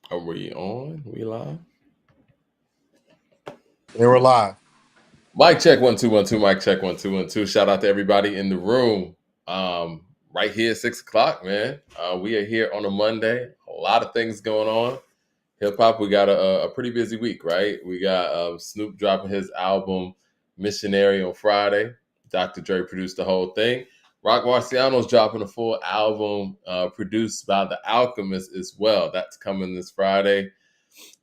Are we on? We live? They were live. Mic check 1 2 1 2. Mic check 1 2 1 2. Shout out to everybody in the room. Right here at 6 o'clock, man. We are here on a Monday. A lot of things going on. Hip hop. We got a pretty busy week, right? We got Snoop dropping his album Missionary on Friday. Dr. Dre produced the whole thing. Roc Marciano's dropping a full album produced by the Alchemist as well. That's coming this Friday.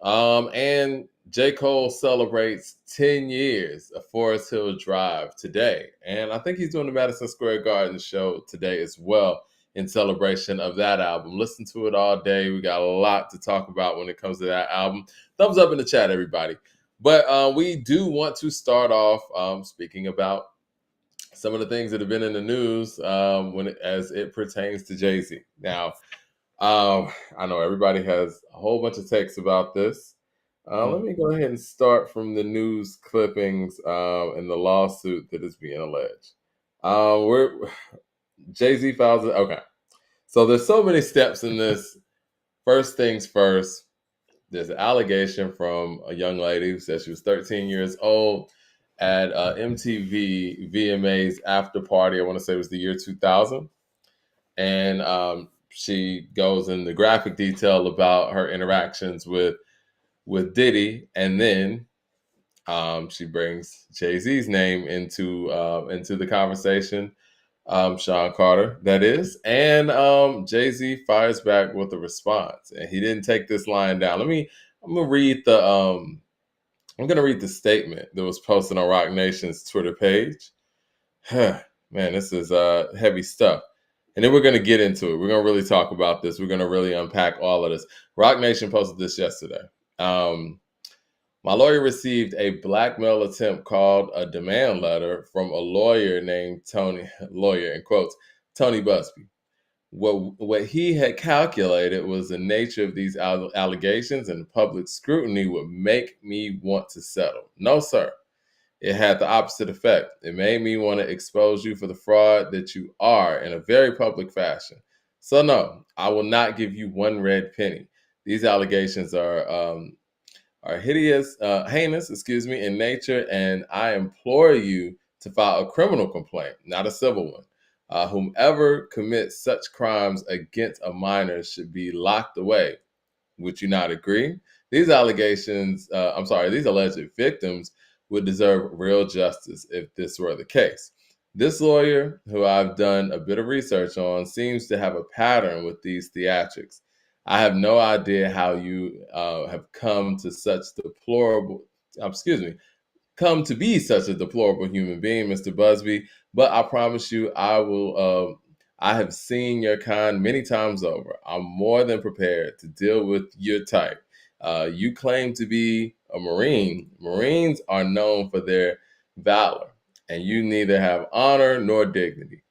And J.Cole celebrates 10 years of Forest Hill Drive today. And I think he's doing the Madison Square Garden show today as well in celebration of that album. Listen to it all day. We got a lot to talk about when it comes to that album. Thumbs up in the chat, everybody. But we do want to start off speaking about some of the things that have been in the news as it pertains to Jay-Z. Now, I know everybody has a whole bunch of takes about this. Let me go ahead and start from the news clippings and the lawsuit that is being alleged. We're Jay-Z files it. Okay, so there's so many steps in this. First things first, there's an allegation from a young lady who says she was 13 years old at MTV VMA's after party. I want to say it was the year 2000, and she goes into graphic detail about her interactions with Diddy, and then she brings Jay-Z's name into the conversation. Sean Carter, that is, and Jay-Z fires back with a response, and he didn't take this line down. I'm gonna read the statement that was posted on Roc Nation's Twitter page. Man, this is heavy stuff. And then we're going to get into it. We're going to really talk about this. We're going to really unpack all of this. Roc Nation posted this yesterday. My lawyer received a blackmail attempt called a demand letter from a lawyer named lawyer in quotes, Tony Busby. What he had calculated was the nature of these allegations and public scrutiny would make me want to settle. No, sir. It had the opposite effect. It made me want to expose you for the fraud that you are in a very public fashion. So no, I will not give you one red penny. These allegations are heinous, in nature, and I implore you to file a criminal complaint, not a civil one. Whomever commits such crimes against a minor should be locked away. Would you not agree? These these alleged victims would deserve real justice if this were the case. This lawyer, who I've done a bit of research on, seems to have a pattern with these theatrics. I have no idea how you have come to be such a deplorable human being, Mr. Busby. But I promise you, I will. I have seen your kind many times over. I'm more than prepared to deal with your type. You claim to be a Marine. Marines are known for their valor, and you neither have honor nor dignity.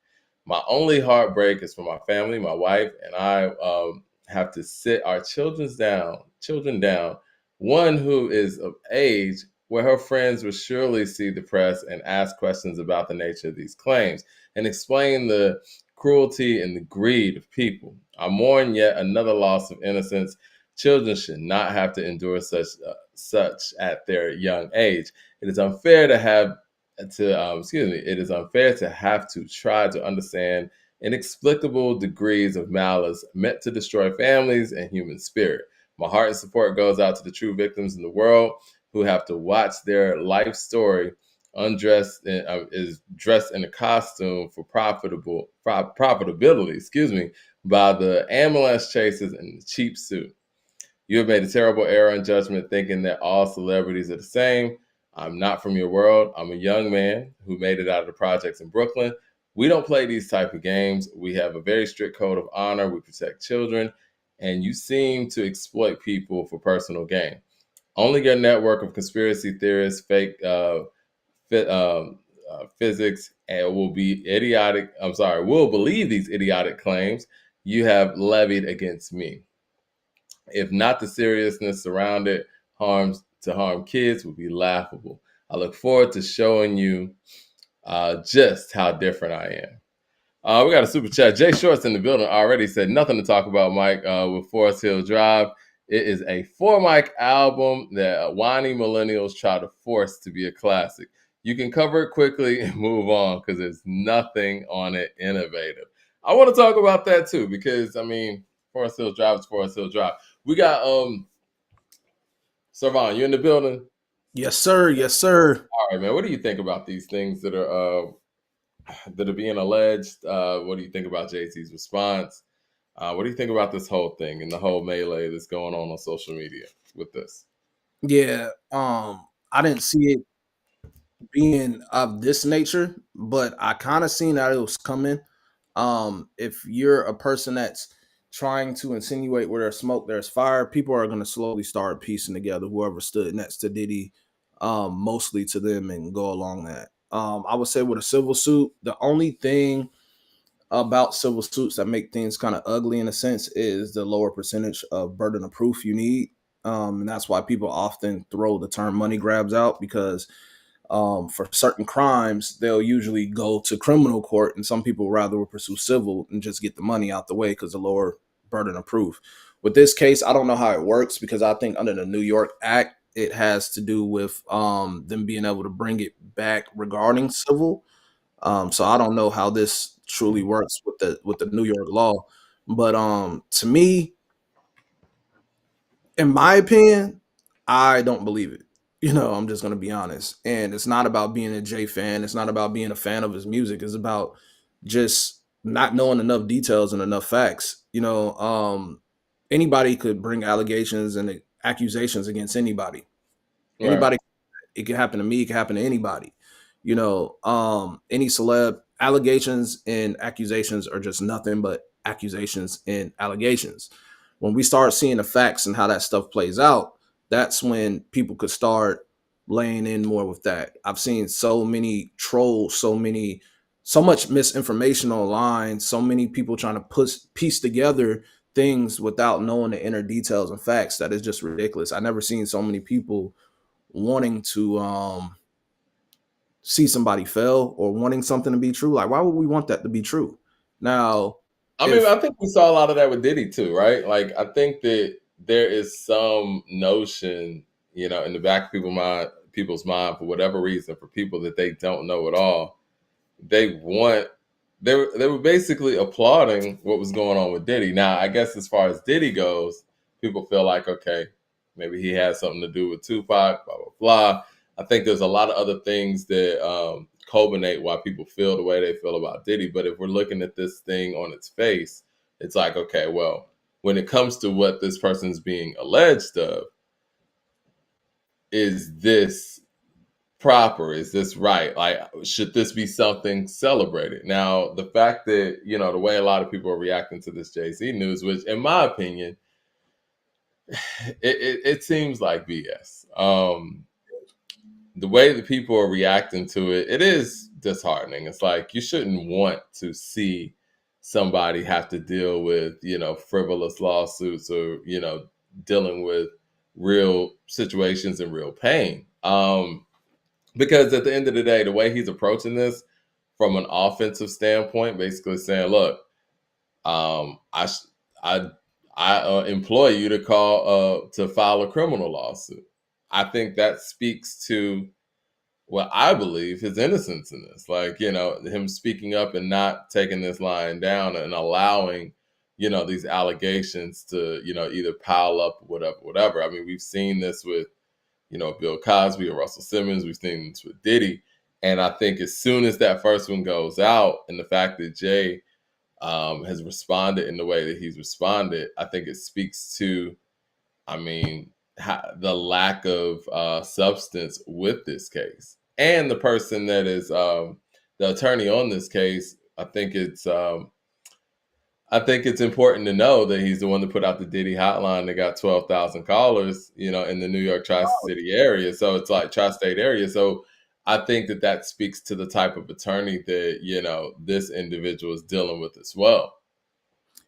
My only heartbreak is for my family, my wife, and I have to sit our children down. One who is of age where her friends will surely see the press and ask questions about the nature of these claims and explain the cruelty and the greed of people. I mourn yet another loss of innocence. Children should not have to endure such at their young age. It is unfair to have it is unfair to have to try to understand inexplicable degrees of malice meant to destroy families and human spirit. My heart and support goes out to the true victims in the world who have to watch their life story is dressed in a costume for profitability, by the ambulance chasers and the cheap suit. You have made a terrible error in judgment thinking that all celebrities are the same. I'm not from your world. I'm a young man who made it out of the projects in Brooklyn. We don't play these type of games. We have a very strict code of honor. We protect children, and you seem to exploit people for personal gain. Only your network of conspiracy theorists, fake physics, and will be idiotic. Will believe these idiotic claims you have levied against me. If not, the seriousness surrounded harm kids would be laughable. I look forward to showing you just how different I am. We got a super chat. Jay Shorts in the building already said nothing to talk about, Mike, with Forest Hill Drive. It is a 4 mic album that whiny millennials try to force to be a classic. You can cover it quickly and move on because there's nothing on it innovative. I want to talk about that too because I mean, Forest Hill Drive is Forest Hill Drive. We got Servon, you in the building? Yes, sir. Yes, sir. All right, man. What do you think about these things that are being alleged? What do you think about JC's response? What do you think about this whole thing and the whole melee that's going on social media with this? Yeah. I didn't see it being of this nature, but I kind of seen that it was coming. If you're a person that's trying to insinuate where there's smoke, there's fire, people are gonna slowly start piecing together whoever stood next to Diddy, mostly to them and go along that. I would say with a civil suit, the only thing about civil suits that make things kind of ugly in a sense is the lower percentage of burden of proof you need. And that's why people often throw the term money grabs out because for certain crimes, they'll usually go to criminal court, and some people rather will pursue civil and just get the money out the way because the lower burden of proof. With this case, I don't know how it works because I think under the New York Act, it has to do with them being able to bring it back regarding civil. So I don't know how this truly works with the New York law, but to me, in my opinion, I don't believe it. I'm just gonna be honest. And it's not about being a Jay fan. It's not about being a fan of his music. It's about just not knowing enough details and enough facts. Anybody could bring allegations and accusations against anybody. Right. Anybody, it could happen to me, it could happen to anybody. Any celeb allegations and accusations are just nothing but accusations and allegations. When we start seeing the facts and how that stuff plays out, that's when people could start laying in more with that. I've seen so many trolls, so much misinformation online, so many people trying to piece together things without knowing the inner details and facts that is just ridiculous. I never seen so many people wanting to see somebody fail or wanting something to be true. Like, why would we want that to be true? Now, I mean, if I think we saw a lot of that with Diddy too, right? Like, I think that there is some notion, in the back of people's mind, for whatever reason, for people that they don't know at all, they want they were basically applauding what was going on with Diddy. Now, I guess as far as Diddy goes, people feel like, okay, maybe he had something to do with Tupac, blah blah blah. I think there's a lot of other things that culminate why people feel the way they feel about Diddy. But if we're looking at this thing on its face, it's like, okay, well, when it comes to what this person's being alleged of, is this proper? Is this right? Like, should this be something celebrated? Now, the fact that, the way a lot of people are reacting to this Jay-Z news, which in my opinion, it seems like BS. The way that people are reacting to it, it is disheartening. It's like you shouldn't want to see somebody have to deal with, frivolous lawsuits or, dealing with real situations and real pain. Because at the end of the day, the way he's approaching this from an offensive standpoint, basically saying, "Look, I sh- I employ you to to file a criminal lawsuit." I think that speaks to what I believe his innocence in this. Like, him speaking up and not taking this lying down and allowing, these allegations to, either pile up or whatever, whatever. I mean, we've seen this with Bill Cosby or Russell Simmons. We've seen this with Diddy. And I think as soon as that first one goes out, and the fact that Jay has responded in the way that he's responded, I think it speaks to, I mean, the lack of substance with this case. And the person that is the attorney on this case, I think it's important to know that he's the one that put out the Diddy hotline that got 12,000 callers, in the New York tri-city area. So it's like tri-state area. So I think that speaks to the type of attorney that, this individual is dealing with as well.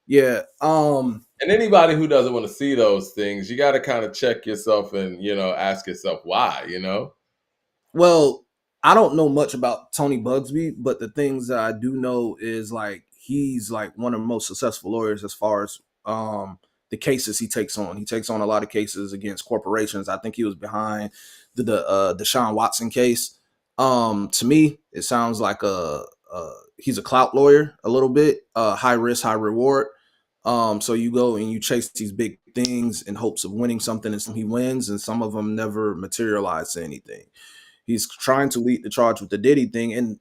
yeah, And anybody who doesn't want to see those things, you got to kind of check yourself and, ask yourself why. well, I don't know much about Tony Bugsby, but the things that I do know is like he's like one of the most successful lawyers as far as the cases he takes on. He takes on a lot of cases against corporations. I think he was behind the Deshaun Watson case. To me, it sounds like he's a clout lawyer a little bit, high risk, high reward. So you go and you chase these big things in hopes of winning something, and some he wins, and some of them never materialize to anything. He's trying to lead the charge with the Diddy thing, and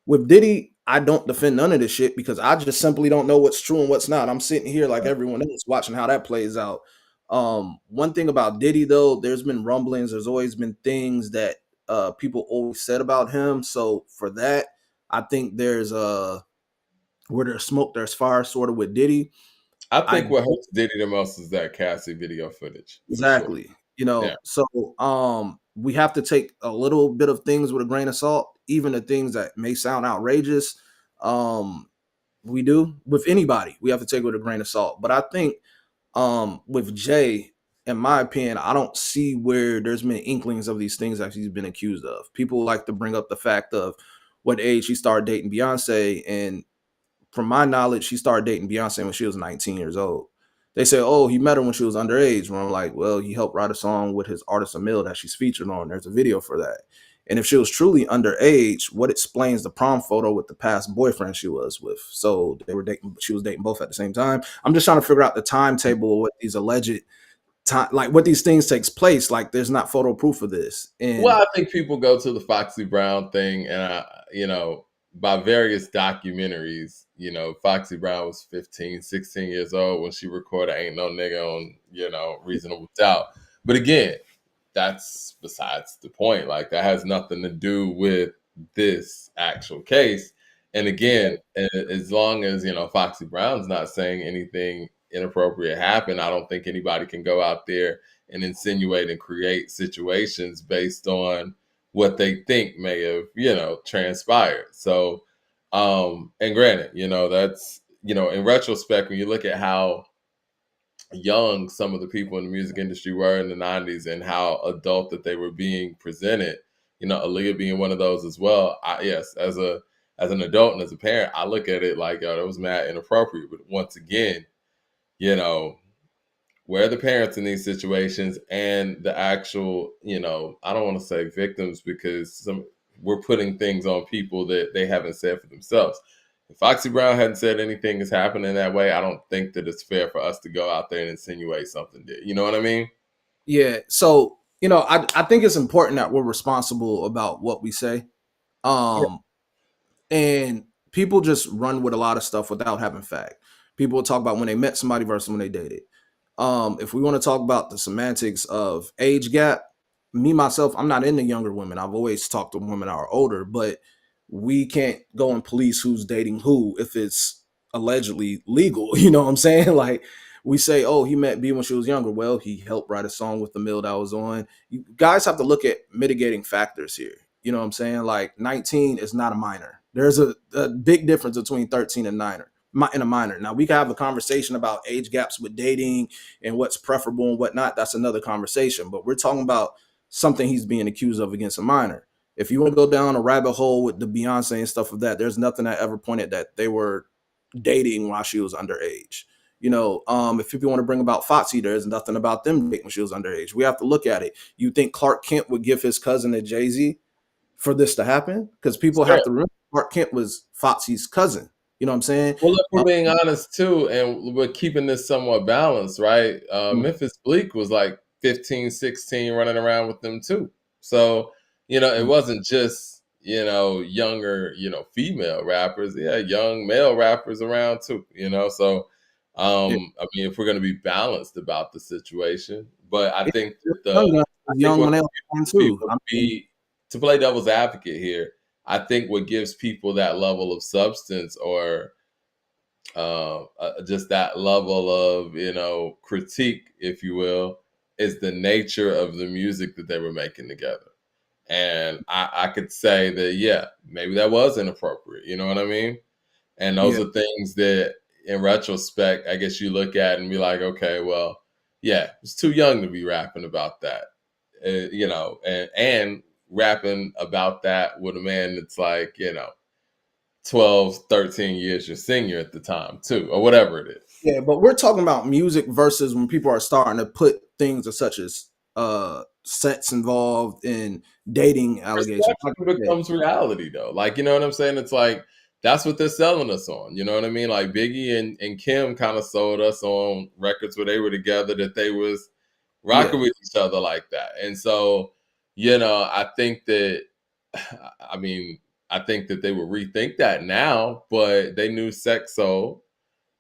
with Diddy, I don't defend none of this shit because I just simply don't know what's true and what's not. I'm sitting here like everyone else watching how that plays out. One thing about Diddy though, there's been rumblings, there's always been things that people always said about him. So for that, I think there's where there's smoke, there's fire, sort of with Diddy. I I think what hurts Diddy the most is that Cassie video footage for sure. Exactly. Yeah. So we have to take a little bit of things with a grain of salt, even the things that may sound outrageous. Um, we do with anybody, we have to take it with a grain of salt. But I think with Jay, in my opinion, I don't see where there's been inklings of these things that he's been accused of. People like to bring up the fact of what age he started dating Beyonce, and from my knowledge, she started dating Beyonce when she was 19 years old. They say, oh, he met her when she was underage. Where I'm like, well, he helped write a song with his artist Emil that she's featured on. There's a video for that. And if she was truly underage, what explains the prom photo with the past boyfriend she was with? So they were dating, she was dating both at the same time. I'm just trying to figure out the timetable of what these alleged time, like what these things takes place. Like there's not photo proof of this. Well, And I think people go to the Foxy Brown thing, and by various documentaries, Foxy Brown was 15, 16 years old when she recorded "Ain't No Nigga" on, Reasonable Doubt. But again, that's besides the point. Like that has nothing to do with this actual case. And again, as long as Foxy Brown's not saying anything inappropriate happened, I don't think anybody can go out there and insinuate and create situations based on what they think may have transpired. So and granted, that's in retrospect, when you look at how young some of the people in the music industry were in the 90s and how adult that they were being presented, Aaliyah being one of those as well. Yes, as an adult and as a parent, I look at it like, it was mad inappropriate. But once again, where are the parents in these situations and the actual, I don't want to say victims, because we're putting things on people that they haven't said for themselves. If Foxy Brown hadn't said anything is happening that way, I don't think that it's fair for us to go out there and insinuate something did. You know what I mean? yeah, so I think it's important that we're responsible about what we say. Yeah. Um, and people just run with a lot of stuff without having fact. People will talk about when they met somebody versus when they dated. If we want to talk about the semantics of age gap, me myself, I'm not into younger women. I've always talked to women that are older, but we can't go and police who's dating who if it's allegedly legal. You know what I'm saying? Like we say, oh, he met B when she was younger. Well, he helped write a song with the mill that was on. You guys have to look at mitigating factors here. You know what I'm saying? Like 19 is not a minor. There's a big difference between 13 and a minor. Now we can have a conversation about age gaps with dating and what's preferable and whatnot. That's another conversation. But we're talking about something he's being accused of against a minor. If you want to go down a rabbit hole with the Beyonce and stuff of that, there's nothing that ever pointed that they were dating while she was underage. If people want to bring about Foxy, there's nothing about them dating when she was underage. We have to look at it. You think Clark Kent would give his cousin to Jay-Z for this to happen? Because people have to remember Clark Kent was Foxy's cousin. You know what I'm saying? Well, if we're being honest too, and we're keeping this somewhat balanced, right? Memphis Bleak was like 15, 16 running around with them too. So, it wasn't just, younger, female rappers. Yeah, young male rappers around too, So, Yeah. I mean, if we're going to be balanced about the situation, but I Yeah. think that Young guns I was think young what when they were young too. people I to mean, be to play devil's advocate here, I think what gives people that level of substance or just that level of critique, if you will, is the nature of the music that they were making together. And I could say that, yeah, maybe that was inappropriate. You know what I mean? And those yeah, are things that, in retrospect, I guess you look at and be like, okay, well, yeah, it's too young to be rapping about that, and rapping about that with a man that's like, 12, 13 years your senior at the time too, or whatever it is. Yeah, but we're talking about music versus when people are starting to put things such as sets involved in dating allegations. Like Perception I said, becomes reality though. Like, you know what I'm saying? It's like that's what they're selling us on. You know what I mean? Like Biggie and Kim kind of sold us on records where they were together that they was yeah, rocking with each other like that. And so, you know, I think that I mean, I think that they would rethink that now, but they knew sex sold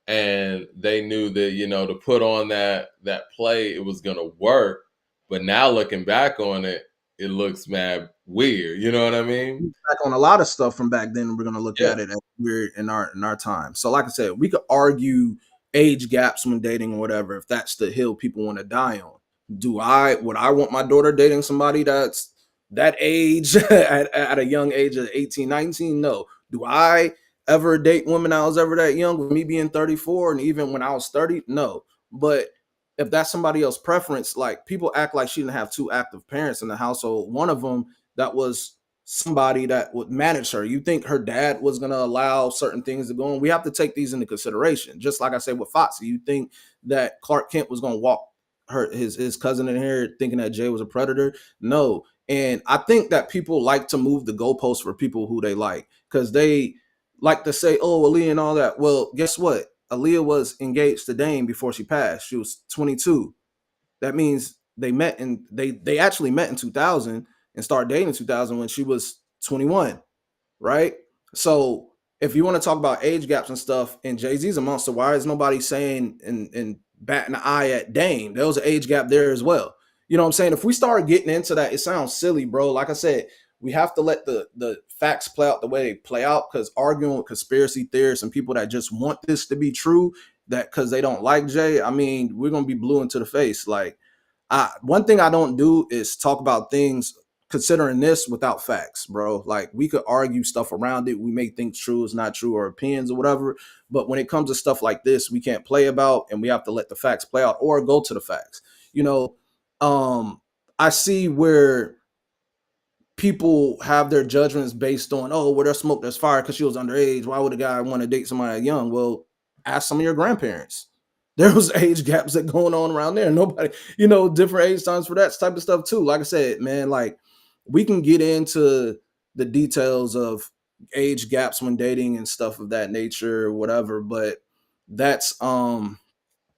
and they knew that, you know, to put on that play it was gonna work. But now looking back on it, it looks mad weird. You know what I mean? back on a lot of stuff from back then. We're gonna look Yeah. at it as weird in our time. So, like I said, we could argue age gaps when dating or whatever if that's the hill people want to die on. Would I want my daughter dating somebody that's that age at a young age of 18, 19? No. Do I ever date women I was ever that young with me being 34 and even when I was 30? No. But if that's somebody else's preference, like people act like she didn't have two active parents in the household. One of them that was somebody that would manage her. You think her dad was going to allow certain things to go on? We have to take these into consideration. Just like I said with Foxy, you think that Clark Kent was going to walk his cousin in here thinking that Jay was a predator? No. And I think that people like to move the goalposts for people who they like because they like to say, "Oh, Aaliyah and all that." Well, guess what? Aaliyah was engaged to Dame before she passed. She was 22. That means they actually met in 2000 and started dating in 2000 when she was 21, right? So if you want to talk about age gaps and stuff, and Jay Z's a monster, why is nobody saying and batting an eye at Dame? There was an age gap there as well. You know what I'm saying? If we start getting into that, it sounds silly, bro. Like I said, we have to let the facts play out the way they play out because arguing with conspiracy theorists and people that just want this to be true, that because they don't like Jay, I mean, we're gonna be blue into the face. Like, one thing I don't do is talk about things considering this without facts, bro. Like we could argue stuff around it. We may think true is not true or opinions or whatever. But when it comes to stuff like this, we can't play about and we have to let the facts play out or go to the facts. You know, I see where people have their judgments based on, oh, where there's smoke, there's fire because she was underage. Why would a guy want to date somebody young? Well, ask some of your grandparents. There was age gaps that going on around there. Nobody, different age times for that type of stuff too. Like I said, man, like we can get into the details of age gaps when dating and stuff of that nature or whatever, but that's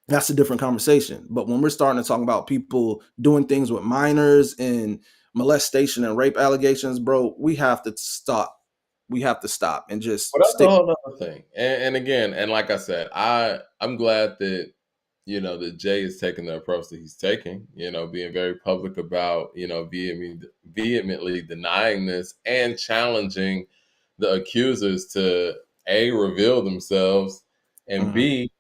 that's a different conversation. But when we're starting to talk about people doing things with minors and molestation and rape allegations, bro, we have to stop. We have to stop and But just that's a stick. whole other thing. And again, and like I said, I'm glad that that Jay is taking the approach that he's taking. Being very public about vehemently denying this and challenging the accusers to a reveal themselves and Mhm. b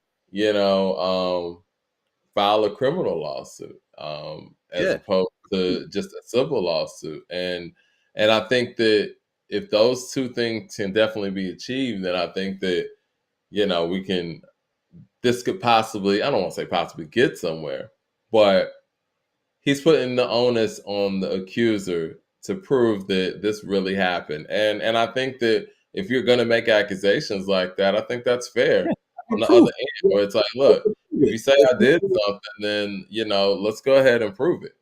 file a criminal lawsuit as Yeah, opposed to just a civil lawsuit. And I think that if those two things can definitely be achieved, then I think that we can. This could possibly, I don't want to say possibly get somewhere, but he's putting the onus on the accuser to prove that this really happened. And I think that if you're going to make accusations like that, I think that's fair. On the other proof. end, where it's like, look, if you say I did It. something, then let's go ahead and prove it.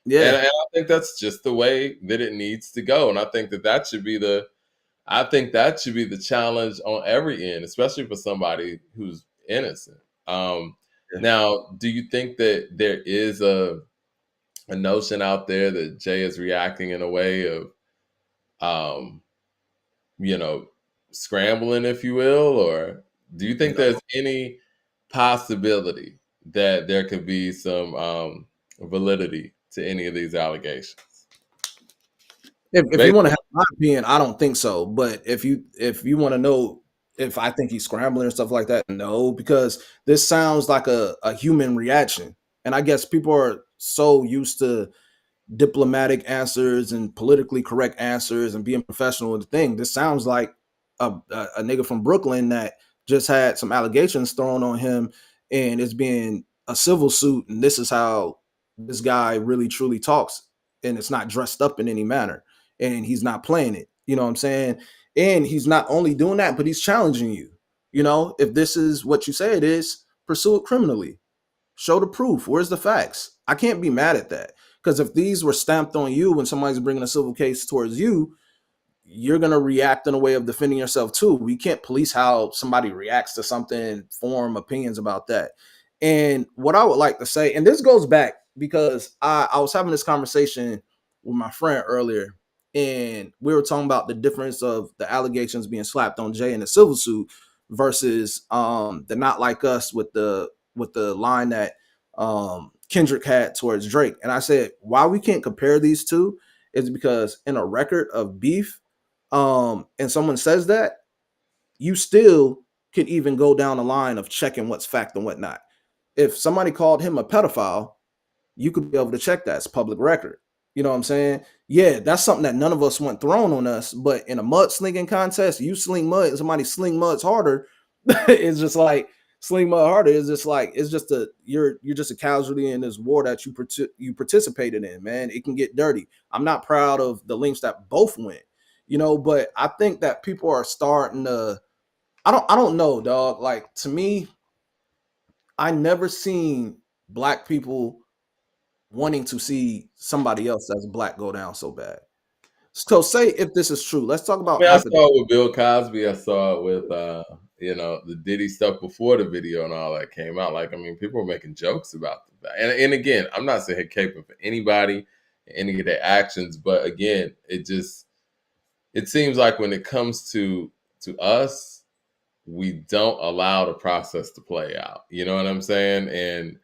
And, Yeah, and I think that's just the way that it needs to go. And I think that should be the challenge on every end, especially for somebody who's innocent. Um, yeah. Now, do you think that there is a notion out there that Jay is reacting in a way of, um, you know, scrambling, if you will, or do you think No. there's any possibility that there could be some validity to any of these allegations? If you Based want to on, have my opinion, I don't think so. But if you want to know if I think he's scrambling and stuff like that, no, because this sounds like a human reaction. And I guess people are so used to diplomatic answers and politically correct answers and being professional with the thing. This sounds like a nigga from Brooklyn that just had some allegations thrown on him and it's being a civil suit. And this is how this guy really truly talks. And it's not dressed up in any manner. And he's not playing it. You know what I'm saying? And he's not only doing that, but he's challenging you. If this is what you say it is, pursue it criminally. Show the proof. Where's the facts? I can't be mad at that. Because if these were stamped on you when somebody's bringing a civil case towards you, you're going to react in a way of defending yourself too. We can't police how somebody reacts to something, form opinions about that. And what I would like to say, and this goes back because I was having this conversation with my friend earlier, and we were talking about the difference of the allegations being slapped on Jay in the civil suit versus the not like us with the line that Kendrick had towards Drake. And I said, why we can't compare these two is because in a record of beef, and someone says that, you still can even go down the line of checking what's fact and whatnot. If somebody called him a pedophile, you could be able to check that. It's public record. You know what I'm saying? Yeah, that's something that none of us want thrown on us. But in a mud slinging contest, you sling mud and somebody sling muds harder. It's just like sling mud harder. It's just like it's just a you're just a casualty in this war that you participated in, man. It can get dirty. I'm not proud of the links that both went, but I think that people are starting to. I don't know, dog. Like to me, I never seen black people wanting to see somebody else that's black go down so bad. So say if this is true, let's talk I about mean, I hypothetical. saw it with Bill Cosby. I saw it with the Diddy stuff before the video and all that came out. Like, I mean, people were making jokes about that. And again, I'm not saying caping for anybody, any of their actions, but again, it seems like when it comes to us, we don't allow the process to play out. You know what I'm saying? And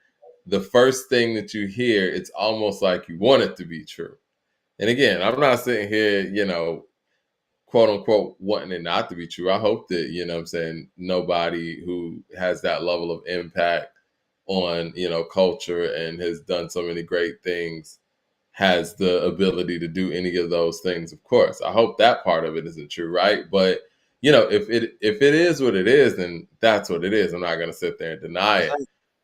the first thing that you hear, it's almost like you want it to be true. And again, I'm not sitting here, quote unquote wanting it not to be true. I hope that, what I'm saying, nobody who has that level of impact on, culture and has done so many great things has the ability to do any of those things. Of course, I hope that part of it isn't true, right? But if it is what it is, then that's what it is. I'm not going to sit there and deny it.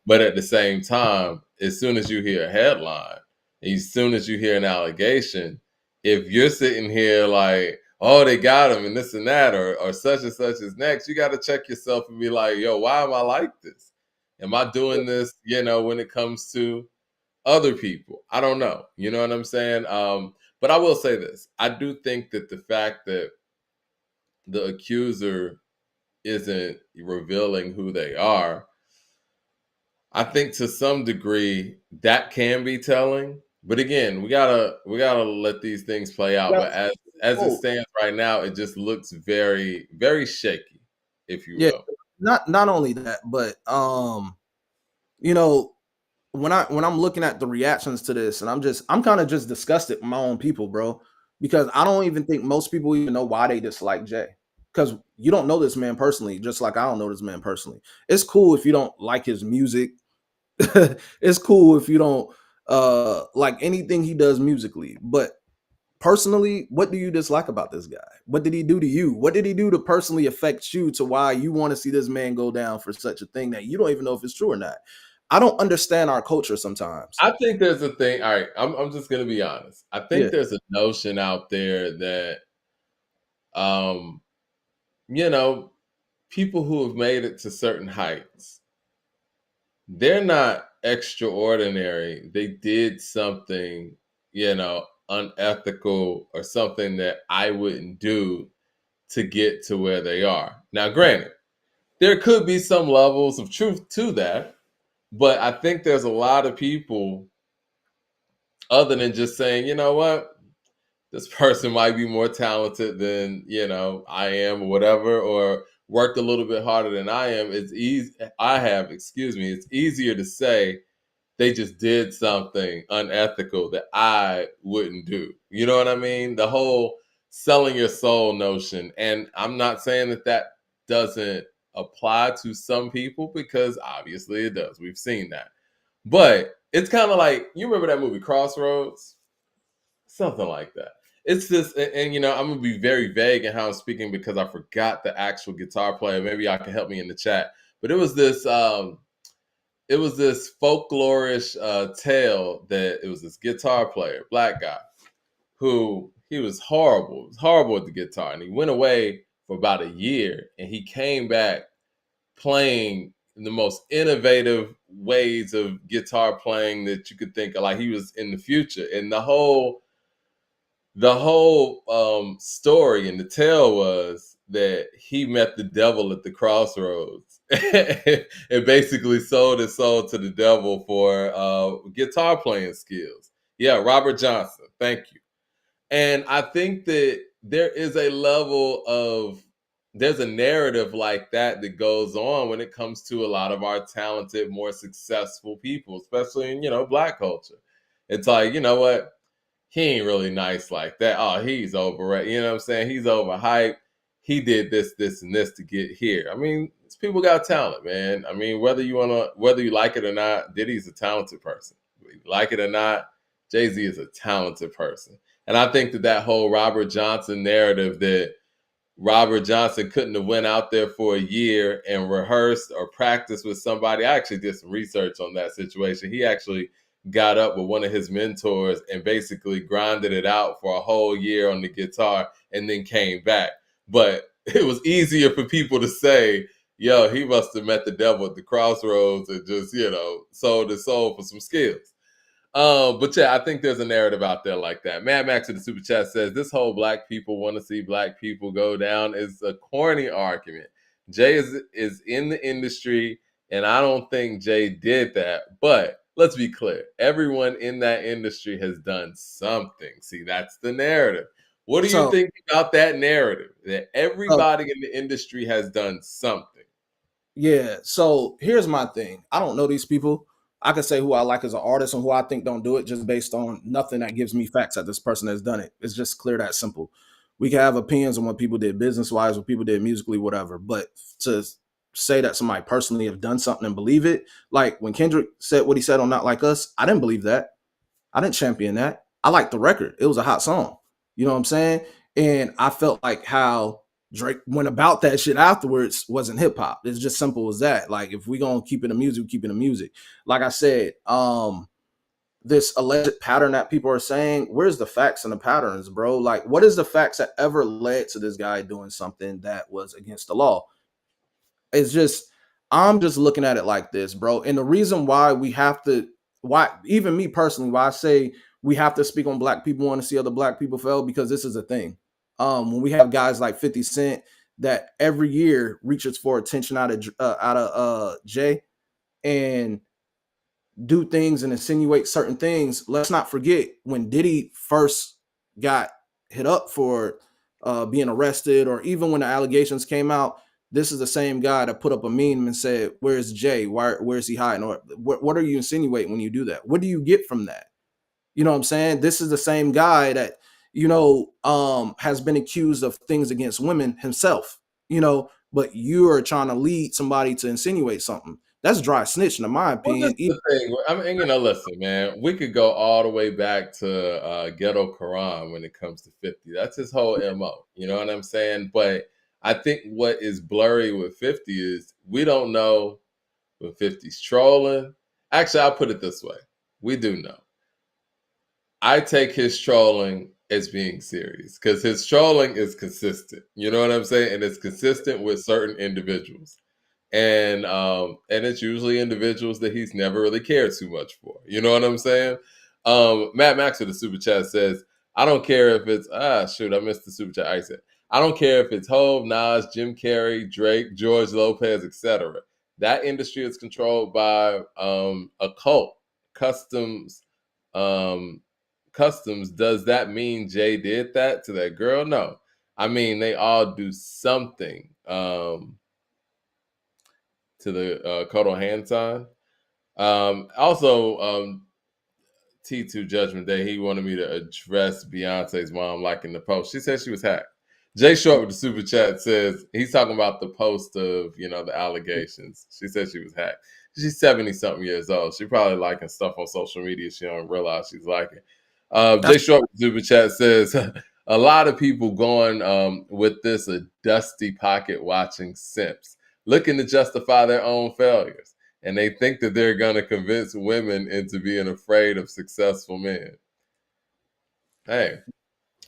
But at the same time, as soon as you hear a headline, as soon as you hear an allegation, if you're sitting here like, oh, they got him and this and that, or such and such is next, you got to check yourself and be like, yo, why am I like this? Am I doing this, when it comes to other people? I don't know. You know what I'm saying? But I will say this. I do think that the fact that the accuser isn't revealing who they are, I think to some degree that can be telling. But again, we gotta let these things play out. But as it stands right now, it just looks very, very shaky, if you Yeah, will. not only that, but you know, when I'm looking at the reactions to this, and I'm kind of just disgusted with my own people, bro, because I don't even think most people even know why they dislike Jay. Because you don't know this man personally, just like I don't know this man personally. It's cool if you don't like his music. It's cool if you don't like anything he does musically, but personally, what do you dislike about this guy? What did he do to you? What did he do to personally affect you to why you want to see this man go down for such a thing that you don't even know if it's true or not? I don't understand our culture sometimes. I think there's a thing. All right, I'm just gonna be honest. I Yeah. think there's a notion out there that um, you know, people who have made it to certain heights, they're not extraordinary. They did something, unethical or something that I wouldn't do to get to where they are. Now, granted, there could be some levels of truth to that, but I think there's a lot of people, other than just saying, you know what, this person might be more talented than I am or whatever, or worked a little bit harder than I am. It's easy. I have, excuse me. It's easier to say they just did something unethical that I wouldn't do. You know what I mean? The whole selling your soul notion. And I'm not saying that doesn't apply to some people, because obviously it does. We've seen that. But it's kind of like, you remember that movie Crossroads? Something like that. It's this, and I'm gonna be very vague in how I'm speaking because I forgot the actual guitar player. Maybe y'all can help me in the chat. But it was this folklorish tale that it was this guitar player, black guy, who he was horrible. He was horrible at the guitar, and he went away for about a year, and he came back playing the most innovative ways of guitar playing that you could think of. Like he was in the future, and the whole story and the tale was that he met the devil at the crossroads and basically sold his soul to the devil for guitar playing skills. Yeah, Robert Johnson. Thank you. And I think that there is a level of there's a narrative like that that goes on when it comes to a lot of our talented, more successful people, especially in Black culture. It's like, you know what? He ain't really nice like that. Oh, he's overrated. You know what I'm saying? He's overhyped. He did this, this, and this to get here. I mean, these people got talent, man. I mean, whether you like it or not, Diddy's a talented person. Whether you like it or not, Jay-Z is a talented person. And I think that whole Robert Johnson narrative that Robert Johnson couldn't have went out there for a year and rehearsed or practiced with somebody. I actually did some research on that situation. He actually got up with one of his mentors and basically grinded it out for a whole year on the guitar and then came back. But it was easier for people to say, yo, he must have met the devil at the crossroads and just, sold his soul for some skills. But yeah, I think there's a narrative out there like that. Mad Max in the super chat says this whole black people want to see black people go down is a corny argument. Jay is in the industry, and I don't think Jay did that. But let's be clear: everyone in that industry has done something. See, that's the narrative. What do you So, think about that narrative? That so everybody in the industry has done something. yeah. So here's my thing. I don't know these people. I can say who I like as an artist and who I think don't do it just based on nothing that gives me facts that this person has done it. It's just clear that simple. We can have opinions on what people did business wise, what people did musically, whatever. But to say that somebody personally have done something and believe it, like when Kendrick said what he said on Not Like Us, I didn't believe that. I didn't champion that. I liked the record. It was a hot song. You know what I'm saying? And I felt like how Drake went about that shit afterwards wasn't hip hop. It's just simple as that. Like if we gonna keep it in music, we keep it in music. Like I said, this alleged pattern that people are saying, where's the facts and the patterns, bro? Like, what is the facts that ever led to this guy doing something that was against the law? It's just I'm just looking at it like this, bro. And the reason why we have to, why even me personally, why I say we have to speak on black people, want to see other black people fail, because this is a thing. When we have guys like 50 Cent that every year reaches for attention out of Jay and do things and insinuate certain things. Let's not forget when Diddy first got hit up for being arrested, or even when the allegations came out. This is the same guy that put up a meme and said, "Where's Jay? Where's he hiding? Or what are you insinuating when you do that? What do you get from that?" You know what I'm saying? This is the same guy that has been accused of things against women himself. But you are trying to lead somebody to insinuate something. That's dry snitching, in my Well, this opinion. is the thing. I mean, listen, man. We could go all the way back to Ghetto Quran when it comes to 50. That's his whole MO. You know what I'm saying? But I think what is blurry with 50 is we don't know when 50's trolling. Actually, I'll put it this way. We do know. I take his trolling as being serious because his trolling is consistent. You know what I'm saying? And it's consistent with certain individuals. And it's usually individuals that he's never really cared too much for. You know what I'm saying? Matt Max with the super chat says, I don't care if it's I missed the super chat. I said, I don't care if it's Hove, Nas, Jim Carrey, Drake, George Lopez, etc. That industry is controlled by a cult, customs, um, customs. Does that mean Jay did that to that girl? No. I mean, they all do something. To the Kodo hand sign. Also, T2 Judgment Day, he wanted me to address Beyonce's mom liking the post. She said she was hacked. Jay Short with the super chat says he's talking about the post of the allegations. She said she was hacked. She's 70 something years old. She probably liking stuff on social media she don't realize she's liking. Jay That's Short with the super chat says a lot of people going with this a dusty pocket watching simps, looking to justify their own failures. And they think that they're going to convince women into being afraid of successful men. Hey,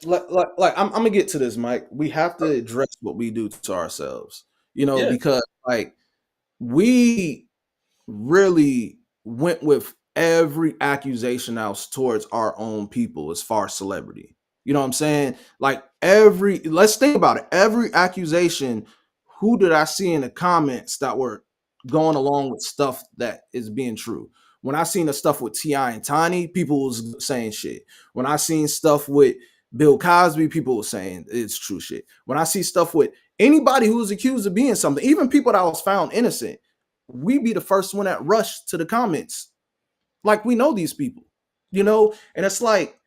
like I'm gonna get to this, Mike. We have to address what we do to ourselves, yeah, because like we really went with every accusation out towards our own people as far as celebrity. You know what I'm saying? Like let's think about it. Every accusation, who did I see in the comments that were going along with stuff that is being true? When I seen the stuff with T.I. and Tiny, people was saying shit. When I seen stuff with Bill Cosby, people were saying it's true shit. When I see stuff with anybody who was accused of being something, even people that was found innocent, we be the first one that rush to the comments. Like we know these people, and it's like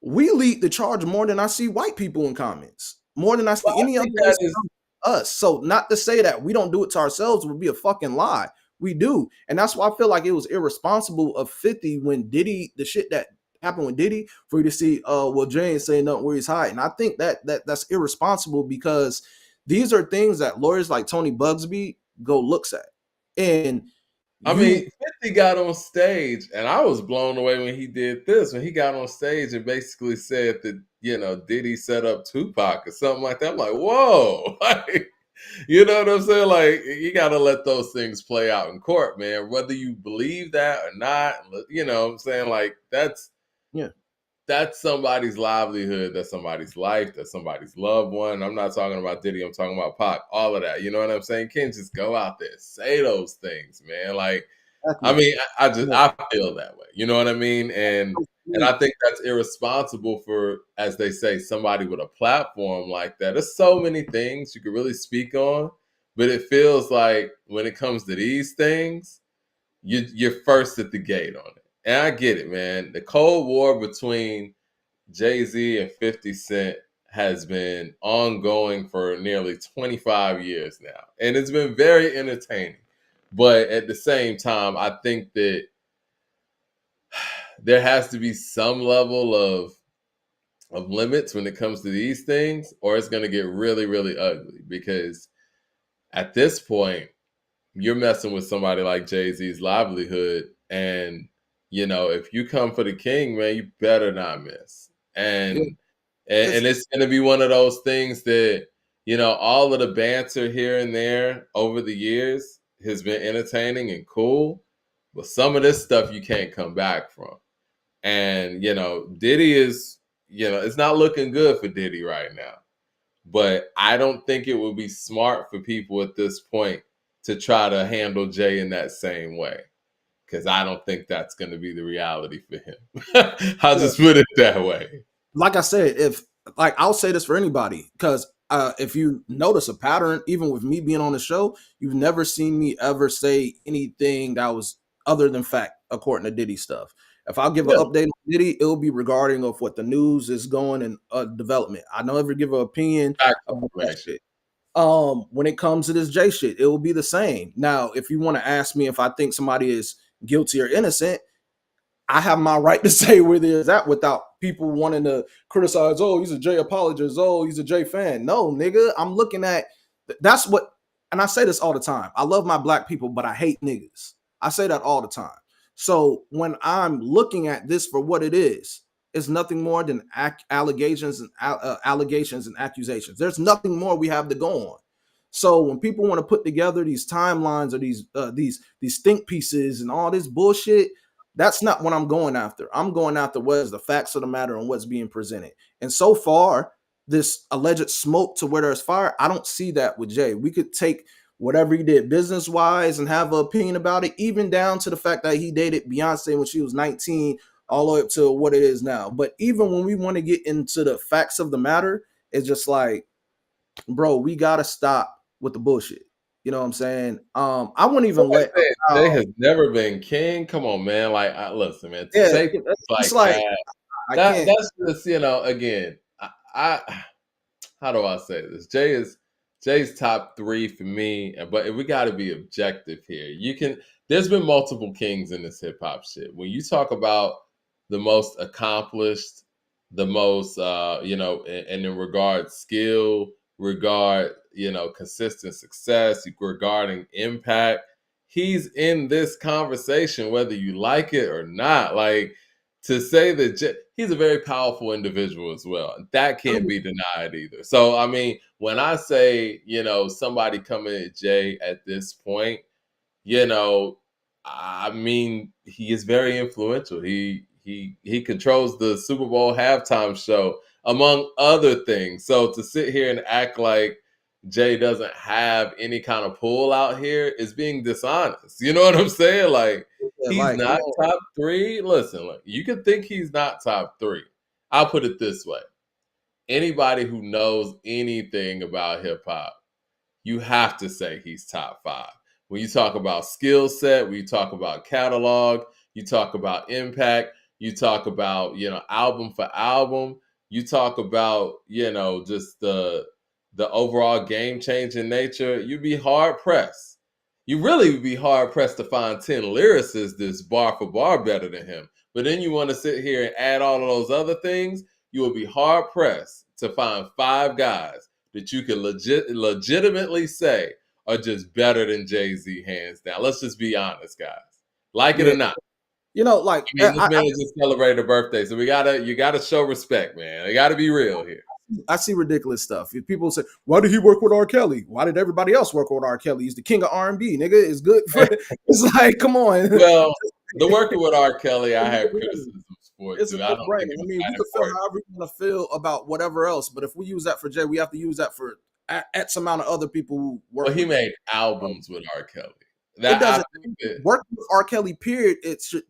we lead the charge more than I see white people in comments, more than I Well, see I any other think that race is. us. So not to say that we don't do it to ourselves would be a fucking lie. We do. And that's why I feel like it was irresponsible of 50 when Diddy, the shit that happened with Diddy, for you to see, well, Jay ain't saying nothing where he's hiding. I think that's irresponsible because these are things that lawyers like Tony Bugsby go looks at. And I you mean, 50 got on stage, and I was blown away when he did this. When he got on stage and basically said that, Diddy set up Tupac or something like that. I'm like, whoa. Like, you know what I'm saying? Like, you got to let those things play out in court, man. Whether you believe that or not, you know what I'm saying? Like, yeah, that's somebody's livelihood, that's somebody's life, that's somebody's loved one. I'm not talking about Diddy, I'm talking about Pac, all of that. You know what I'm saying? Can't just go out there and say those things, man. Like, I exactly. mean, Yeah. I feel that way. You know what I mean? And I think that's irresponsible for, as they say, somebody with a platform like that. There's so many things you could really speak on, but it feels like when it comes to these things, you're first at the gate on it. And I get it, man. The Cold War between Jay-Z and 50 Cent has been ongoing for nearly 25 years now. And it's been very entertaining. But at the same time, I think that there has to be some level of limits when it comes to these things, or it's going to get really, really ugly. Because at this point, you're messing with somebody like Jay-Z's livelihood. And, if you come for the king, man, you better not miss. Yeah. And It's it's going to be one of those things that, all of the banter here and there over the years has been entertaining and cool. But some of this stuff you can't come back from. And, Diddy is, it's not looking good for Diddy right now. But I don't think it would be smart for people at this point to try to handle Jay in that same way. Because I don't think that's going to be the reality for him. I'll yeah. just put it that way. Like I said, if like I'll say this for anybody, because if you notice a pattern, even with me being on the show, you've never seen me ever say anything that was other than fact according to Diddy stuff. If I'll give an Yeah, update on Diddy, it'll be regarding of what the news is going and development. I never give an opinion factual about that information. shit. When it comes to this J shit, it will be the same. Now, if you want to ask me if I think somebody is guilty or innocent, I have my right to say where there's at without people wanting to criticize. Oh, he's a Jay apologist. Oh, he's a Jay fan. No, nigga, I'm looking at that's what, and I say this all the time. I love my black people, but I hate niggas. I say that all the time. So when I'm looking at this for what it is, it's nothing more than allegations and accusations. There's nothing more we have to go on. So when people want to put together these timelines or these think pieces and all this bullshit, that's not what I'm going after. I'm going after what is the facts of the matter and what's being presented. And so far, this alleged smoke to where there's fire, I don't see that with Jay. We could take whatever he did business wise and have an opinion about it, even down to the fact that he dated Beyonce when she was 19, all the way up to what it is now. But even when we want to get into the facts of the matter, it's just like, bro, we gotta stop with the bullshit. You know what I'm saying? I wouldn't even Somebody let said Jay has never been king. Come on, man. Like, listen, man. To yeah, say things it's like like that, I can't. that's just, again, I how do I say this? Jay's top three for me, but we got to be objective here. There's been multiple kings in this hip hop shit. When you talk about the most accomplished, the most, and in regard skill, regard, consistent success, regarding impact, he's in this conversation whether you like it or not. Like, to say that he's a very powerful individual as well. That I can't mean, be denied either. So, I mean, when I say, somebody coming at Jay at this point, you know, I mean, he is very influential. He controls the Super Bowl halftime show, among other things. So to sit here and act like Jay doesn't have any kind of pull out here is being dishonest. You know what I'm saying? Like Yeah, he's like, you not know, top three. Listen, look, you can think he's not top three. I'll put it this way: anybody who knows anything about hip hop, you have to say he's top five. When you talk about skill set, when you talk about catalog, you talk about impact, you talk about, album for album, you talk about, just the overall game changing nature, you'd be hard pressed. You really would be hard pressed to find 10 lyricists that's bar for bar better than him. But then you want to sit here and add all of those other things, you will be hard pressed to find five guys that you can legitimately say are just better than Jay-Z, hands down. Let's just be honest, guys. Like it yeah, or not. you know, like I mean, this man just celebrated a birthday, so you gotta show respect, man. You gotta be real here. I see ridiculous stuff. If people say, "Why did he work with R. Kelly? Why did everybody else work with R. Kelly? He's the king of R&B, nigga. It's good for." It's like, come on. Well, the working with R. Kelly, I have criticisms for it It's a too. I don't think no-brainer. it I was mean, we that could feel important. however we want to feel about whatever else, but if we use that for Jay, we have to use that for X amount of other people who work Well, he with him. made albums with R. Kelly. It That I doesn't think that work with R. Kelly. Period.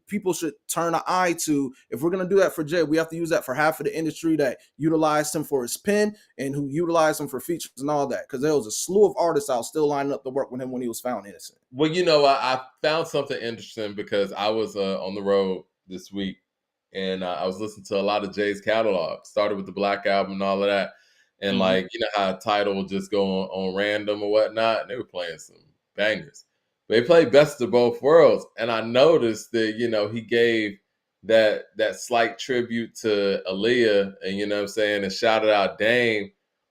People should turn an eye to. If we're gonna do that for Jay, we have to use that for half of the industry that utilized him for his pen and who utilized him for features and all that. Because there was a slew of artists out still lining up to work with him when he was found innocent. well, I found something interesting because I was on the road this week and I was listening to a lot of Jay's catalog. Started with the Black Album and all of that, and Mm-hmm. like how Tidal will just go on random or whatnot. And they were playing some bangers. They played Best of Both Worlds, and I noticed that he gave that slight tribute to Aaliyah, and what I'm saying, and shouted out Dame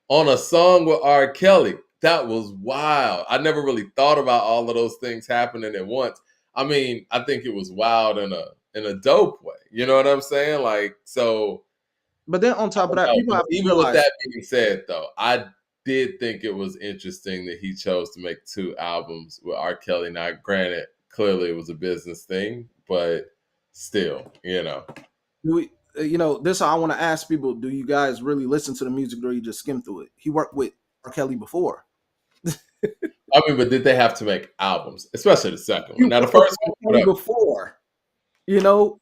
on a song with R. Kelly. That was wild. I never really thought about all of those things happening at once. I mean, I think it was wild in a dope way. You know what I'm saying? Like, so But then on top of that, no, people have to even with realize that being said, though, I did think it was interesting that he chose to make two albums with R. Kelly. Now, granted, clearly it was a business thing, but still. this is how I want to ask people: do you guys really listen to the music, or you just skim through it? He worked with R. Kelly before. I mean, but did they have to make albums, especially the second He one? Now, the worked with first R. one, Kelly whatever. before.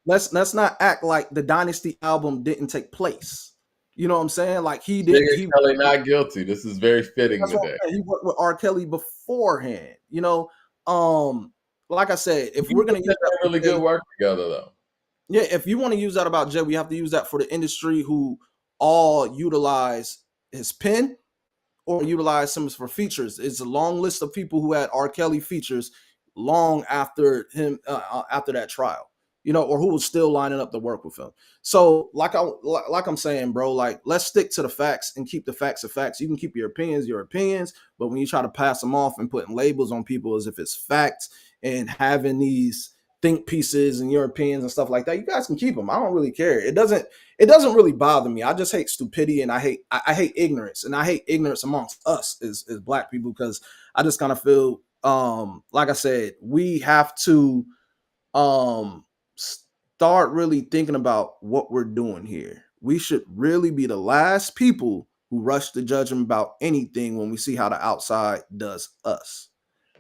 Let's not act like the Dynasty album didn't take place. You know what I'm saying? Like he did. Nigga Kelly not guilty. This is very fitting That's what today. I'm saying. He worked with R. Kelly beforehand. Like I said, if we're You gonna think use that that they for really Jay, good work together, though. yeah, if you want to use that about Jay, we have to use that for the industry who all utilize his pen or utilize some for features. It's a long list of people who had R. Kelly features long after him after that trial, or who was still lining up to work with him. So, like I'm saying, bro, like let's stick to the facts and keep the facts of facts. You can keep your opinions, but when you try to pass them off and putting labels on people as if it's facts and having these think pieces and your opinions and stuff like that, you guys can keep them. I don't really care. It doesn't really bother me. I just hate stupidity and I hate ignorance, and I hate ignorance amongst us as black people, because I just kind of feel like I said, we have to start really thinking about what we're doing here. We should really be the last people who rush to judgment about anything when we see how the outside does us.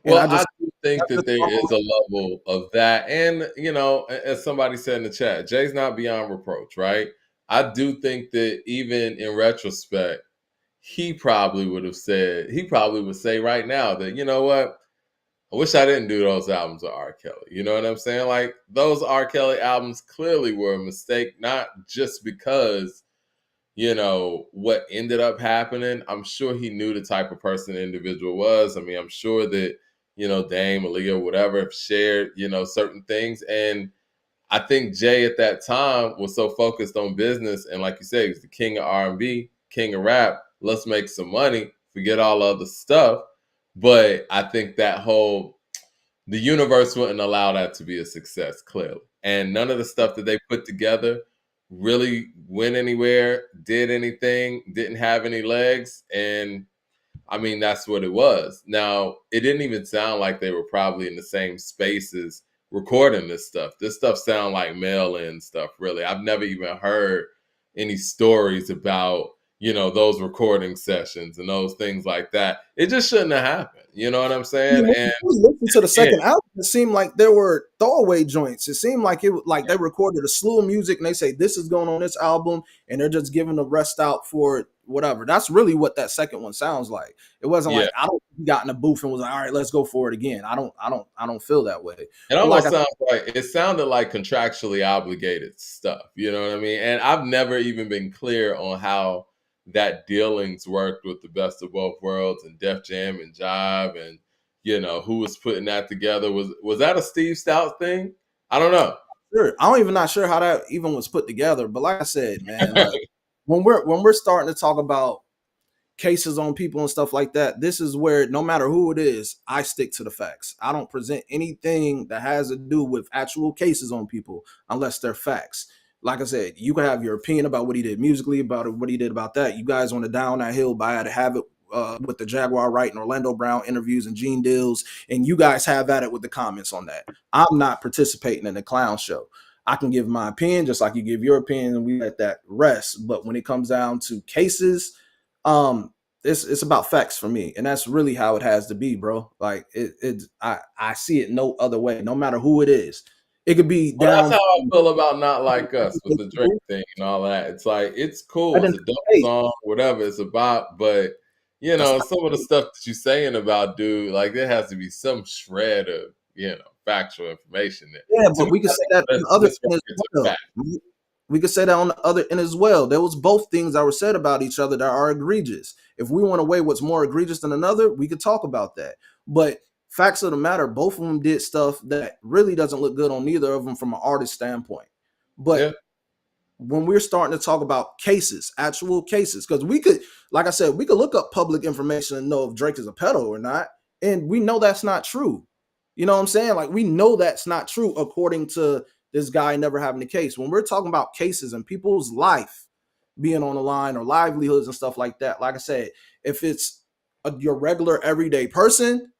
And Well, I do think that's that just there is a level of that, and as somebody said in the chat, Jay's not beyond reproach, right? I do think that even in retrospect, he probably would say right now that what, I wish I didn't do those albums with R. Kelly. You know what I'm saying? Like those R. Kelly albums clearly were a mistake, not just because what ended up happening. I'm sure he knew the type of person the individual was. I mean, I'm sure that Dame, Aaliyah, whatever, shared certain things, and I think Jay at that time was so focused on business, and like you said, he was the king of R&B, king of rap. Let's make some money, forget all other stuff. But I think the universe wouldn't allow that to be a success, clearly. And none of the stuff that they put together really went anywhere, did anything, didn't have any legs. And I mean, that's what it was. Now, it didn't even sound like they were probably in the same spaces recording this stuff. This stuff sound like mail-in stuff, really. I've never even heard any stories about, those recording sessions and those things like that. It just shouldn't have happened. You know what I'm saying? When And you listen to the again, second album, it seemed like there were throwaway joints. It seemed like they recorded a slew of music and they say this is going on this album, and they're just giving the rest out for whatever. That's really what that second one sounds like. It wasn't yeah, like I don't got in the booth and was like, all right, let's go for it again. I don't feel that way. it But like almost I sounds like it sounded like contractually obligated stuff. You know what I mean? And I've never even been clear on how that dealings worked with the Best of Both Worlds and Def Jam and Jive, and who was putting that together. Was that a Steve Stout thing? I don't know. sure. I don't even not sure how that even was put together. But like I said, man, like when we're starting to talk about cases on people and stuff like that, this is where no matter who it is, I stick to the facts. I don't present anything that has to do with actual cases on people unless they're facts. Like I said, you can have your opinion about what he did musically, about what he did about that. You guys want to down that hill by to have it with the Jaguar Wright and Orlando Brown interviews and Gene Deals, and you guys have at it with the comments on that. I'm not participating in the clown show. I can give my opinion just like you give your opinion, and we let that rest. But when it comes down to cases, um, it's about facts for me, and that's really how it has to be, bro. Like I see it no other way. No matter who it is, it could be Well, that's down. how I feel about Not Like Us with the Drake thing and all that. It's like it's cool. It's a dope Hey, song, whatever it's about, but that's not, some of the stuff that you're saying about dude, like there has to be some shred of, factual information there. yeah, To but me, we could I say think that on the other this end as record's a well. fact. We could say that on the other end as well. There was both things that were said about each other that are egregious. If we want to weigh what's more egregious than another, we could talk about that. But facts of the matter, both of them did stuff that really doesn't look good on neither of them from an artist standpoint. But Yeah. when we're starting to talk about cases, actual cases, because we could, like I said, we could look up public information and know if Drake is a pedo or not. And we know that's not true. You know what I'm saying? Like we know that's not true according to this guy never having a case. When we're talking about cases and people's life being on the line or livelihoods and stuff like that, like I said, if it's your regular everyday person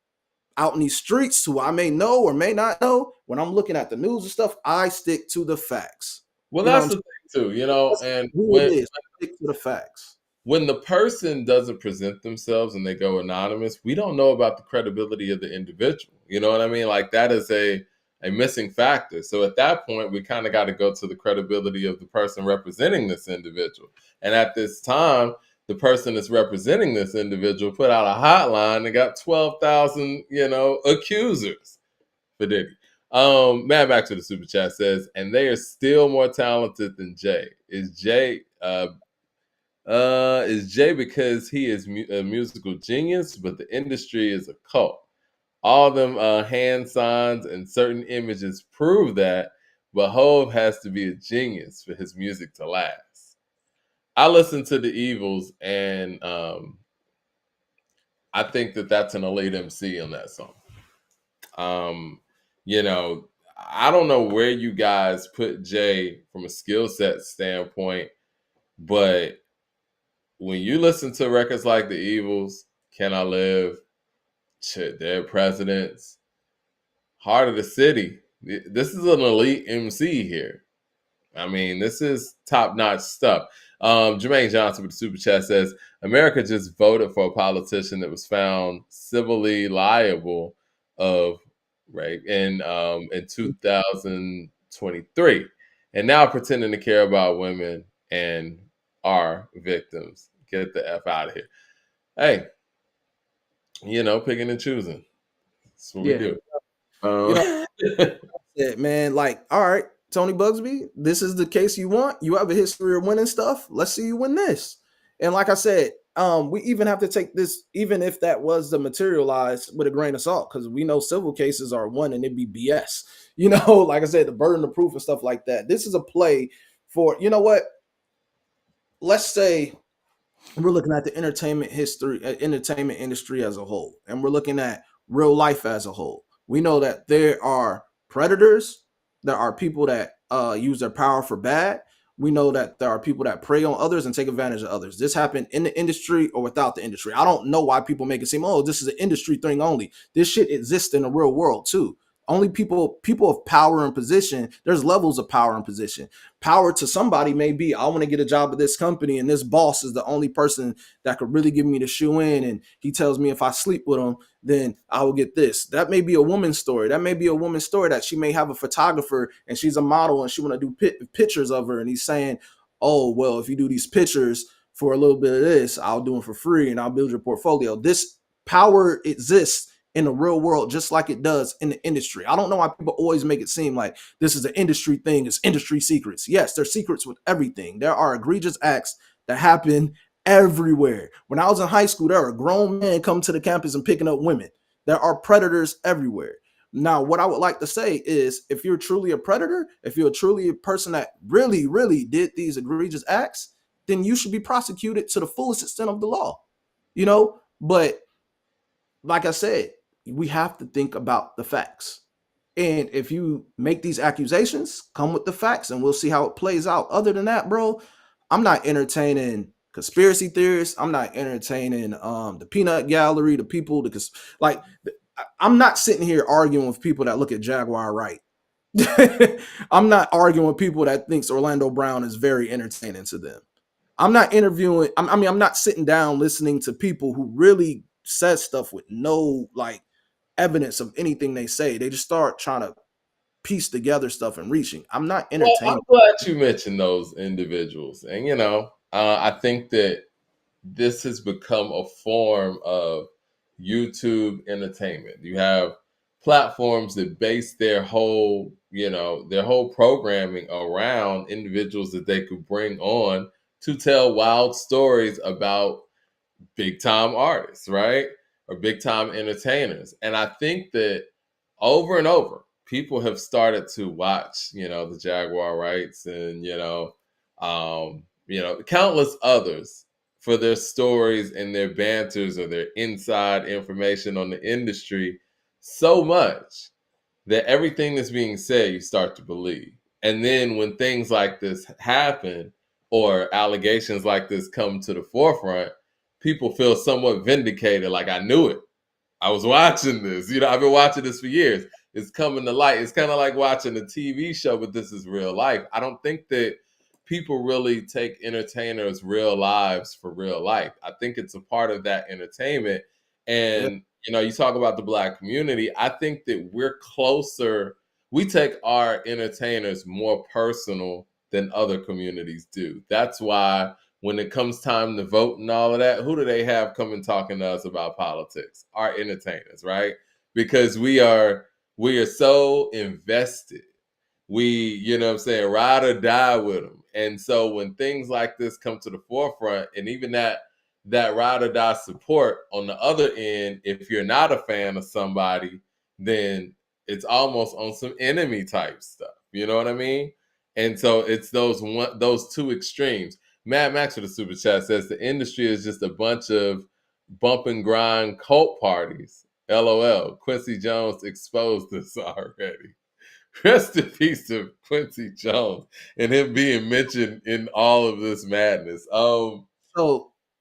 out in these streets who I may know or may not know, when I'm looking at the news and stuff, I stick to the facts. Well, You know what that's I'm the saying? thing too, That's and who it is. Stick to the facts. when the person doesn't present themselves and they go anonymous, we don't know about the credibility of the individual. You know what I mean? Like that is a missing factor. So at that point, we kind of got to go to the credibility of the person representing this individual. And at this time, the person that's representing this individual put out a hotline and got 12,000, accusers for Diddy. Mad Max to the super chat says, and they are still more talented than Jay. Is Jay because he is a musical genius, but the industry is a cult. All them hand signs and certain images prove that, but Hove has to be a genius for his music to last. I listened to the Evils, and I think that that's an elite MC on that song. Um, you know, I don't know where you guys put Jay from a skill set standpoint, but when you listen to records like The Evils, Can I Live, Their Presidents, Heart of the City, this is an elite MC here. I mean, this is top notch stuff. Jermaine Johnson with the super chat says America just voted for a politician that was found civilly liable of rape in 2023, and now pretending to care about women and our victims. Get the f out of here. Hey, picking and choosing. That's what we Yeah. do. You know, Um, yeah, man, like, all right, Tony Bugsby, this is the case you want. You have a history of winning stuff. Let's see you win this. And like I said, we even have to take this, even if that was the materialized with a grain of salt, because we know civil cases are one and it'd be BS. Like I said, the burden of proof and stuff like that. This is a play for, you know what? Let's say we're looking at the entertainment industry as a whole, and we're looking at real life as a whole. We know that there are predators, there are people that use their power for bad, We know that there are people that prey on others and take advantage of others. This happened in the industry or without the industry. I don't know why people make it seem, oh, this is an industry thing only. This shit exists in the real world too. Only people of power and position, there's levels of power and position. Power to somebody may be, I want to get a job at this company, and this boss is the only person that could really give me the shoe in. And he tells me if I sleep with him, then I will get this. That may be a woman's story. That may be a woman's story that she may have a photographer and she's a model and she want to do pictures of her. And he's saying, oh, well, if you do these pictures for a little bit of this, I'll do it for free and I'll build your portfolio. This power exists in the real world, just like it does in the industry. I don't know why people always make it seem like this is an industry thing. It's industry secrets. Yes, there's secrets with everything. There are egregious acts that happen everywhere. When I was in high school, there are grown men coming to the campus and picking up women. There are predators everywhere. Now, what I would like to say is if you're truly a predator, if you're truly a person that really, really did these egregious acts, then you should be prosecuted to the fullest extent of the law. But like I said, we have to think about the facts. And if you make these accusations, come with the facts and we'll see how it plays out. Other than that, bro, I'm not entertaining conspiracy theorists. I'm not entertaining the peanut gallery, the people, like I'm not sitting here arguing with people that look at Jaguar right. I'm not arguing with people that thinks Orlando Brown is very entertaining to them. I'm not interviewing. I'm not sitting down listening to people who really says stuff with no like evidence of anything they say. They just start trying to piece together stuff and reaching. I'm not Well, I'm entertaining. glad you mentioned those individuals, and I think that this has become a form of YouTube entertainment. You have platforms that base their whole programming around individuals that they could bring on to tell wild stories about big time artists, right? Or big time entertainers. And I think that over and over, people have started to watch, the Jaguar Rights and, countless others for their stories and their banters or their inside information on the industry so much that everything that's being said you start to believe. And then when things like this happen or allegations like this come to the forefront, people feel somewhat vindicated, like I knew it. I was watching this. I've been watching this for years. It's coming to light. It's kind of like watching a TV show, but this is real life. I don't think that people really take entertainers' real lives for real life. I think it's a part of that entertainment. Yeah. And, you talk about the Black community. I think that we're closer. We take our entertainers more personal than other communities do. That's why when it comes time to vote and all of that, who do they have coming talking to us about politics? Our entertainers, right? Because we are so invested. We, what I'm saying, ride or die with them. And so when things like this come to the forefront, and even that ride or die support on the other end, if you're not a fan of somebody, then it's almost on some enemy type stuff. You know what I mean? And so it's those two extremes. Mad Max for the super chat says the industry is just a bunch of bump and grind cult parties. LOL. Quincy Jones exposed this already. Rest in peace to Quincy Jones and him being mentioned in all of this madness. So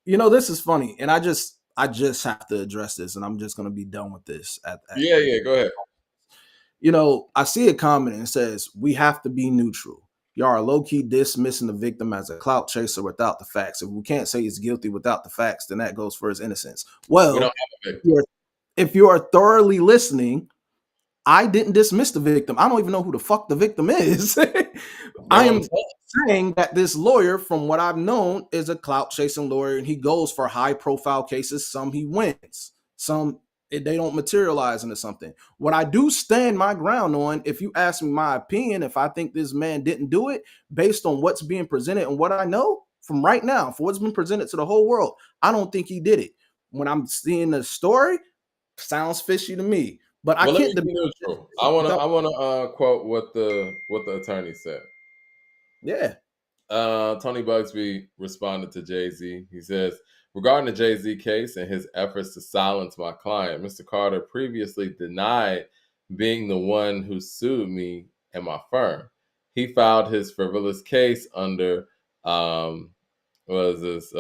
this is funny, and I just have to address this, and I'm just gonna be done with this. Yeah, go ahead. I see a comment and it says we have to be neutral. Y'all are low key dismissing the victim as a clout chaser without the facts. If we can't say he's guilty without the facts, then that goes for his innocence. We don't Well, have a victim. if you are thoroughly listening, I didn't dismiss the victim. I don't even know who the fuck the victim is. I No, I'm am telling saying that this lawyer, from what I've known, is a clout chasing lawyer, and he goes for high profile cases. Some he wins, some they don't materialize into something. What I do stand my ground on, if you ask me my opinion, if I think this man didn't do it based on what's being presented and what I know from right now, for what's been presented to the whole world, I don't think he did it. When I'm seeing the story, sounds fishy to me. But I Well, let can't me be debate neutral. I this wanna without. I wanna quote what the attorney said. Yeah. Tony Bugsby responded to Jay-Z. He says, regarding the Jay-Z case and his efforts to silence my client, Mr. Carter previously denied being the one who sued me and my firm. he filed his frivolous case under what is this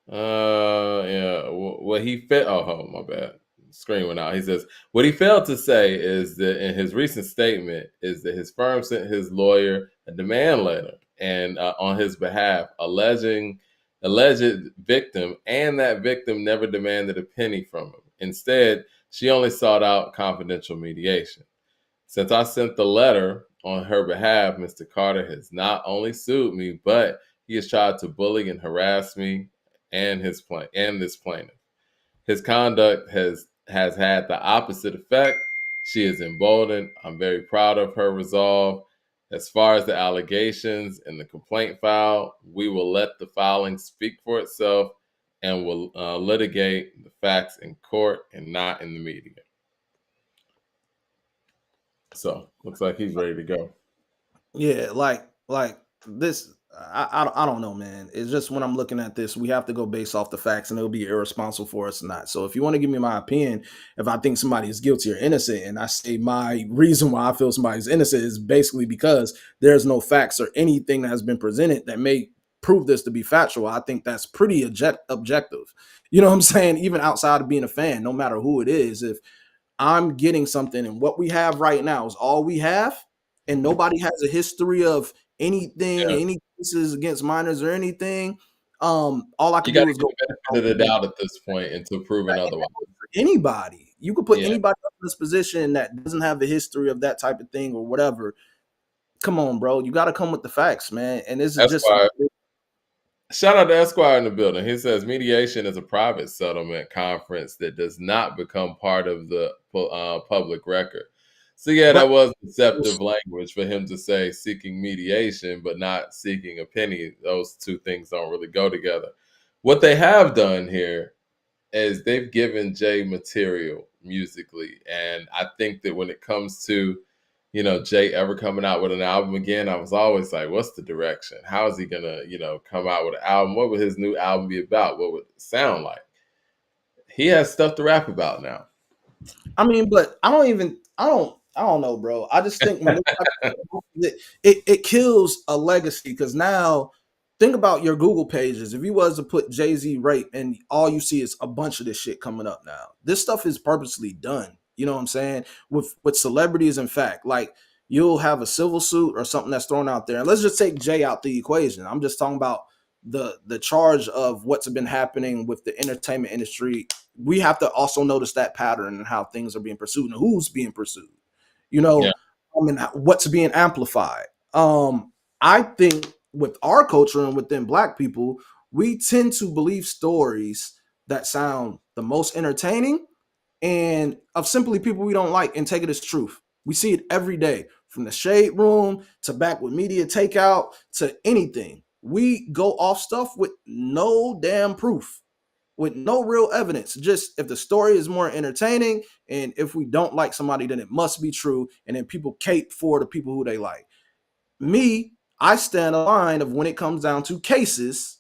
yeah. What he failed. Oh, my bad. Screen went out. He says what he failed to say is that in his recent statement is that his firm sent his lawyer a demand letter and on his behalf, alleging alleged victim, and that victim never demanded a penny from him. Instead, she only sought out confidential mediation. Since I sent the letter on her behalf, Mr. Carter has not only sued me, but he has tried to bully and harass me and this plaintiff. His conduct has had the opposite effect. She is emboldened. I'm very proud of her resolve. As far as the allegations in the complaint file, we will let the filing speak for itself and will litigate the facts in court and not in the media. So looks like he's ready to go. Yeah, like this. I don't know, man. It's just when I'm looking at this, we have to go based off the facts, and it'll be irresponsible for us not. So if you want to give me my opinion, if I think somebody is guilty or innocent, and I say my reason why I feel somebody's innocent is basically because there's no facts or anything that has been presented that may prove this to be factual, I think that's pretty objective. You know what I'm saying? Even outside of being a fan, no matter who it is, if I'm getting something, and what we have right now is all we have, and nobody has a history of anything, Yeah. any cases against minors or anything. All I You could got do to is give go the benefit of the doubt at this point until proven otherwise. for anybody. You could put Yeah, anybody in this position that doesn't have the history of that type of thing or whatever. Come on, bro. You got to come with the facts, man. And this is just Esquire. Shout out to Esquire in the building. He says mediation is a private settlement conference that does not become part of the public record. So yeah, but that was deceptive language for him to say seeking mediation, but not seeking a penny. Those two things don't really go together. What they have done here is they've given Jay material musically, and I think that when it comes to Jay ever coming out with an album again, I was always like, what's the direction? How is he gonna come out with an album? What would his new album be about? What would it sound like? He has stuff to rap about now. I mean, but I don't know, bro. I just think when it kills a legacy, because now think about your Google pages. If you was to put Jay-Z rape and all you see is a bunch of this shit coming up now. This stuff is purposely done. You know what I'm saying? With celebrities, in fact, like you'll have a civil suit or something that's thrown out there. And let's just take Jay out the equation. I'm just talking about the charge of what's been happening with the entertainment industry. We have to also notice that pattern and how things are being pursued and who's being pursued. You Yeah. know, I mean, what's being amplified. I think with our culture and within Black people, we tend to believe stories that sound the most entertaining and of simply people we don't like and take it as truth. We see it every day, from the shade room to back with media takeout to anything. We go off stuff with no damn proof, with no real evidence. Just if the story is more entertaining and if we don't like somebody, then it must be true. And then people cape for the people who they like. Me, I stand a line of when it comes down to cases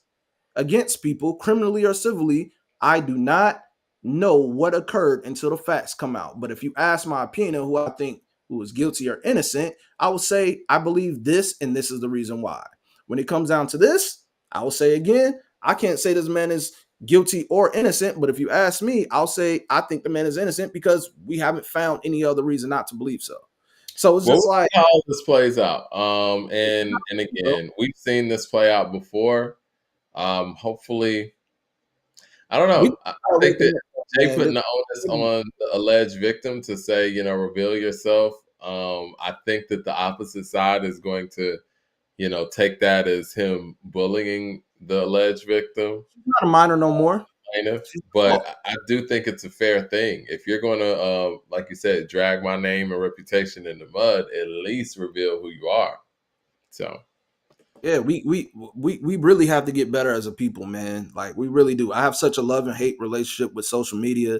against people, criminally or civilly, I do not know what occurred until the facts come out. But if you ask my opinion of who I think who is guilty or innocent, I will say I believe this and this is the reason why. When it comes down to this, I will say again, I can't say this man is guilty or innocent, but if you ask me, I'll say I think the man is innocent because we haven't found any other reason not to believe so. So it's Well, just we'll like, see how this plays out. And again, we've seen this play out before. Hopefully, I don't we know. I think that man. Jay putting the onus on the alleged victim to say, reveal yourself. I think that the opposite side is going to, take that as him bullying the alleged victim, Not a minor no more. plaintiff. But I do think it's a fair thing. If you're going to, like you said, drag my name and reputation in the mud, at least reveal who you are. So. Yeah, we really have to get better as a people, man. Like we really do. I have such a love and hate relationship with social media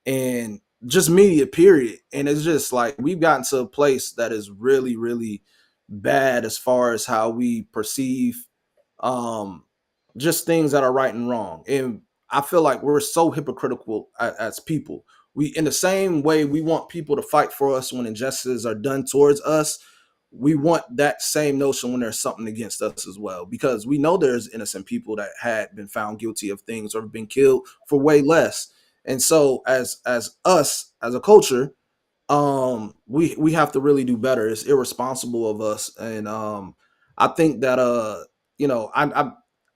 and just media, period. And it's just like we've gotten to a place that is really, really bad as far as how we perceive um just things that are right and wrong. And I feel like we're so hypocritical as people. We, in the same way we want people to fight for us when injustices are done towards us, we want that same notion when there's something against us as well, because we know there's innocent people that had been found guilty of things or been killed for way less. And so as us as a culture, we have to really do better. It's irresponsible of us. And I think that you know,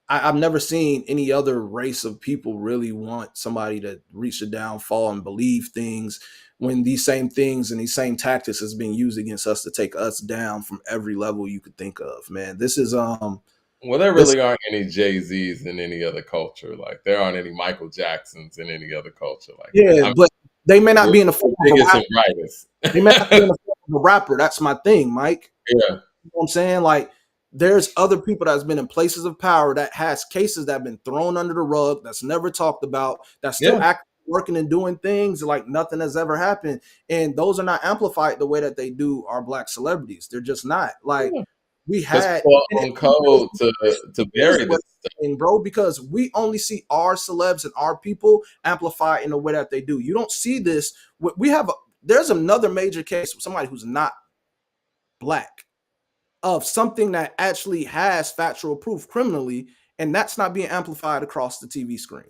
I've never seen any other race of people really want somebody to reach a downfall and believe things, when these same things and these same tactics is being used against us to take us down from every level you could think of. Man, this is Well, there this really aren't any Jay-Z's in any other culture. Like there aren't any Michael Jacksons in any other culture like that. yeah, I mean, but they may not we're be in the the form of a biggest and rapper. brightest. They may not be in the form of a rapper. That's my thing, Mike. Yeah, You know what I'm saying? Like, there's other people that's been in places of power that has cases that have been thrown under the rug, that's never talked about, that's still yeah, acting, working and doing things like nothing has ever happened. And those are not amplified the way that they do our black celebrities. They're just not. Like, yeah. we Because had, people and are on here's, code to here's bury what this stuff. I'm saying, bro, because we only see our celebs and our people amplified in the way that they do. You don't see this. We have, there's another major case with somebody who's not black, of something that actually has factual proof criminally, and that's not being amplified across the TV screen.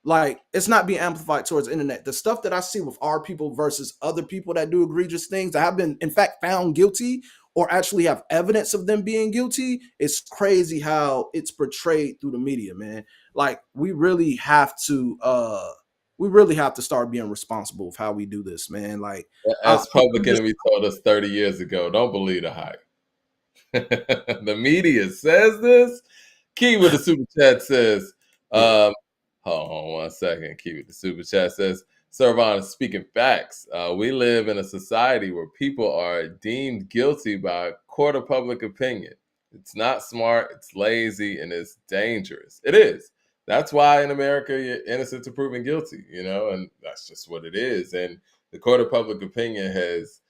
Like, it's not being amplified towards the internet. The stuff that I see with our people versus other people that do egregious things that have been, in fact, found guilty or actually have evidence of them being guilty, it's crazy how it's portrayed through the media, man. Like, we really have to start being responsible of how we do this, man. Like, As I'm Public just, Enemy told us 30 years ago, don't believe the hype. The media says this. Key with the super chat says, yeah. um, hold on 1 second. Key with the super chat says, Servon is speaking facts. We live in a society where people are deemed guilty by a court of public opinion. It's not smart, it's lazy, and it's dangerous. It is. That's why in America, you're innocent to proven guilty, and that's just what it is. And the court of public opinion has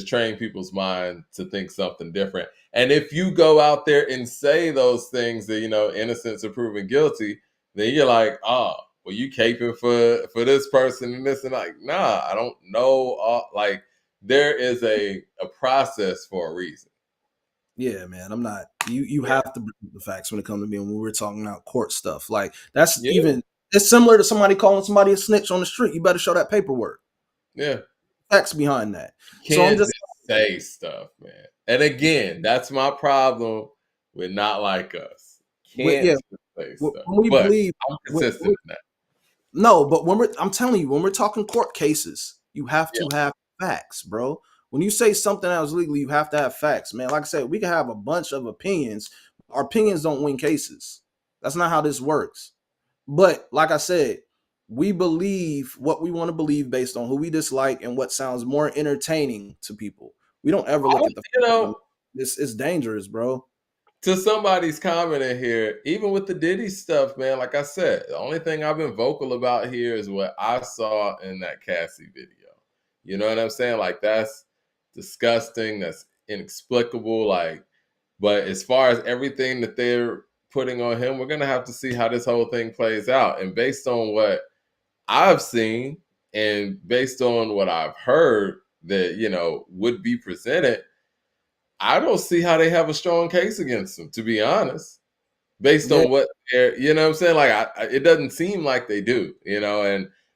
trained people's mind to think something different. And if you go out there and say those things that innocence are proven guilty, then you're like, oh, well, you caping for this person and this, and like, nah, I don't know. Like, there is a process for a reason. Yeah, man. I'm not. You Yeah, have to bring the facts when it comes to me when we're talking about court stuff. Like, that's yeah, even, it's similar to somebody calling somebody a snitch on the street. You better show that paperwork. yeah. Facts behind that. So I'm Can't just, just say stuff, man. And again, that's my problem with Not Like Us. Can't yeah, just say when stuff. we But believe, I'm when, consistent in that. no, but I'm telling you, when we're talking court cases, you have Yeah. to have facts, bro. When you say something that was legal, you have to have facts, man. Like I said, we can have a bunch of opinions. Our opinions don't win cases. That's not how this works. But like I said, we believe what we want to believe based on who we dislike and what sounds more entertaining to people. We don't ever I, look at the. you know, It's dangerous, bro. to somebody's comment in here, even with the Diddy stuff, man, like I said, the only thing I've been vocal about here is what I saw in that Cassie video. You know what I'm saying? Like, that's disgusting. That's inexplicable. Like, but as far as everything that they're putting on him, we're going to have to see how this whole thing plays out. And based on what I've seen and based on what I've heard that, would be presented, I don't see how they have a strong case against him, to be honest, based Yeah, on what they're, you know what I'm saying? Like, it doesn't seem like they do, and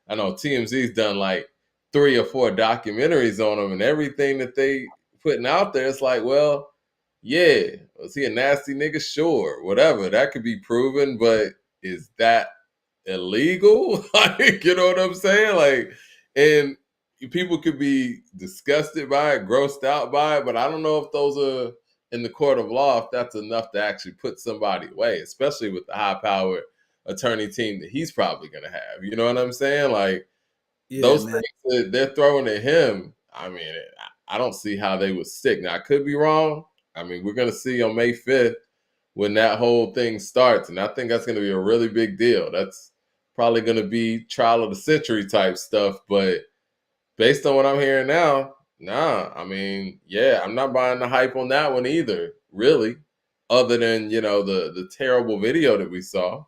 I know TMZ's done like 3 or 4 documentaries on him, and everything that they putting out there, it's like, well, yeah, was he a nasty nigga? Sure, whatever. That could be proven, but is that illegal? Like, you know what I'm saying? Like, and people could be disgusted by it, grossed out by it, but I don't know if those are in the court of law, if that's enough to actually put somebody away, especially with the high powered attorney team that he's probably going to have. You know what I'm saying? Like, yeah, those man. things that they're throwing at him, I mean, I don't see how they would stick. Now, I could be wrong. I mean, we're going to see on May 5th when that whole thing starts. And I think that's going to be a really big deal. That's probably going to be trial of the century type stuff. But based on what I'm hearing now, nah, I mean, yeah, I'm not buying the hype on that one either, really, other than, the terrible video that we saw.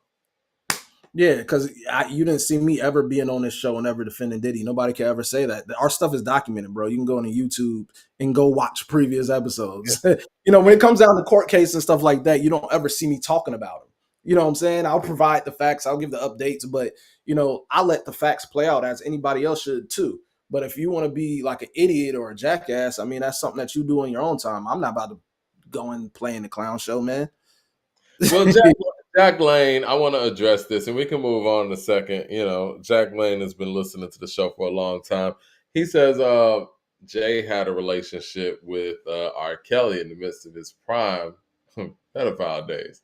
Yeah, because you didn't see me ever being on this show and ever defending Diddy. Nobody can ever say that. Our stuff is documented, bro. You can go on YouTube and go watch previous Yeah. episodes. When it comes down to court case and stuff like that, you don't ever see me talking about them. You know what I'm saying? I'll provide the facts, I'll give the updates, but I let the facts play out as anybody else should too. But if you want to be like an idiot or a jackass, I mean, that's something that you do in your own time. I'm not about to go and play in the clown show, man. Well, Jack Lane, I want to address this, and we can move on in a second. Jack Lane has been listening to the show for a long time. He says Jay had a relationship with R. Kelly in the midst of his prime pedophile days.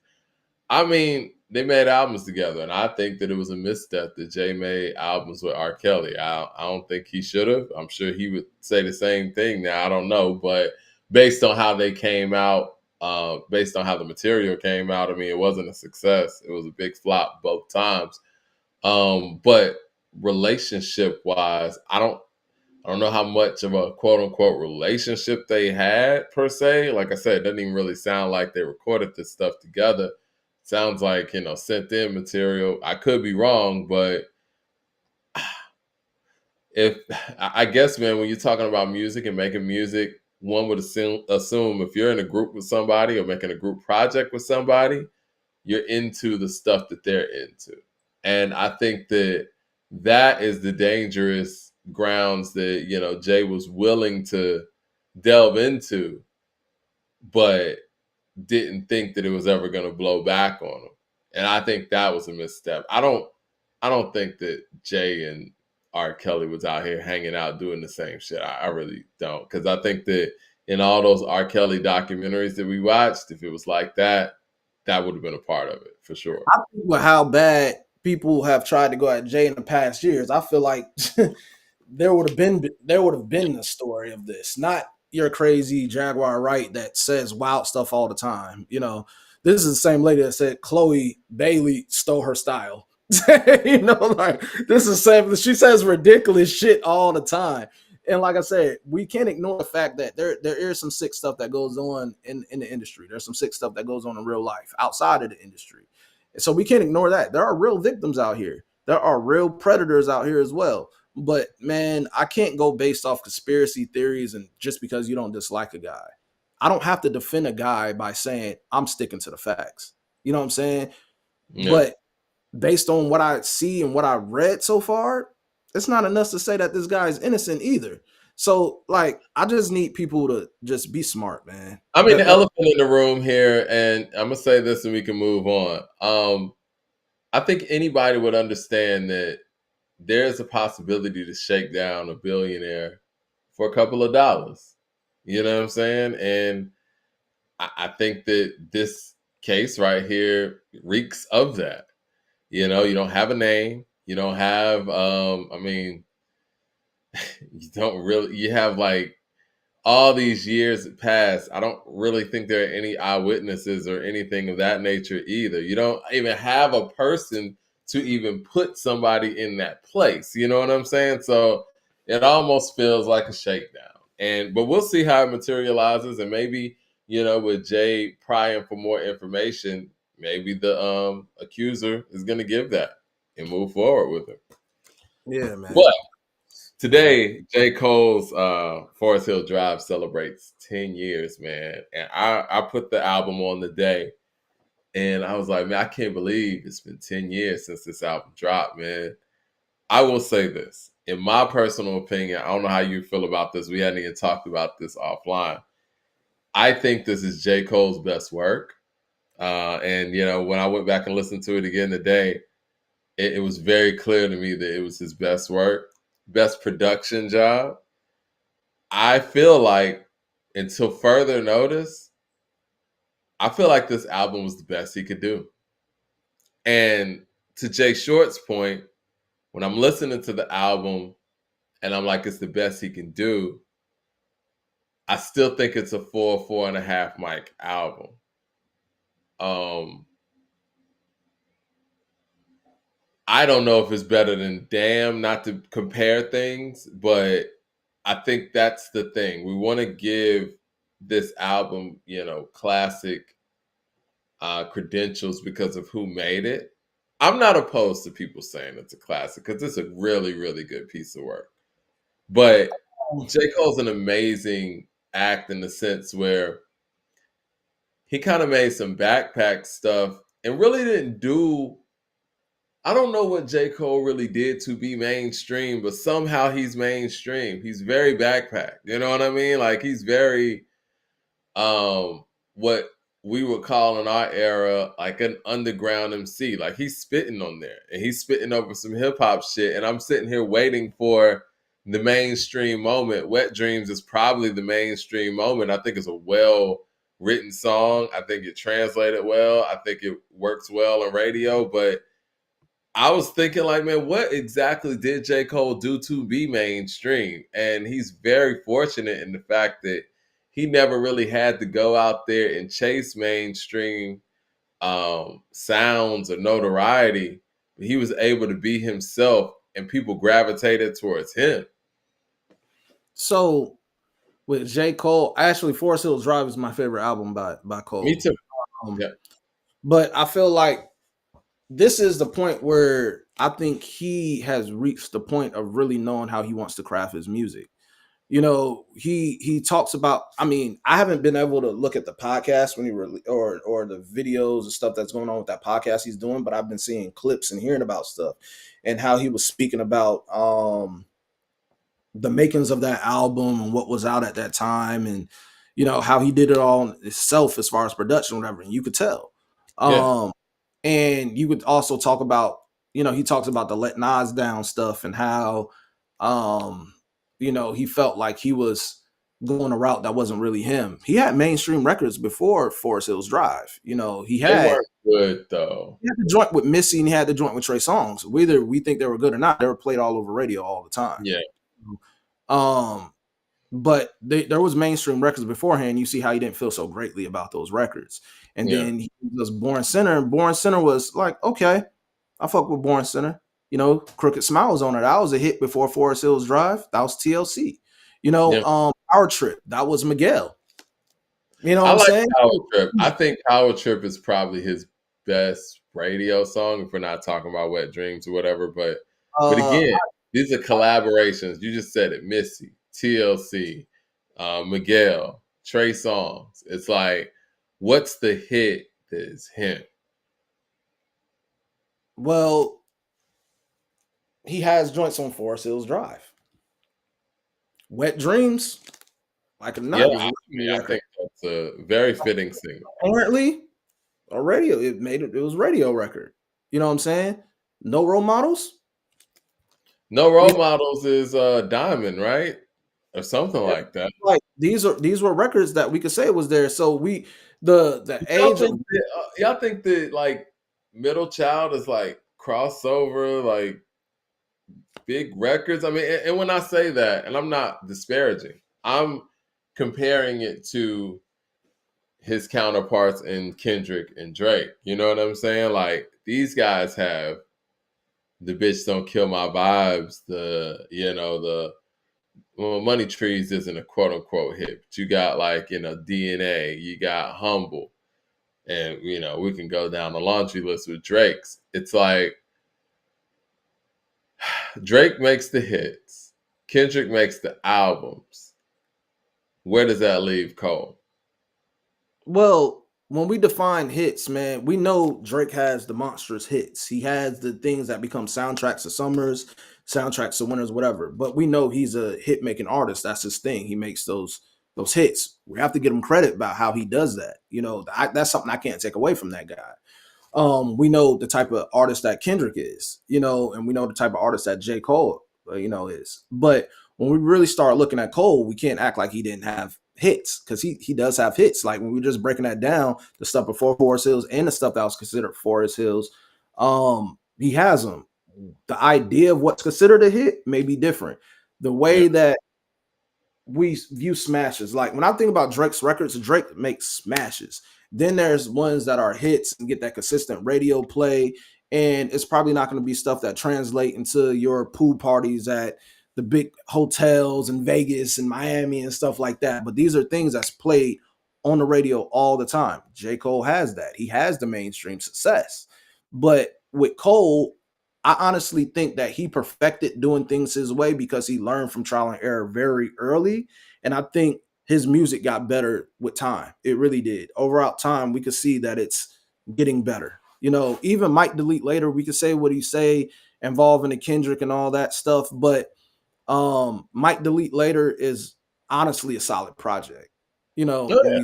I mean, they made albums together, and I think that it was a misstep that Jay made albums with R. Kelly. I don't think he should have. I'm sure he would say the same thing now. I don't know, but based on how they came out, based on how the material came out, I mean, it wasn't a success. It was a big flop both times. But relationship wise, I don't know how much of a quote unquote relationship they had per se. Like I said, it doesn't even really sound like they recorded this stuff together. Sounds like, sent in material. I could be wrong, but if I guess, man, when you're talking about music and making music, one would assume if you're in a group with somebody or making a group project with somebody, you're into the stuff that they're into. And I think that is the dangerous grounds that, Jay was willing to delve into, but didn't think that it was ever going to blow back on him. And I think that was a misstep. I don't think that Jay and R. Kelly was out here hanging out doing the same shit. I really don't. Because I think that in all those R. Kelly documentaries that we watched, if it was like that, that would have been a part of it for sure. I think with how bad people have tried to go at Jay in the past years, I feel like there would have been the story of this, not your crazy Jaguar Wright that says wild stuff all the time. This is the same lady that said Chloe Bailey stole her style. Like this is same. She says ridiculous shit all the time. And like I said, we can't ignore the fact that there is some sick stuff that goes on in the industry. There's some sick stuff that goes on in real life outside of the industry. And so we can't ignore that. There are real victims out here. There are real predators out here as well. But man, I can't go based off conspiracy theories and just because you don't dislike a guy. I don't have to defend a guy by saying I'm sticking to the facts. You know what I'm saying? Yeah. But based on what I see and what I read so far, it's not enough to say that this guy is innocent either. So, like, I just need people to just be smart, man. I mean, the That elephant in the room here, and I'm gonna say this, and we can move on. I think anybody would understand that there's a possibility to shake down a billionaire for a couple of dollars. You know what I'm saying? And I think that this case right here reeks of that. You don't have a name. You don't have. I mean, you don't really. You have like all these years passed. I don't really think there are any eyewitnesses or anything of that nature either. You don't even have a person to even put somebody in that place. You know what I'm saying? So it almost feels like a shakedown. But we'll see how it materializes, and maybe with Jay prying for more information, maybe the accuser is going to give that and move forward with it. yeah, man. But today, J.Cole's Forest Hill Drive celebrates 10 years, man. And I put the album on the day, and I was like, man, I can't believe it's been 10 years since this album dropped, man. I will say this. In my personal opinion, I don't know how you feel about this. We hadn't even talked about this offline. I think this is J. Cole's best work. And, when I went back and listened to it again today, it was very clear to me that it was his best work, best production job. I feel like until further notice, I feel like this album was the best he could do. And to Jay Short's point, when I'm listening to the album and I'm like, it's the best he can do, I still think it's a 4.5 mic album. Um, I don't know if it's better than Damn, not to compare things, but I think that's the thing. We want to give this album, classic credentials because of who made it. I'm not opposed to people saying it's a classic because it's a really, really good piece of work. But J. Cole's an amazing act in the sense where he kind of made some backpack stuff and really didn't do. I don't know what J. Cole really did to be mainstream, but somehow he's mainstream. He's very backpack. You know what I mean? Like he's very what we would call in our era like an underground MC. Like he's spitting on there and he's spitting over some hip hop shit. And I'm sitting here waiting for the mainstream moment. Wet Dreams is probably the mainstream moment. I think it's a well written song. I think it translated well. I think it works well on radio. But I was thinking, like, man, what exactly did J. Cole do to be mainstream? And he's very fortunate in the fact that he never really had to go out there and chase mainstream sounds or notoriety. But he was able to be himself, and people gravitated towards him. So with J. Cole, actually, Forest Hills Drive is my favorite album by Cole. Me too. Yeah. But I feel like this is the point where I think he has reached the point of really knowing how he wants to craft his music. You know, he talks about. I mean, I haven't been able to look at the podcast when he or the videos and stuff that's going on with that podcast he's doing, but I've been seeing clips and hearing about stuff and how he was speaking about the makings of that album and what was out at that time, and you know how he did it all himself as far as production, whatever. And you could tell. Yeah. And you could also talk about, you know, he talks about the Let Nas Down stuff and how, you know, he felt like he was going a route that wasn't really him. He had mainstream records before Forest Hills Drive. You know, They weren't good though. He had the joint with Missy and he had the joint with Trey Songz. Whether we think they were good or not, they were played all over radio all the time. Yeah. But there was mainstream records beforehand. You see how he didn't feel so greatly about those records. And then he was Born Center, and Born Center was like, okay, I fuck with Born Center. You know, Crooked Smile was on it. That was a hit before Forest Hills Drive. That was TLC. You know, Power Trip, that was Miguel. You know what I'm saying? Power Trip. I think Power Trip is probably his best radio song if we're not talking about Wet Dreams or whatever. But again, these are collaborations. You just said it. Missy, TLC, Miguel, Trey Songz. It's like, what's the hit that is him? Well, he has joints on Forest Hills Drive. Wet Dreams, like it or not, I think that's a very fitting single. Apparently, a radio, it was radio record. You know what I'm saying? No Role Models. No Role Models is Diamond, right? Or something like that. Like these were records that we could say was there. So the age of y'all think that like Middle Child is like crossover, like big records? I mean, and when I say that, and I'm not disparaging, I'm comparing it to his counterparts in Kendrick and Drake. You know what I'm saying? Like these guys have the Bitch Don't Kill My Vibes, Money Trees isn't a quote unquote hit, but you got like, DNA, you got Humble, and we can go down the laundry list with Drake's. It's like Drake makes the hits, Kendrick makes the albums. Where does that leave Cole? Well, when we define hits, man, we know Drake has the monstrous hits. He has the things that become soundtracks to summers, soundtracks to winters, whatever. But we know he's a hit making artist. That's his thing. He makes those hits. We have to give him credit about how he does that. You know, that's something I can't take away from that guy. We know the type of artist that Kendrick is, and we know the type of artist that J. Cole, is. But when we really start looking at Cole, we can't act like he didn't have hits, because he does have hits. Like when we're just breaking that down, the stuff before Forest Hills and the stuff that was considered Forest Hills, he has them. The idea of what's considered a hit may be different. The way that we view smashes, like when I think about Drake's records, Drake makes smashes. Then there's ones that are hits and get that consistent radio play, and it's probably not going to be stuff that translate into your pool parties at the big hotels in Vegas and Miami and stuff like that. But these are things that's played on the radio all the time. J. Cole has that. He has the mainstream success. But with Cole, I honestly think that he perfected doing things his way because he learned from trial and error very early. And I think his music got better with time. It really did. Overall time, we could see that it's getting better. You know, even Mike Delete later, we could say what he say involving the Kendrick and all that stuff, but Mike Delete later is honestly a solid project. You know, Oh when yeah,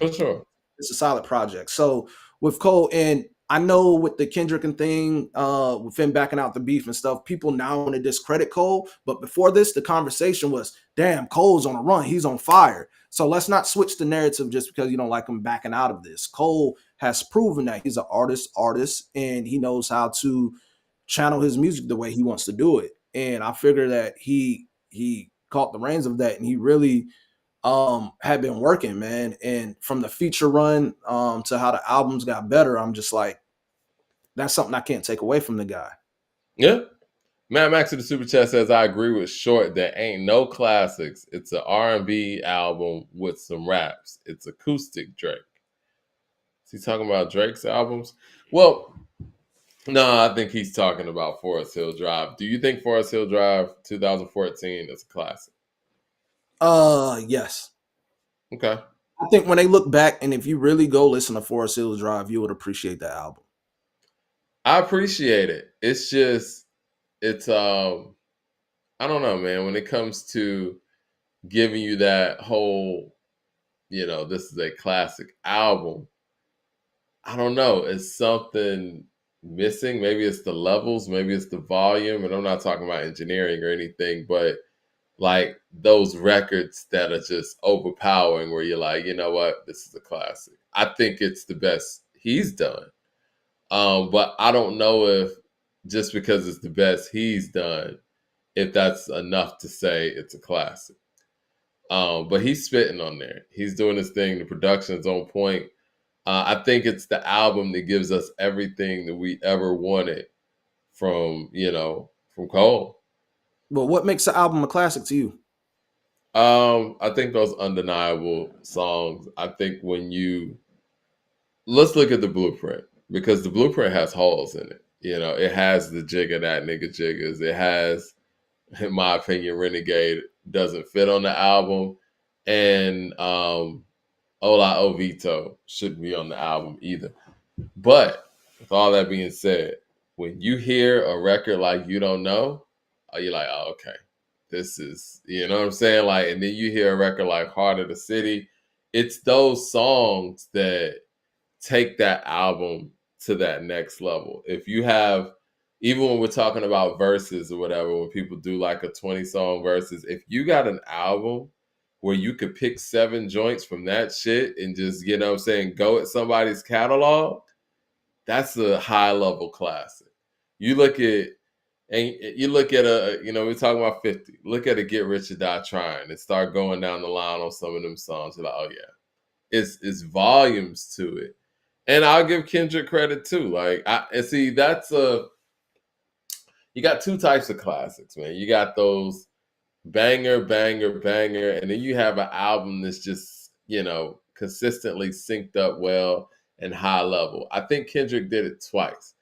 we for sure. it's a solid project. So with Cole, and I know with the Kendrick and thing, with him backing out the beef and stuff, people now want to discredit Cole. But before this, the conversation was, damn, Cole's on a run. He's on fire. So let's not switch the narrative just because you don't like him backing out of this. Cole has proven that he's an artist, and he knows how to channel his music the way he wants to do it. And I figure that he caught the reins of that, and he really had been working, man. And from the feature run to how the albums got better, I'm just like, that's something I can't take away from the guy. Yeah. Matt Max in the super chat says, "I agree with Short. There ain't no classics. It's an R&B album with some raps. It's acoustic Drake." Is he talking about Drake's albums? Well, no, I think he's talking about Forest Hill Drive. Do you think Forest Hill Drive 2014 is a classic? Yes. Okay. I think when they look back, and if you really go listen to Forest Hills Drive, you would appreciate that album. I appreciate it. It's just it's I don't know, man, when it comes to giving you that whole, this is a classic album. I don't know. It's something missing. Maybe it's the levels, maybe it's the volume. And I'm not talking about engineering or anything, but like those records that are just overpowering where you're like, you know what, this is a classic. I think it's the best he's done. But I don't know if just because it's the best he's done, if that's enough to say it's a classic. But he's spitting on there. He's doing his thing. The production's on point. I think it's the album that gives us everything that we ever wanted from Cole. But what makes the album a classic to you? I think those undeniable songs. I think when you let's look at the blueprint because the blueprint has holes in it. It has the jigger that nigga jiggers. It has, in my opinion, Renegade doesn't fit on the album, and Ola Ovito shouldn't be on the album either. But with all that being said, when you hear a record like You Don't Know, you're like, oh, okay, this is, you know what I'm saying? Like, and then you hear a record like Heart of the City. It's those songs that take that album to that next level. If you have, even when we're talking about verses or whatever, when people do like a 20 song verses, if you got an album where you could pick 7 joints from that shit and just, what I'm saying, go at somebody's catalog, that's a high level classic. You look at we're talking about 50. Look at a Get Rich or Die Trying and start going down the line on some of them songs. You're like, oh yeah, it's volumes to it. And I'll give Kendrick credit too. Like I and see that's you got two types of classics, man. You got those banger, banger, banger, and then you have an album that's just, consistently synced up well and high level. I think Kendrick did it twice.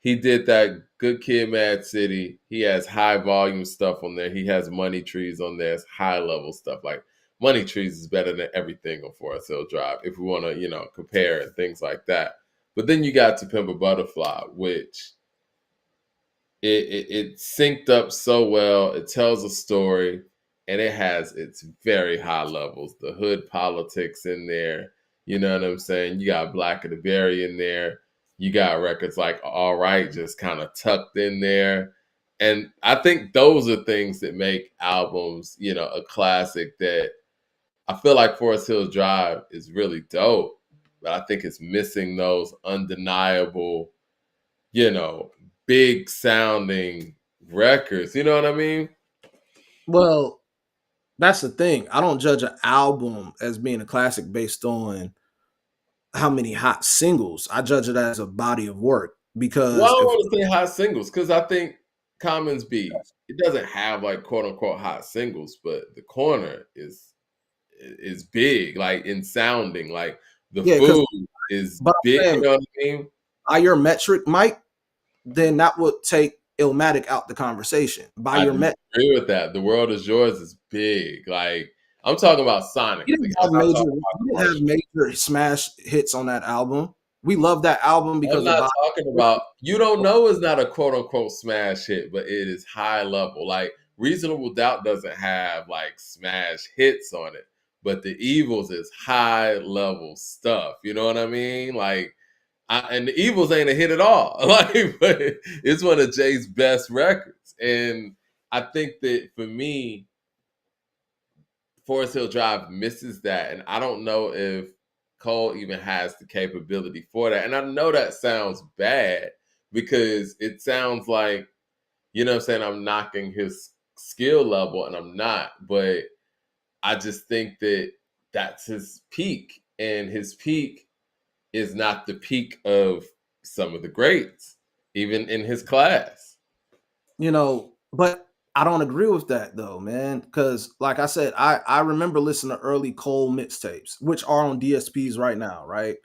He did that Good Kid, Mad City. He has high volume stuff on there. He has Money Trees on there. It's high level stuff. Like Money Trees is better than everything on Forest Hill Drive if we want to, compare and things like that. But then you got To Pimp a Butterfly, which it synced up so well. It tells a story, and it has its very high levels. The hood politics in there. You know what I'm saying? You got Black of the Berry in there. You got records like All Right just kind of tucked in there. And I think those are things that make albums, a classic that I feel like Forest Hills Drive is really dope, but I think it's missing those undeniable, you know, big sounding records. You know what I mean? Well, that's the thing. I don't judge an album as being a classic based on how many hot singles. I judge it as a body of work Well, I because don't if want to say hot singles because I think Commons B it doesn't have like quote unquote hot singles, but the corner is big, like in sounding, like the yeah, because food is but I'm big. You saying know what I mean? by your metric, Mike, then that would take Illmatic out the conversation. By I your met, disagree with that. The World Is Yours is big. Like I'm talking about he sonically. didn't I'm have not major, talking he about didn't have commercial. major smash hits on that album. We love that album I'm because of not Bob. talking about you don't know is not a quote unquote smash hit, but it is high level. Like Reasonable Doubt doesn't have like smash hits on it, but The Evils is high level stuff. You know what I mean? Like and The Evils ain't a hit at all. Like, but it's one of Jay's best records. And I think that for me, Forest Hill Drive misses that. And I don't know if Cole even has the capability for that. And I know that sounds bad because it sounds like, you know what I'm saying, I'm knocking his skill level and I'm not. But I just think that that's his peak. And his peak is not the peak of some of the greats, even in his class. But I don't agree with that though, man. Because like I said, I remember listening to early Cole mixtapes, which are on DSPs right now, right?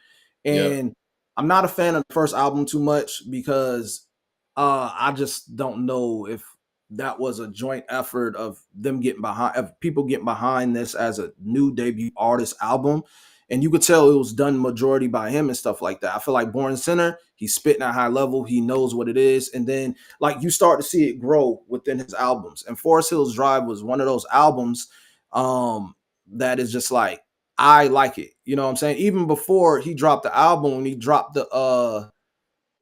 Yep. And I'm not a fan of the first album too much because I just don't know if that was a joint effort of them getting behind, of people getting behind this as a new debut artist album. And you could tell it was done majority by him and stuff like that. I feel like Born Center, he's spitting at high level, he knows what it is, and then like you start to see it grow within his albums. And Forest Hills Drive was one of those albums that is just like I like it. You know what I'm saying? Even before he dropped the album, when he dropped the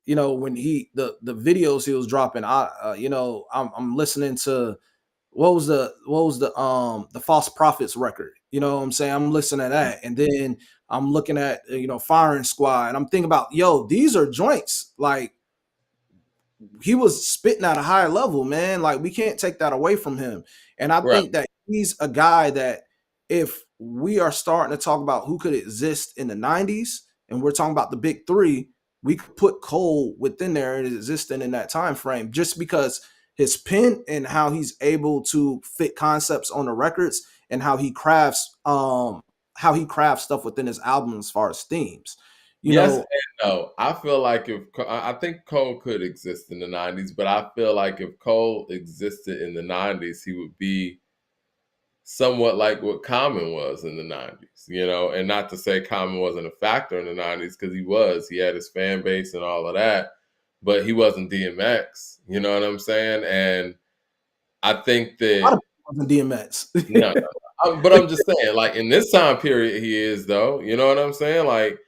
when the videos he was dropping, I'm listening to what was the False Prophets record. You know what I'm saying? I'm listening to that, and then I'm looking at Firing Squad, and I'm thinking about these are joints like he was spitting at a high level, man. Like we can't take that away from him. And I Right. think that he's a guy that if we are starting to talk about who could exist in the 90s and we're talking about the big three, we could put Cole within there and existing in that time frame just because his pen and how he's able to fit concepts on the records and how he crafts stuff within his album as far as themes. You Yes know, and no. I feel like I think Cole could exist in the '90s, but I feel like if Cole existed in the '90s, he would be somewhat like what Common was in the '90s. And not to say Common wasn't a factor in the '90s because he was. He had his fan base and all of that, but he wasn't DMX. You know what I'm saying? And I think a lot that of people wasn't no, DMX. but I'm just saying, like in this time period, he is though. You know what I'm saying? Like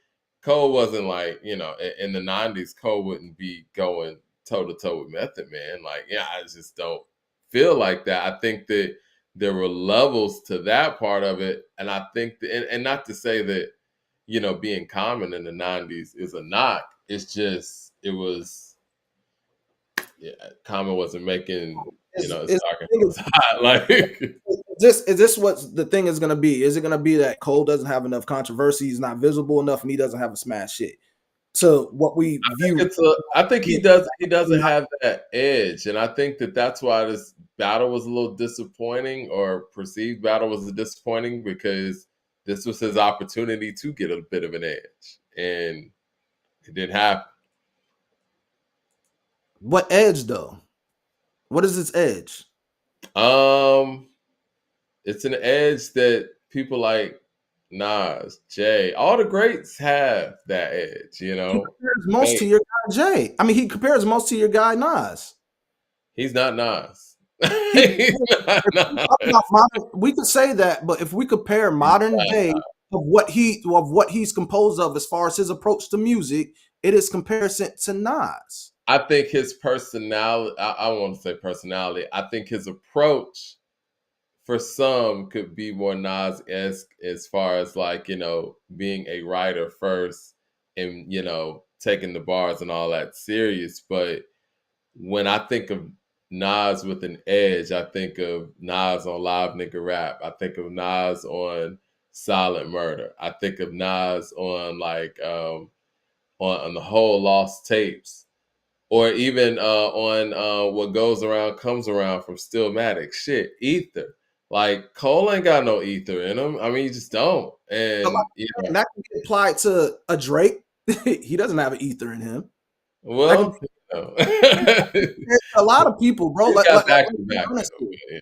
Cole wasn't like in the '90s. Cole wouldn't be going toe to toe with Method Man. Like I just don't feel like that. I think that there were levels to that part of it, and I think that, and not to say that being Common in the '90s is a knock. It's just it was Common wasn't making his Is dark and was hot like. this what the thing is going to be? Is it going to be that Cole doesn't have enough controversy, he's not visible enough, and he doesn't have a smash hit? To what we view, I think he doesn't have that edge, and I think that that's why this battle was a little disappointing, or perceived battle was disappointing because this was his opportunity to get a bit of an edge, and it didn't happen. what edge though? What is its edge? Um, it's an edge that people like Nas, Jay, all the greats have that edge. He compares most Hey, to your guy Jay. I mean, he compares most to your guy Nas. he's not Nas. He, He's not if we talk Nas. about modern, we could say that, but if we compare He's modern not. day of what he's composed of as far as his approach to music, it is comparison to Nas. I think his personality, I want to say personality, I think his approach for some could be more Nas-esque as far as like, being a writer first and, taking the bars and all that serious. But when I think of Nas with an edge, I think of Nas on Live Nigga Rap. I think of Nas on Silent Murder. I think of Nas on like on the whole Lost Tapes, or even on What Goes Around Comes Around from Stillmatic. Shit, Ether. Like Cole ain't got no ether in him. I mean, you just don't. But like, And that can be applied to a Drake. He doesn't have an ether in him. That can well, be know. A lot of people, bro. He's got back Let's to be back honest though. here. Yeah.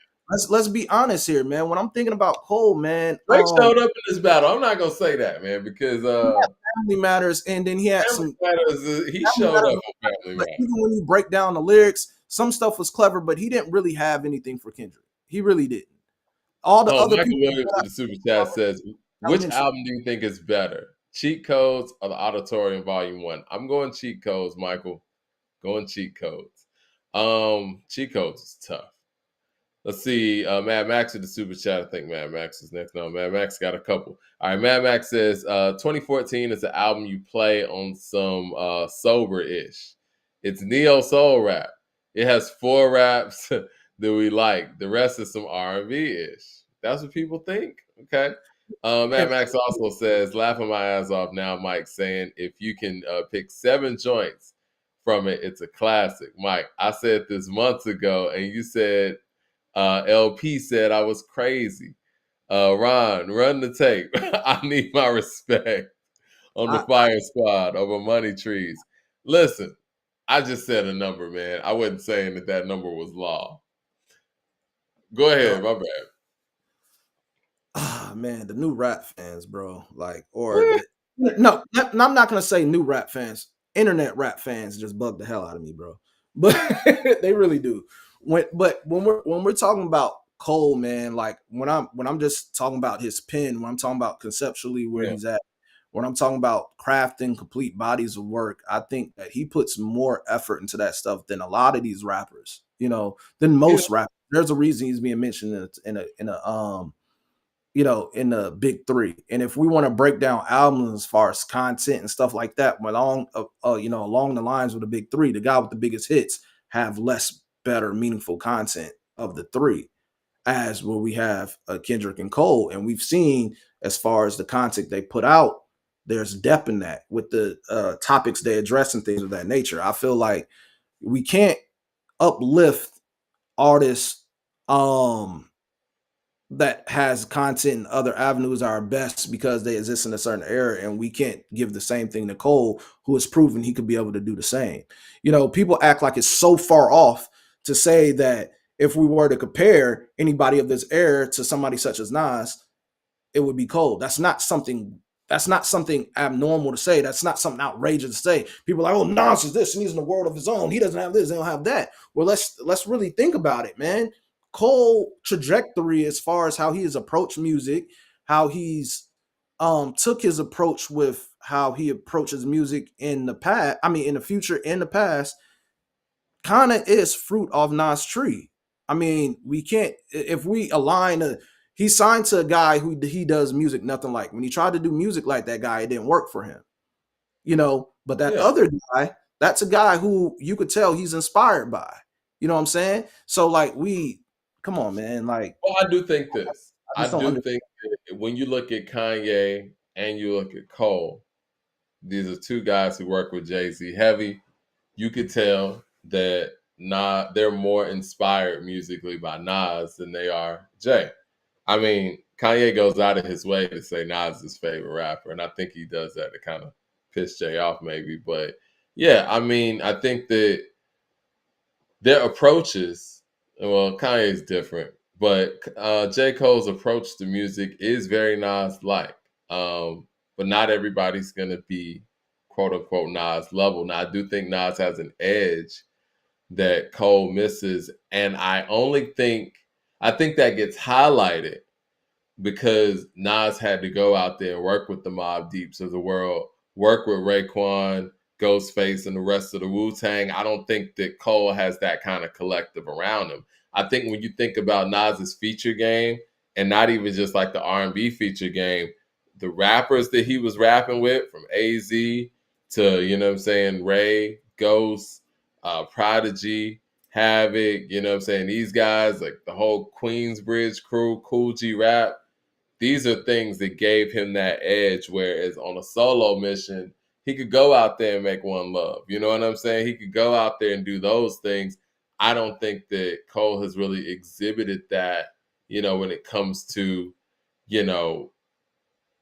Let's be honest here, man. When I'm thinking about Cole, man, Drake showed up in this battle. I'm not gonna say that, man, because Family Matters, and then he had Family some Matters, he Family showed Matters. up on Family But Matters. even when you break down the lyrics, some stuff was clever, but he didn't really have anything for Kendrick. He really didn't. All the Oh, other Michael people Williams in the super chat says, which elementary. album do you think is better? Cheat Codes or the Auditorium Volume 1? I'm going Cheat Codes, Michael. Going Cheat Codes. Cheat Codes is tough. Let's see. Mad Max in the super chat. I think Mad Max is next. No, Mad Max got a couple. All right, Mad Max says 2014 is the album you play on some sober-ish. It's neo soul rap. It has 4 raps that we like. The rest is some R&B-ish. That's what people think. Okay. Mad And Max also says, laughing my ass off now, Mike, saying if you can pick 7 joints from it, it's a classic. Mike, I said this months ago, and you said LP said I was crazy. Ron, run the tape. I need my respect on the I, Fire Squad over Money Trees. Listen, I just said a number, man. I wasn't saying that number was law. Go the ahead, my bad. man, the new rap fans, bro. Like, or the I'm not gonna say new rap fans. Internet rap fans just bug the hell out of me, bro. But they really do. When we're talking about Cole, man, like when I'm just talking about his pen, when I'm talking about conceptually where Yeah. he's at, when I'm talking about crafting complete bodies of work, I think that he puts more effort into that stuff than a lot of these rappers, than Yeah. most rappers. There's a reason he's being mentioned in the big three. And if we want to break down albums as far as content and stuff like that, along the lines of the big three, the guy with the biggest hits have less better, meaningful content of the three, as where we have Kendrick and Cole. And we've seen as far as the content they put out, there's depth in that with the topics they address and things of that nature. I feel like we can't uplift artists that has content in other avenues are best because they exist in a certain era, and we can't give the same thing to Cole, who has proven he could be able to do the same. People act like it's so far off to say that if we were to compare anybody of this era to somebody such as Nas, it would be Cole. That's not something abnormal to say. That's not something outrageous to say. People are like, oh, Nas is this and he's in a world of his own. He doesn't have this, they don't have that. Well, let's really think about it, man. Cole trajectory as far as how he has approached music, how he's took his approach with how he approaches music in the past, in the future, in the past, kind of is fruit of Nas tree. We can't if we align he signed to a guy who he does music nothing like. When he tried to do music like that guy, it didn't work for him. But that Yeah. other guy, that's a guy who you could tell he's inspired by. You know what I'm saying? So like come on, man. Like Well, I do think this. I I just don't do understand. think that when you look at Kanye and you look at Cole, these are 2 guys who work with Jay-Z heavy. You could tell that they're more inspired musically by Nas than they are Jay. Kanye goes out of his way to say Nas is his favorite rapper, and I think he does that to kind of piss Jay off, maybe. But yeah, I think that their approaches, well, Kanye's different, but J. Cole's approach to music is very Nas-like. But not everybody's going to be quote unquote Nas level. Now, I do think Nas has an edge that Cole misses. And I think that gets highlighted because Nas had to go out there and work with the Mobb Deeps of the world, work with Raekwon, Ghostface, and the rest of the Wu-Tang. I don't think that Cole has that kind of collective around him. I think when you think about Nas's feature game, and not even just like the R&B feature game, the rappers that he was rapping with, from AZ to, Ray, Ghost, Prodigy, Havoc, these guys, like the whole Queensbridge crew, Cool G Rap, these are things that gave him that edge. Whereas on a solo mission, he could go out there and make One Love. You know what I'm saying? He could go out there and do those things. I don't think that Cole has really exhibited that, when it comes to, you know,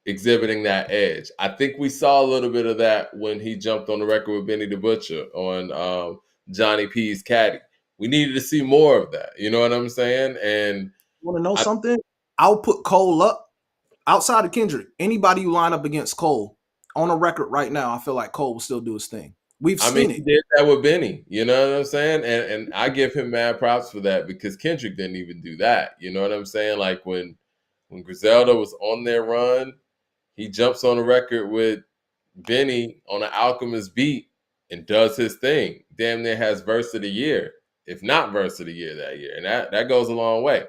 exhibiting that edge. I think we saw a little bit of that when he jumped on the record with Benny the Butcher on Johnny P's caddy. We needed to see more of that. You know what I'm saying? And Want to know I, something? I'll put Cole up outside of Kendrick. Anybody you line up against Cole on a record right now, I feel like Cole will still do his thing. We've I mean, seen he it. did that with Benny. You know what I'm saying? And I give him mad props for that because Kendrick didn't even do that. You know what I'm saying? Like when Griselda was on their run, he jumps on a record with Benny on an Alchemist beat and does his thing. Damn near has verse of the year, if not verse of the year that year. And that goes a long way.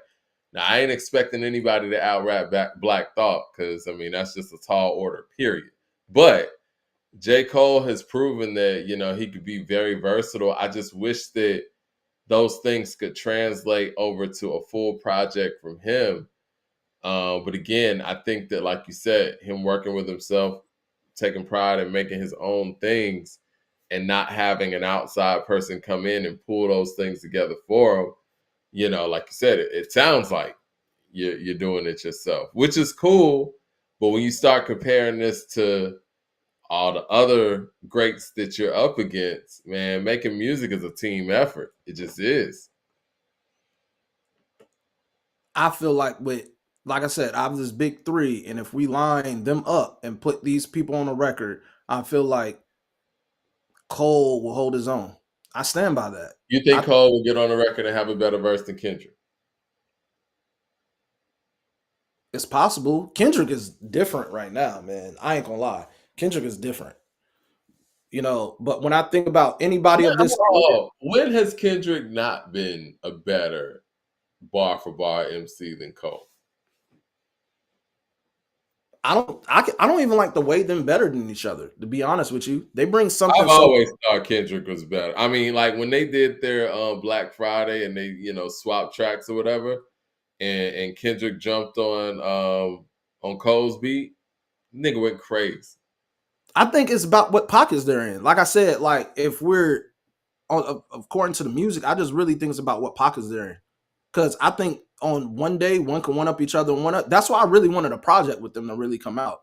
Now, I ain't expecting anybody to out rap Black Thought because, I mean, that's just a tall order, period. But J. Cole has proven that, you know, he could be very versatile. I just wish that those things could translate over to a full project from him. But again, I think that, like you said, him working with himself, taking pride in making his own things, and not having an outside person come in and pull those things together for him. You know, like you said, it sounds like you're doing it yourself, which is cool. But when you start comparing this to all the other greats that you're up against, man, making music is a team effort. It just is. I feel like I said, I have this big three, and if we line them up and put these people on a record, I feel like Cole will hold his own. I stand by that. You I think Cole will get on the record and have a better verse than Kendrick? It's possible. Kendrick is different right now, man. I ain't gonna lie. Kendrick is different. But when I think about anybody of this, When has Kendrick not been a better bar for bar MC than Cole? I don't even like the way them better than each other. To be honest with you, they bring something I've so. always thought Kendrick was better. I mean, like when they did their Black Friday and they, you know, swapped tracks or whatever, and Kendrick jumped on Cole's beat, nigga went crazy. I think it's about what pockets they're in. Like I said, like if we're according to the music, I just really think it's about what pockets they're in. Because I think on one day, one can one up each other and one up. That's why I really wanted a project with them to really come out.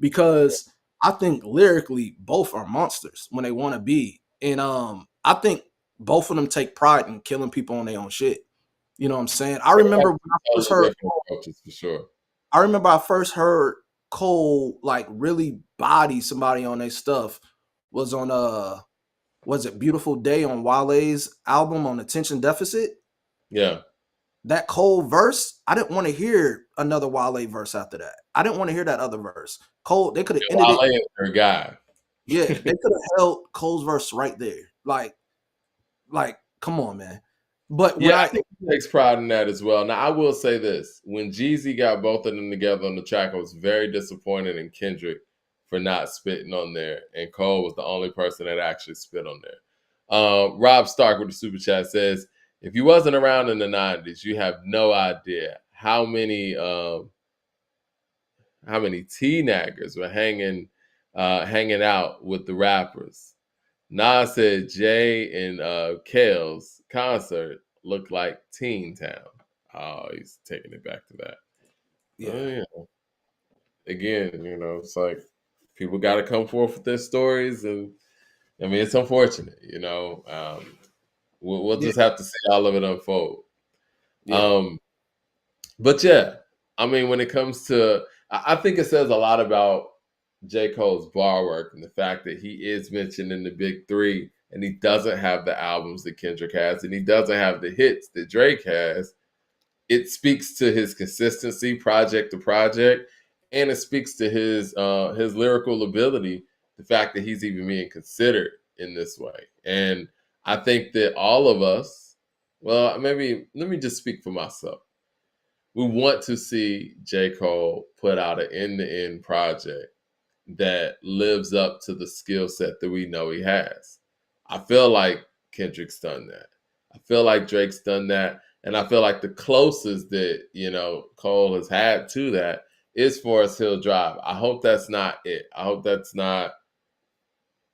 Because I think lyrically, both are monsters when they want to be. And I think both of them take pride in killing people on their own shit. You know what I'm saying? I remember when I first heard Different approaches for sure. I first heard Cole like really body somebody on their stuff was on was it Beautiful Day on Wale's album on Attention Deficit? Yeah. That Cole verse, I didn't want to hear another Wale verse after that. I didn't want to hear that other verse. Cole, they could have ended Wale it. is their guy. Yeah, they could have held Cole's verse right there. Like, come on, man. But when Yeah, I I think he takes pride in that as well. Now, I will say this: when Jeezy got both of them together on the track, I was very disappointed in Kendrick for not spitting on there, and Cole was the only person that actually spit on there. Rob Stark with the super chat says, "If you wasn't around in the '90s, you have no idea how many T-naggers were hanging out with the rappers." Nas said Jay and Kale's concert looked like Teen Town. Oh, he's taking it back to that. yeah, Yeah. Again, you know, it's like people got to come forth with their stories, and I mean, it's unfortunate. You know, we'll yeah, just have to see all of it unfold. yeah, Um, but yeah, I mean, when it comes to, I think it says a lot about J. Cole's bar work and the fact that he is mentioned in the big three and he doesn't have the albums that Kendrick has and he doesn't have the hits that Drake has. It speaks to his consistency project to project, and it speaks to his lyrical ability, the fact that he's even being considered in this way. And I think that all of us, well, maybe let me just speak for myself. We want to see J. Cole put out an end-to-end project that lives up to the skill set that we know he has. I feel like Kendrick's done that. I feel like Drake's done that. And I feel like the closest that, you know, Cole has had to that is Forest Hill Drive. I hope that's not it. I hope that's not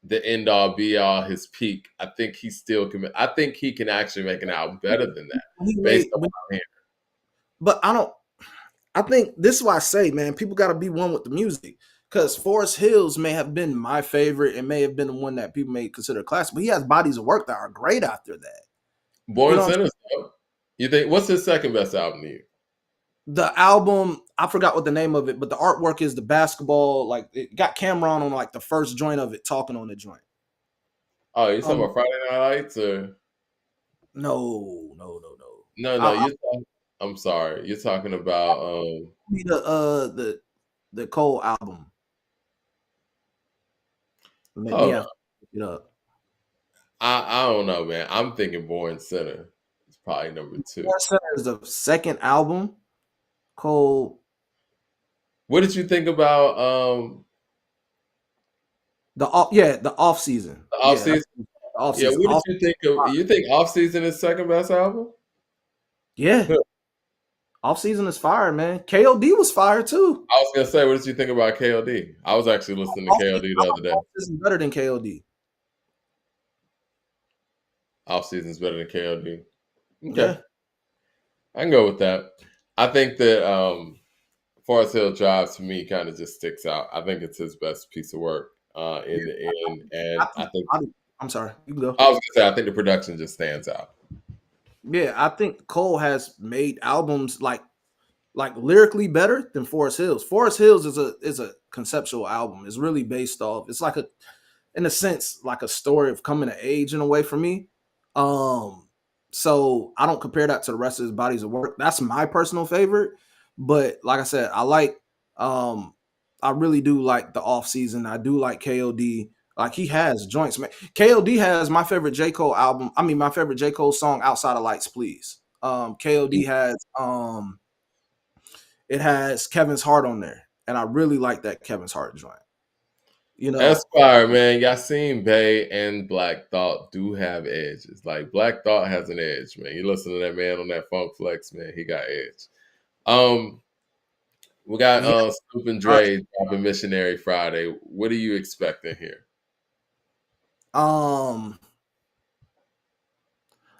the end all be all, his peak. I think he still can. I think he can actually make an album better than that he based made. on what I'm But I don't. I think this is why I say, man, people got to be one with the music because Forest Hills may have been my favorite and may have been the one that people may consider classic, but he has bodies of work that are great after that. You Born know, Sinners. You think what's his second best album to you? the album, I forgot what the name of it, but the artwork is the basketball, like it got Cameron on like the first joint of it, talking on the joint. Oh, you talking Um, about Friday Night Lights or no. no? No, I'll you. I'm sorry. You're talking about. be the Cole album. Maybe Hold I on. have to look it up. I don't know, man. I'm thinking Born Center. It's probably number two. Forest Center is the second album. Cole, What did you think about the off season. the off Yeah, that's season? the off Yeah, season. what did you think of? You think off season is second best album? Yeah, I off season is fire, man. KOD was fire too. was gonna say, what did you think about KOD? I was actually listening to Off season, KOD I the other like day. off season better than KOD. Off season's better than KOD. Okay, Yeah, I can go with that. I think that Forest Hill Drive to me kind of just sticks out. I think it's his best piece of work in yeah. the end, I and I think, think I'm sorry. You can go. I was gonna say I think the production just stands out. Yeah, I think Cole has made albums like lyrically better than Forest Hills. Forest Hills is a conceptual album. It's really based off. It's like a in a sense like a story of coming of age in a way for me. Um, so I don't compare that to the rest of his bodies of work. That's my personal favorite. But like I said, um I really do like the off season. I do like KOD. Like he has joints, man. KOD has my favorite J. Cole album. I mean, my favorite J. Cole song outside of Lights, Please. KOD has it has Kevin's Heart on there. And I really like that Kevin's Heart joint. You know, Esquire, man, y'all seen Bay and Black Thought do have edges. Like Black Thought has an edge, man. You listen to that man on that Funk Flex, man, he got edge. Um, we got yeah. Snoop and Dre dropping Missionary Friday. What are you expecting here? Um,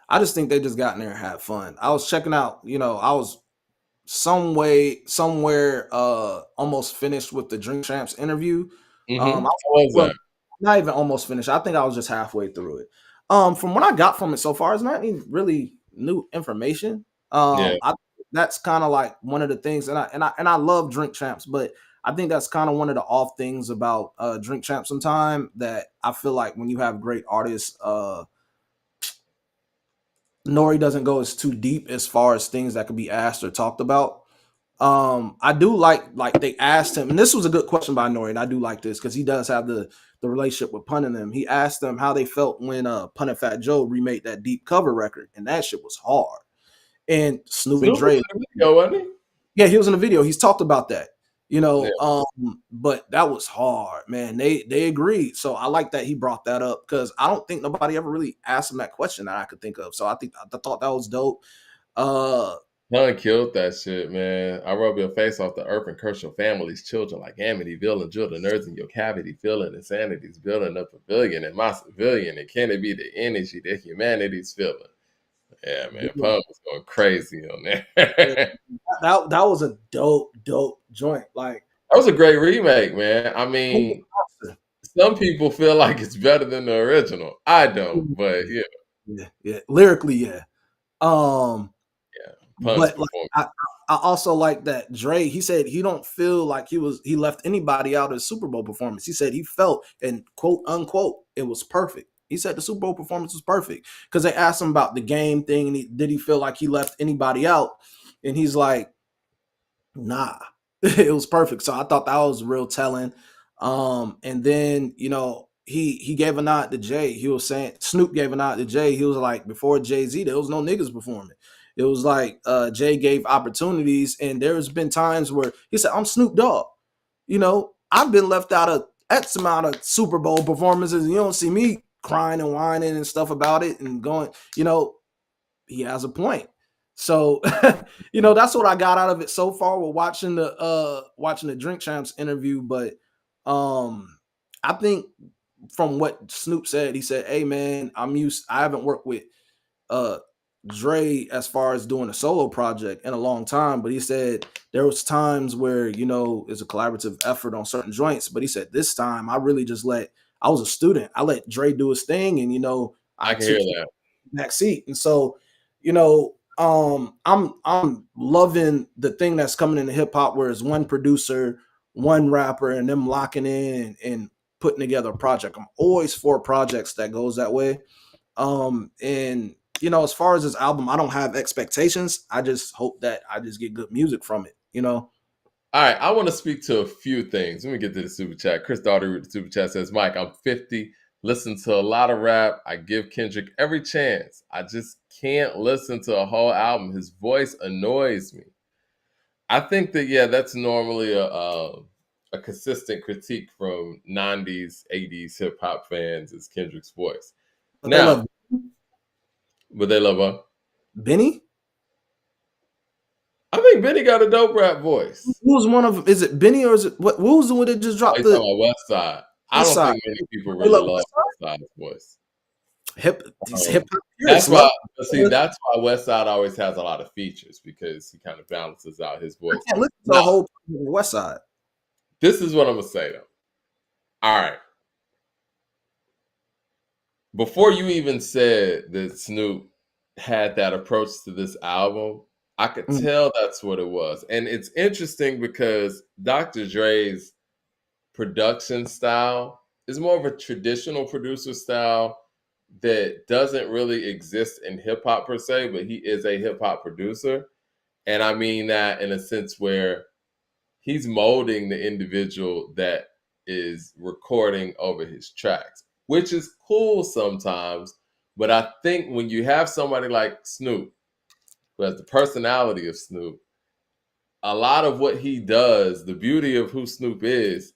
I just think they just got in there and had fun. I was checking out, I was somewhere almost finished with the Drink Champs interview. Mm-hmm. I, How was well, that? not even almost finished. I think I was just halfway through it. From what I got from it so far, it's not any really new information. Yeah. I That's kind of like one of the things, and I love Drink Champs, but I think that's kind of one of the off things about Drink Champs. Sometime that I feel like when you have great artists, Nori doesn't go as too deep as far as things that could be asked or talked about. I do like they asked him, and this was a good question by Nori, and I do like this because he does have the relationship with Pun and them. He asked them how they felt when Pun and Fat Joe remade that Deep Cover record, and that shit was hard. And Snoop and Snoop was Dre, in the video, wasn't he? yeah, he was in the video. He's talked about that, Yeah. but that was hard, man. They agreed, so I like that he brought that up because I don't think nobody ever really asked him that question that I could think of. So I thought that was dope. Uh, Pun killed that shit, man. I rub your face off the earth and curse your family's children like Amityville and drill the nerds in your cavity, feeling insanity's building up a billion and my civilian. And can it be the energy that humanity's feeling? Yeah, man. Pun was going crazy on there. Yeah, That that was a dope joint. Like, was a great remake, man. I mean, some people feel like it's better than the original. I don't, but yeah, yeah, lyrically, yeah. Um, yeah. Pun's but like performance. I also like that Dre. He said he don't feel like he left anybody out of his Super Bowl performance. He said he felt and quote unquote it was perfect. He said the Super Bowl performance was perfect because they asked him about the game thing and did he feel like he left anybody out, and he's like, nah, it was perfect. So I thought that was real telling. And then he gave a nod to Jay. He was saying Snoop gave a nod to Jay. He was like, before Jay-Z, there was no niggas performing. It was like Jay gave opportunities, and there's been times where he said, I'm Snoop Dogg. I've been left out of X amount of Super Bowl performances, and you don't see me crying and whining and stuff about it and going, he has a point. So, that's what I got out of it so far with watching the Drink Champs interview. But I think from what Snoop said, he said, "Hey man, I haven't worked with uh Dre as far as doing a solo project in a long time, but he said there was times where, it's a collaborative effort on certain joints, but he said this time I was a student. I let Dre do his thing, and I I can hear took that. back seat. And so, I'm loving the thing that's coming into hip hop where it's one producer, one rapper, and them locking in and putting together a project. I'm always for projects that goes that way. And as far as this album, I don't have expectations. I just hope that I just get good music from it. All right, I want to speak to a few things. Let me get to the super chat. Chris Daugherty with the super chat says, Mike, I'm 50, listen to a lot of rap. I give Kendrick every chance. I just can't listen to a whole album. His voice annoys me. I think that, yeah, that's normally a consistent critique from 90s, 80s hip hop fans is Kendrick's voice. But they Now, love but they love Benny. I think Benny got a dope rap voice. Who was one of them? Is it Benny or is it what? Who was the one that just Oh, dropped you the talking about West Side. I West don't Side? think many people They really love love West Side. West Side's voice. These Um, hip hop that's purists love. why, but see, that's why West Side always has a lot of features because he kind of balances out his I voice. can't listen to Now, a whole West Side. this is what I'm gonna say though. All right, before you even said that Snoop had that approach to this album, I could Mm. tell that's what it was. And it's interesting because Dr. Dre's production style is more of a traditional producer style that doesn't really exist in hip hop per se, but he is a hip hop producer. And I mean that in a sense where he's molding the individual that is recording over his tracks, which is cool sometimes. But I think when you have somebody like Snoop, who has the personality of Snoop, a lot of what he does, the beauty of who Snoop is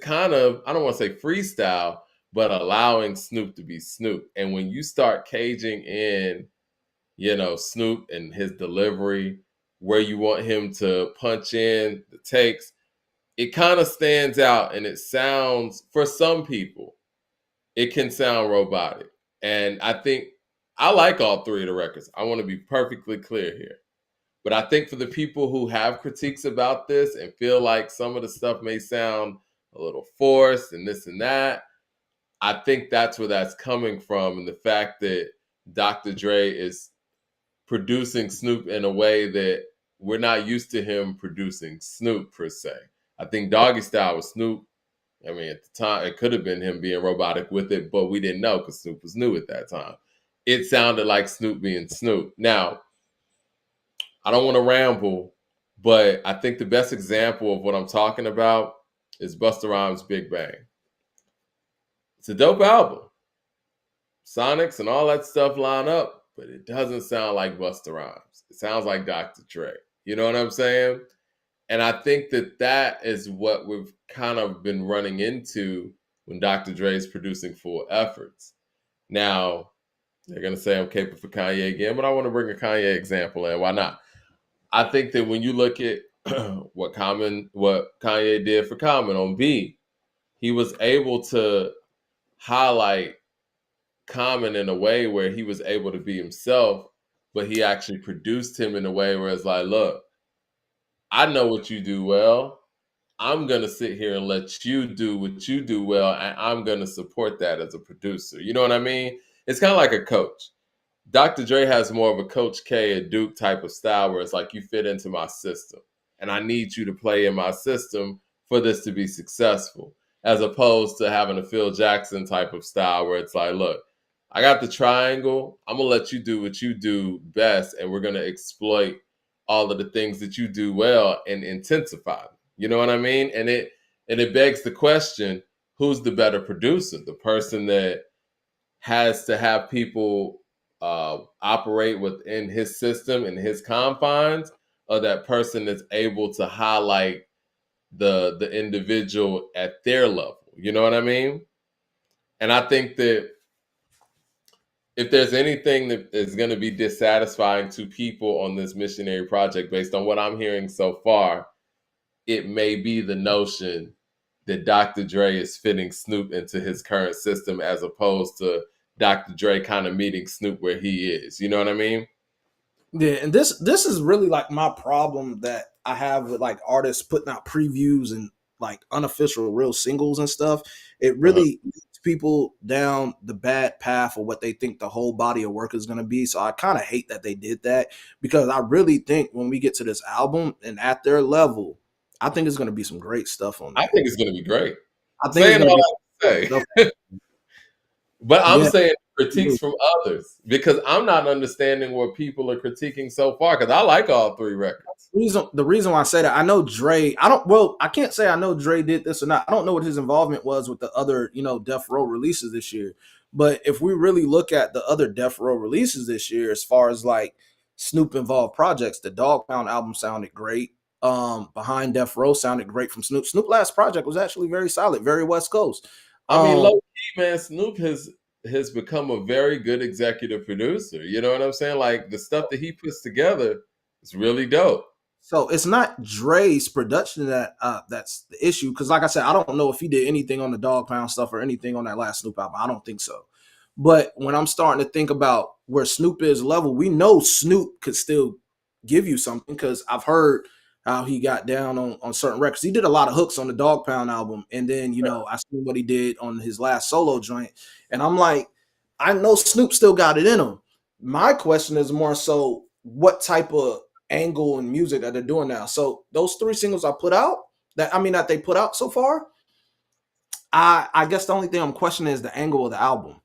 kind of, I don't want to say freestyle, but allowing Snoop to be Snoop. And when you start caging in, Snoop and his delivery, where you want him to punch in the takes, it kind of stands out and it sounds, for some people, it can sound robotic. And I think I like all three of the records. I want to be perfectly clear here. But I think for the people who have critiques about this and feel like some of the stuff may sound a little forced and this and that, I think that's where that's coming from. And the fact that Dr. Dre is producing Snoop in a way that we're not used to him producing Snoop per se. I think Doggy Style was Snoop. I mean, at the time, it could have been him being robotic with it, but we didn't know because Snoop was new at that time. It sounded like Snoop being Snoop. Now, I don't want to ramble, but I think the best example of what I'm talking about is Busta Rhymes' Big Bang. It's a dope album. Sonics and all that stuff line up, but it doesn't sound like Busta Rhymes. It sounds like Dr. Dre. You know what I'm saying? And I think that that is what we've kind of been running into when Dr. Dre is producing full efforts. Now, they're going to say I'm capable for Kanye again, but I want to bring a Kanye example in. Why not? I think that when you look at what Kanye did for Common on B, he was able to highlight Common in a way where he was able to be himself, but he actually produced him in a way where it's like, look, I know what you do well. I'm going to sit here and let you do what you do well, and I'm going to support that as a producer. You know what I mean? It's kind of like a coach. Dr. Dre has more of a Coach K, a Duke type of style where it's like you fit into my system and I need you to play in my system for this to be successful, as opposed to having a Phil Jackson type of style where it's like, look, I got the triangle. I'm going to let you do what you do best and we're going to exploit all of the things that you do well and intensify them. You know what I mean? And it begs the question, who's the better producer? The person that has to have people operate within his system and his confines, or that person that's able to highlight the individual at their level. You know what I mean? And I think that if there's anything that is going to be dissatisfying to people on this missionary project, based on what I'm hearing so far, it may be the notion that Dr. Dre is fitting Snoop into his current system as opposed to Dr. Dre kind of meeting Snoop where he is. You know what I mean? Yeah, and this is really like my problem that I have with like artists putting out previews and like unofficial real singles and stuff. It Uh-huh. really leads people down the bad path of what they think the whole body of work is going to be. So I kind of hate that they did that, because I really think when we get to this album and at their level, I think it's going to be some great stuff on I there. think it's going to be great. I think it's Saying going to all be that stuff. to say, but I'm Yeah. saying critiques from others because I'm not understanding what people are critiquing so far because I like all three records. The reason why I say that, I know Dre. I can't say I know Dre did this or not. I don't know what his involvement was with the other, Death Row releases this year. But if we really look at the other Death Row releases this year, as far as like Snoop involved projects, the Dog Pound album sounded great. Behind Death Row sounded great from Snoop. Snoop last project was actually very solid, very West Coast. I mean, Um, low key, man, Snoop has become a very good executive producer. You know what I'm saying? Like the stuff that he puts together is really dope. So it's not Dre's production that's the issue. Because like I said, I don't know if he did anything on the Dog Pound stuff or anything on that last Snoop album. I don't think so. But when I'm starting to think about where Snoop is level, we know Snoop could still give you something, because I've heard how he got down on certain records. He did a lot of hooks on the Dog Pound album, and then I seen what he did on his last solo joint, and I'm like, I know Snoop still got it in him. My question is more so, what type of angle and music that they're doing now. So those three singles that they put out so far, I guess the only thing I'm questioning is the angle of the album.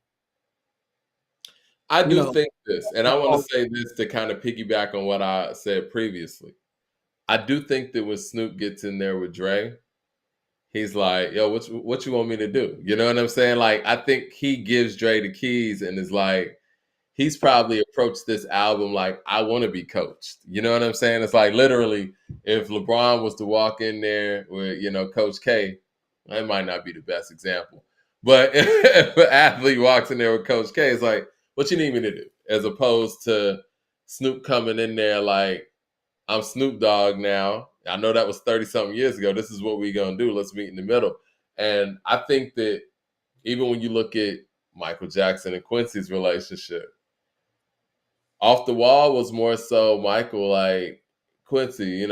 I You do know, think this, and I want to say this to kind of piggyback on what I said previously. I do think that when Snoop gets in there with Dre, he's like, "Yo, what you want me to do?" You know what I'm saying? Like, I think he gives Dre the keys and is like, he's probably approached this album like, I want to be coached. You know what I'm saying? It's like literally, if LeBron was to walk in there with, Coach K, that might not be the best example. But if an athlete walks in there with Coach K, it's like, what you need me to do? As opposed to Snoop coming in there like, I'm Snoop Dogg now. I know that was 30 something years ago. This is what we're going to do. Let's meet in the middle. And I think that even when you look at Michael Jackson and Quincy's relationship, off the Wall was more so Michael like, Quincy,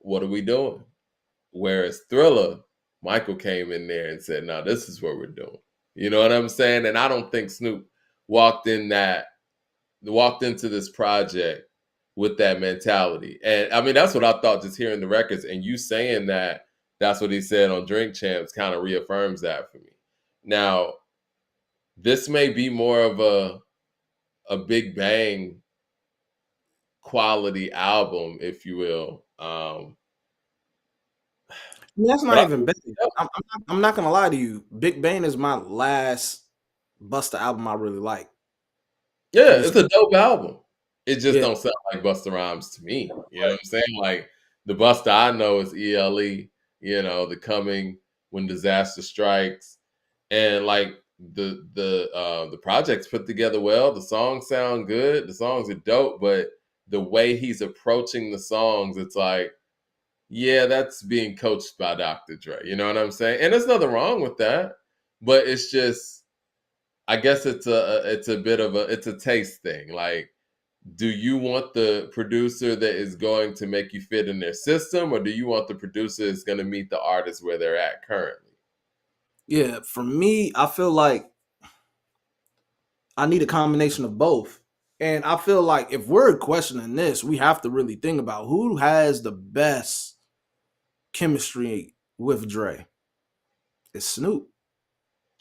what are we doing? Whereas Thriller, Michael came in there and said, "No, this is what we're doing." You know what I'm saying? And I don't think Snoop walked walked into this project with that mentality. And I mean, that's what I thought just hearing the records and you saying that that's what he said on Drink Champs kind of reaffirms that for me. Now, this may be more of a Big Bang quality album, if you will. I mean, that's But not even bad. I'm not gonna lie to you. Big Bang is my last Busta album I really like. yeah, To this, it's a dope album. It just yeah, don't sound like Busta Rhymes to me. You know what I'm saying? Like the Busta I know is ELE. The Coming, When Disaster Strikes, and like the project's put together well. The songs sound good. The songs are dope, but the way he's approaching the songs, it's like, yeah, that's being coached by Dr. Dre. You know what I'm saying? And there's nothing wrong with that, but it's just, I guess it's a bit of it's a taste thing. Like, do you want the producer that is going to make you fit in their system, or do you want the producer that's going to meet the artist where they're at currently? yeah. For me, I feel like I need a combination of both. And I feel like if we're questioning this, we have to really think about who has the best chemistry with Dre. It's Snoop.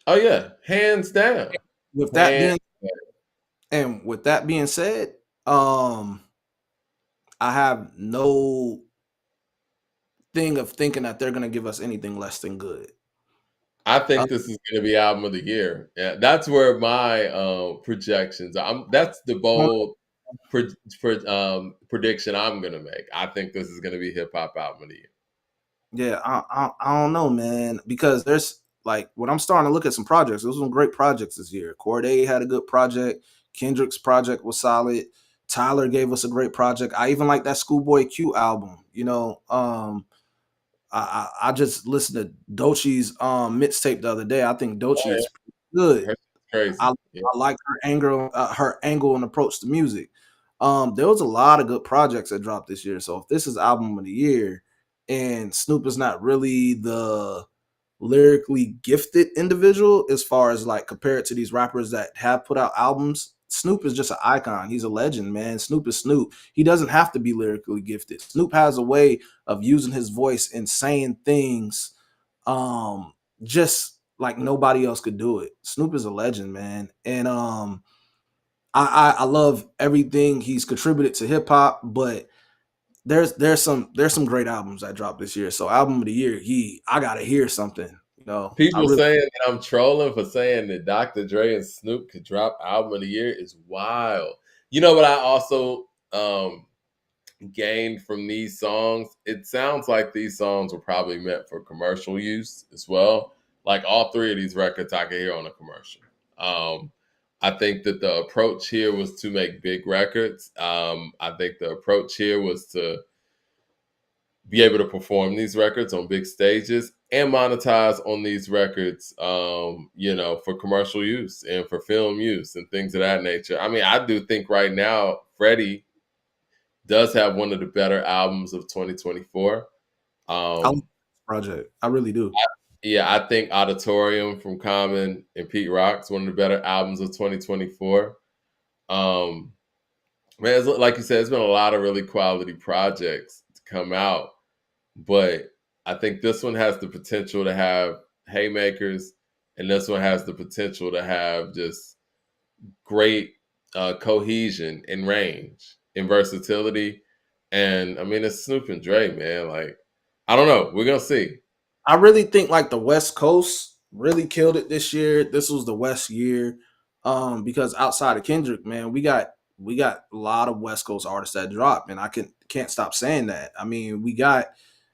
Oh yeah, hands down, With that hands. being with that being said, um, I have no thing of thinking that they're gonna give us anything less than good. I Uh, think this is going to be album of the year. Yeah, that's where my projections. That's the bold prediction I'm going to make. I think this is going to be hip hop album of the year. yeah, I don't know, man, because there's like when I'm starting to look at some projects, those were some great projects this year. Corday had a good project. Kendrick's project was solid. Tyler gave us a great project. I even like that Schoolboy Q album. I just listened to Dochi's mixtape the other day. I think Oh, Dochi yeah. is pretty good. Her shit's I crazy. Yeah. I like her angle and approach to music. There was a lot of good projects that dropped this year. So if this is album of the year, and Snoop is not really the lyrically gifted individual as far as like compared to these rappers that have put out albums, Snoop is just an icon. He's a legend, man. Snoop is Snoop. He doesn't have to be lyrically gifted. Snoop has a way of using his voice and saying things just like nobody else could do it. Snoop is a legend, man. And I love everything he's contributed to hip hop, but there's some great albums that dropped this year. So album of the year, I gotta hear something. You know, I People really saying that I'm trolling for saying that Dr. Dre and Snoop could drop album of the year is wild. You know what I also gained from these songs? It sounds like these songs were probably meant for commercial use as well. Like all three of these records I could hear on a commercial. Um, I think that the approach here was to make big records. I think the approach here was to be able to perform these records on big stages and monetize on these records, for commercial use and for film use and things of that nature. I mean, I do think right now Freddie does have one of the better albums of 2024. I love this Um, project. I really do. yeah, I think Auditorium from Common and Pete Rock's one of the better albums of 2024. Um, man, like you said, there's been a lot of really quality projects to come out. But I think this one has the potential to have haymakers, and this one has the potential to have just great cohesion and range and versatility. And I mean, it's Snoop and Dre, man. Like, I don't know. We're gonna see. I really think like the West Coast really killed it this year. This was the West year. Because outside of Kendrick, man, we got a lot of West Coast artists that dropped, and I can't stop saying that. I mean, we got,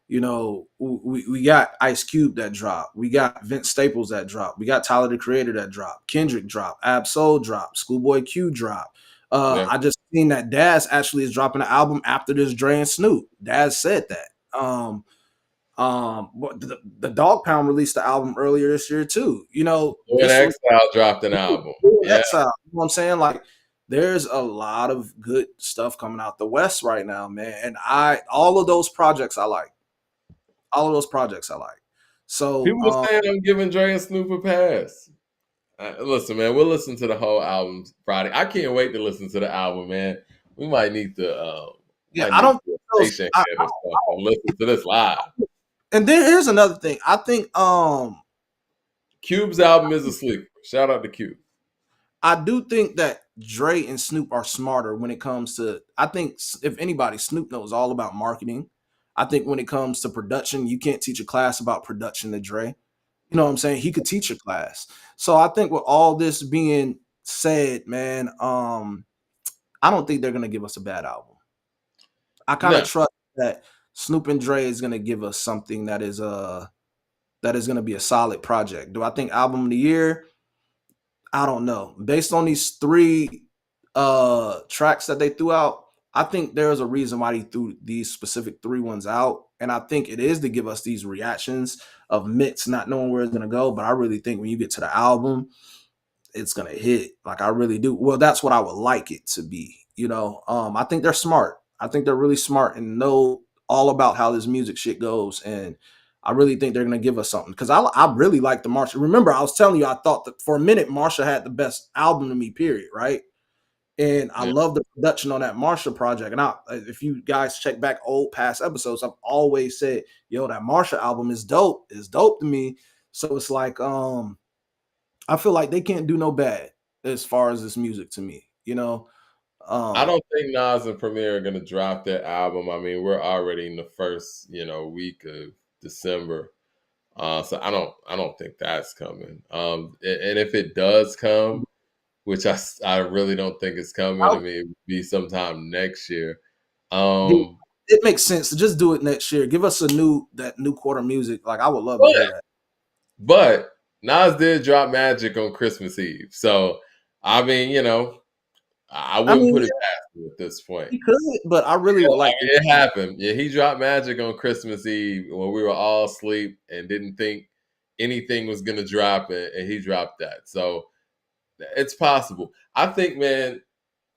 we got Ice Cube that dropped. We got Vince Staples that dropped. We got Tyler the Creator that dropped. Kendrick dropped. Absol dropped. Schoolboy Q dropped. Yeah, I just seen that Daz actually is dropping an album after this Dre and Snoop. Daz said that. But the Dog Pound released the album earlier this year too. When This was Exile dropped an album. Yeah, Exile. You know what I'm saying? Like, there's a lot of good stuff coming out the West right now, man. And all of those projects I like. All of those projects I like. So people were saying I'm giving Dre and Snoop a pass. Listen, man, we'll listen to the whole album Friday. I can't wait to listen to the album, man. We might need to, yeah, I don't think a those. station head or something. Listen to this live. And then here's another thing. I think Cube's album is a sleeper. Shout out to Cube. I do think that Dre and Snoop are smarter when it comes to. I think if anybody, Snoop knows all about marketing. I think when it comes to production, you can't teach a class about production to Dre. You know what I'm saying? He could teach a class. So I think with all this being said, man, I don't think they're gonna give us a bad album. I kind of No, trust that Snoop and Dre is gonna give us something that is gonna be a solid project. Do I think album of the year? I don't know. Based on these three tracks that they threw out, I think there's a reason why they threw these specific three ones out. And I think it is to give us these reactions of mix not knowing where it's gonna go. But I really think when you get to the album, it's gonna hit. Like, I really do. Well, that's what I would like it to be. I think they're smart. I think they're really smart and know all about how this music shit goes. And I really think they're gonna give us something because I really like the Marsha. Remember, I was telling you I thought that for a minute Marsha had the best album to me. Period. Right. And I yeah. love the production on that Marsha project. And if you guys check back old past episodes, I've always said, "Yo, that Marsha album is dope. Is dope to me." So it's like, I feel like they can't do no bad as far as this music to me. I Um, don't think Nas and Premier are gonna drop their album. I mean, we're already in the first, week of December. So I don't think that's coming. And if it does come, which I really don't think it's coming. I mean, it would be sometime next year. Dude, Um, it makes sense to just do it next year. Give us that new quarter music. Like, I would love to but, hear that. but Nas did drop Magic on Christmas Eve, so I mean, I I wouldn't mean, put it yeah, past him at this point. he could, but I really Yeah, would I like to. mean, it happened. Yeah, he dropped Magic on Christmas Eve when we were all asleep and didn't think anything was gonna drop it, and he dropped that. So it's possible. I think, man.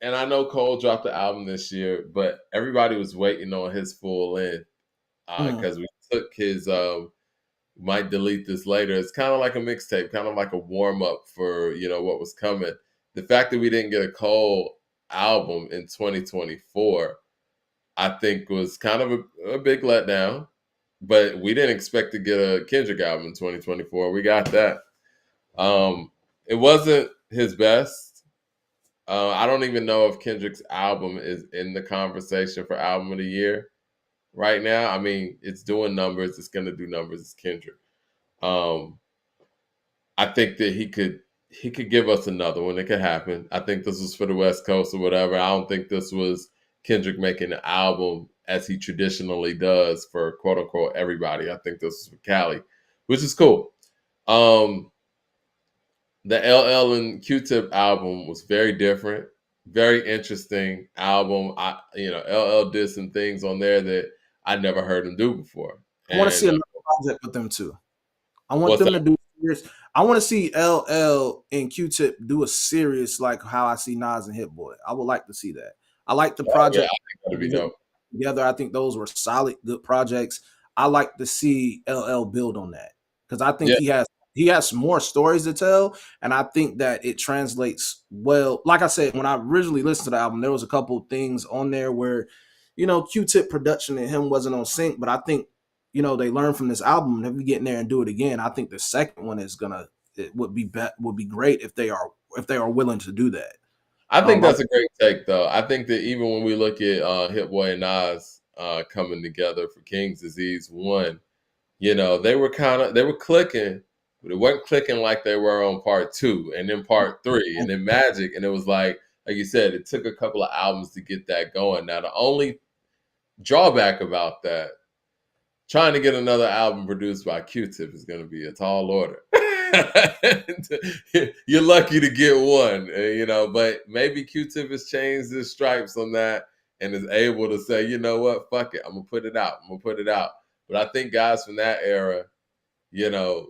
and I know Cole dropped the album this year, but everybody was waiting on his full length Mm. because we took his might delete this later. It's kind of like a mixtape, kind of like a warm up for what was coming. The fact that we didn't get a Cole album in 2024, I think was kind of a big letdown. But we didn't expect to get a Kendrick album in 2024. We got that. It wasn't his best. I don't even know if Kendrick's album is in the conversation for album of the year right now. I mean, it's doing numbers. It's going to do numbers. It's Kendrick. Um, I think that he could give us another one. It could happen. I think this was for the West Coast or whatever. I don't think this was Kendrick making an album as he traditionally does for quote unquote everybody. I think this was for Cali, which is cool. Um, the LL and Q-Tip album was very different, very interesting album. LL did some things on there that I never heard him do before. I want to see And another project with them too. I want what's them to that? do serious. I want to see LL and Q-Tip do a serious like how I see Nas and Hit Boy. I would like to see that. I like the Oh yeah, I project think that'd be dope. together. I think those were solid, good projects. I like to see LL build on that because I think Yeah, he has more stories to tell, and I think that it translates well. Like I said, when I originally listened to the album, there was a couple things on there where, Q-Tip production and him wasn't on sync, but I think they learned from this album. And if we get in there and do it again, I think the second one is gonna it would be great if they are willing to do that. I think I that's a great take, though. I think that even when we look at Hit Boy and Nas coming together for King's Disease One, they were clicking, but it wasn't clicking like they were on part two, and then part three, and then Magic, and it was like you said, it took a couple of albums to get that going. Now, the only drawback about that, trying to get another album produced by Q-Tip is going to be a tall order. You're lucky to get one, but maybe Q-Tip has changed his stripes on that and is able to say, you know what, fuck it, I'm gonna put it out. I'm gonna put it out. But I think guys from that era, you know,